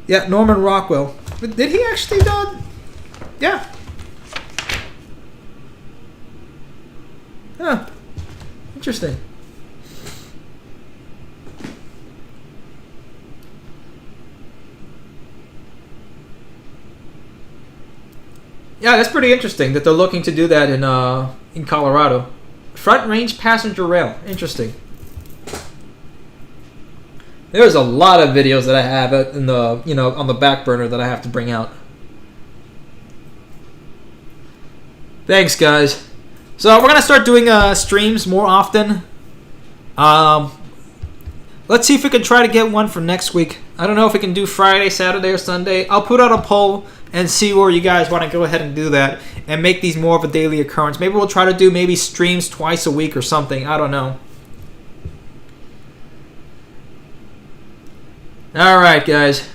Norman Rockwell. Did he actually yeah. Huh. Interesting. Yeah, that's pretty interesting that they're looking to do that in Colorado. Front range passenger rail. Interesting. There's a lot of videos that I have in the on the back burner that I have to bring out. Thanks, guys. So we're gonna start doing streams more often. Let's see if we can try to get one for next week. I don't know if we can do Friday, Saturday, or Sunday. I'll put out a poll and see where you guys want to go ahead and do that and make these more of a daily occurrence. Maybe we'll try to do streams twice a week or something. I don't know. All right, guys.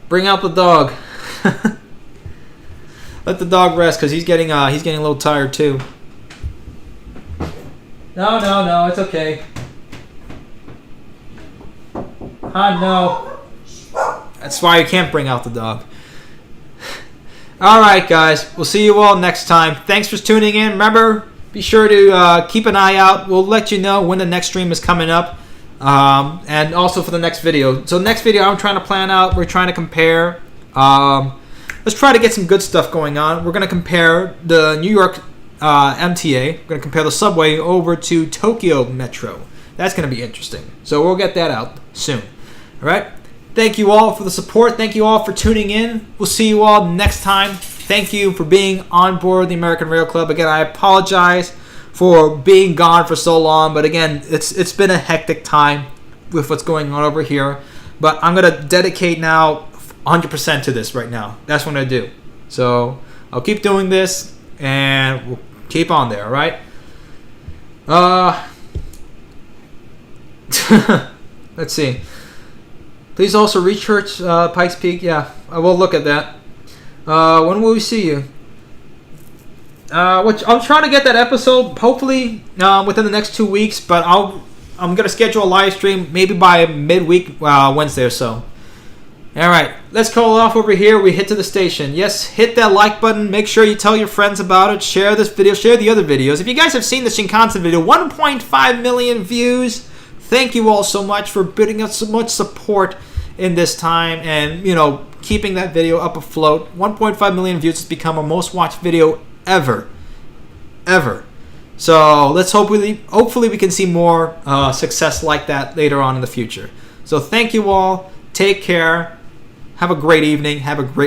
Bring out the dog. Let the dog rest because he's getting a little tired too. No, it's okay. No. That's why you can't bring out the dog. All right, guys. We'll see you all next time. Thanks for tuning in. Remember, be sure to keep an eye out. We'll let you know when the next stream is coming up. And also for the next video. So next video I'm trying to plan out. We're trying to compare. Let's try to get some good stuff going on. We're going to compare the New York MTA. We're going to compare the subway over to Tokyo Metro. That's going to be interesting. So we'll get that out soon. All right. Thank you all for the support. Thank you all for tuning in. We'll see you all next time. Thank you for being on board the American Rail Club. Again, I apologize for being gone for so long, but again, it's been a hectic time with what's going on over here. But I'm gonna dedicate now 100% to this right now. That's what I'm gonna do. So I'll keep doing this, and we'll keep on there. All right. Let's see. Please also research Pikes Peak. Yeah, I will look at that. When will we see you? Which I'm trying to get that episode hopefully within the next 2 weeks, but I'm gonna schedule a live stream maybe by midweek Wednesday or so. All right, let's call it off over here. We hit to the station. Yes, hit that like button. Make sure you tell your friends about it. Share this video. Share the other videos. If you guys have seen the Shinkansen video, 1.5 million views. Thank you all so much for putting up so much support in this time and keeping that video up afloat. 1.5 million views has become our most watched video ever. So let's hopefully we can see more success like that later on in the future. So thank you all. Take care. Have a great evening. Have a great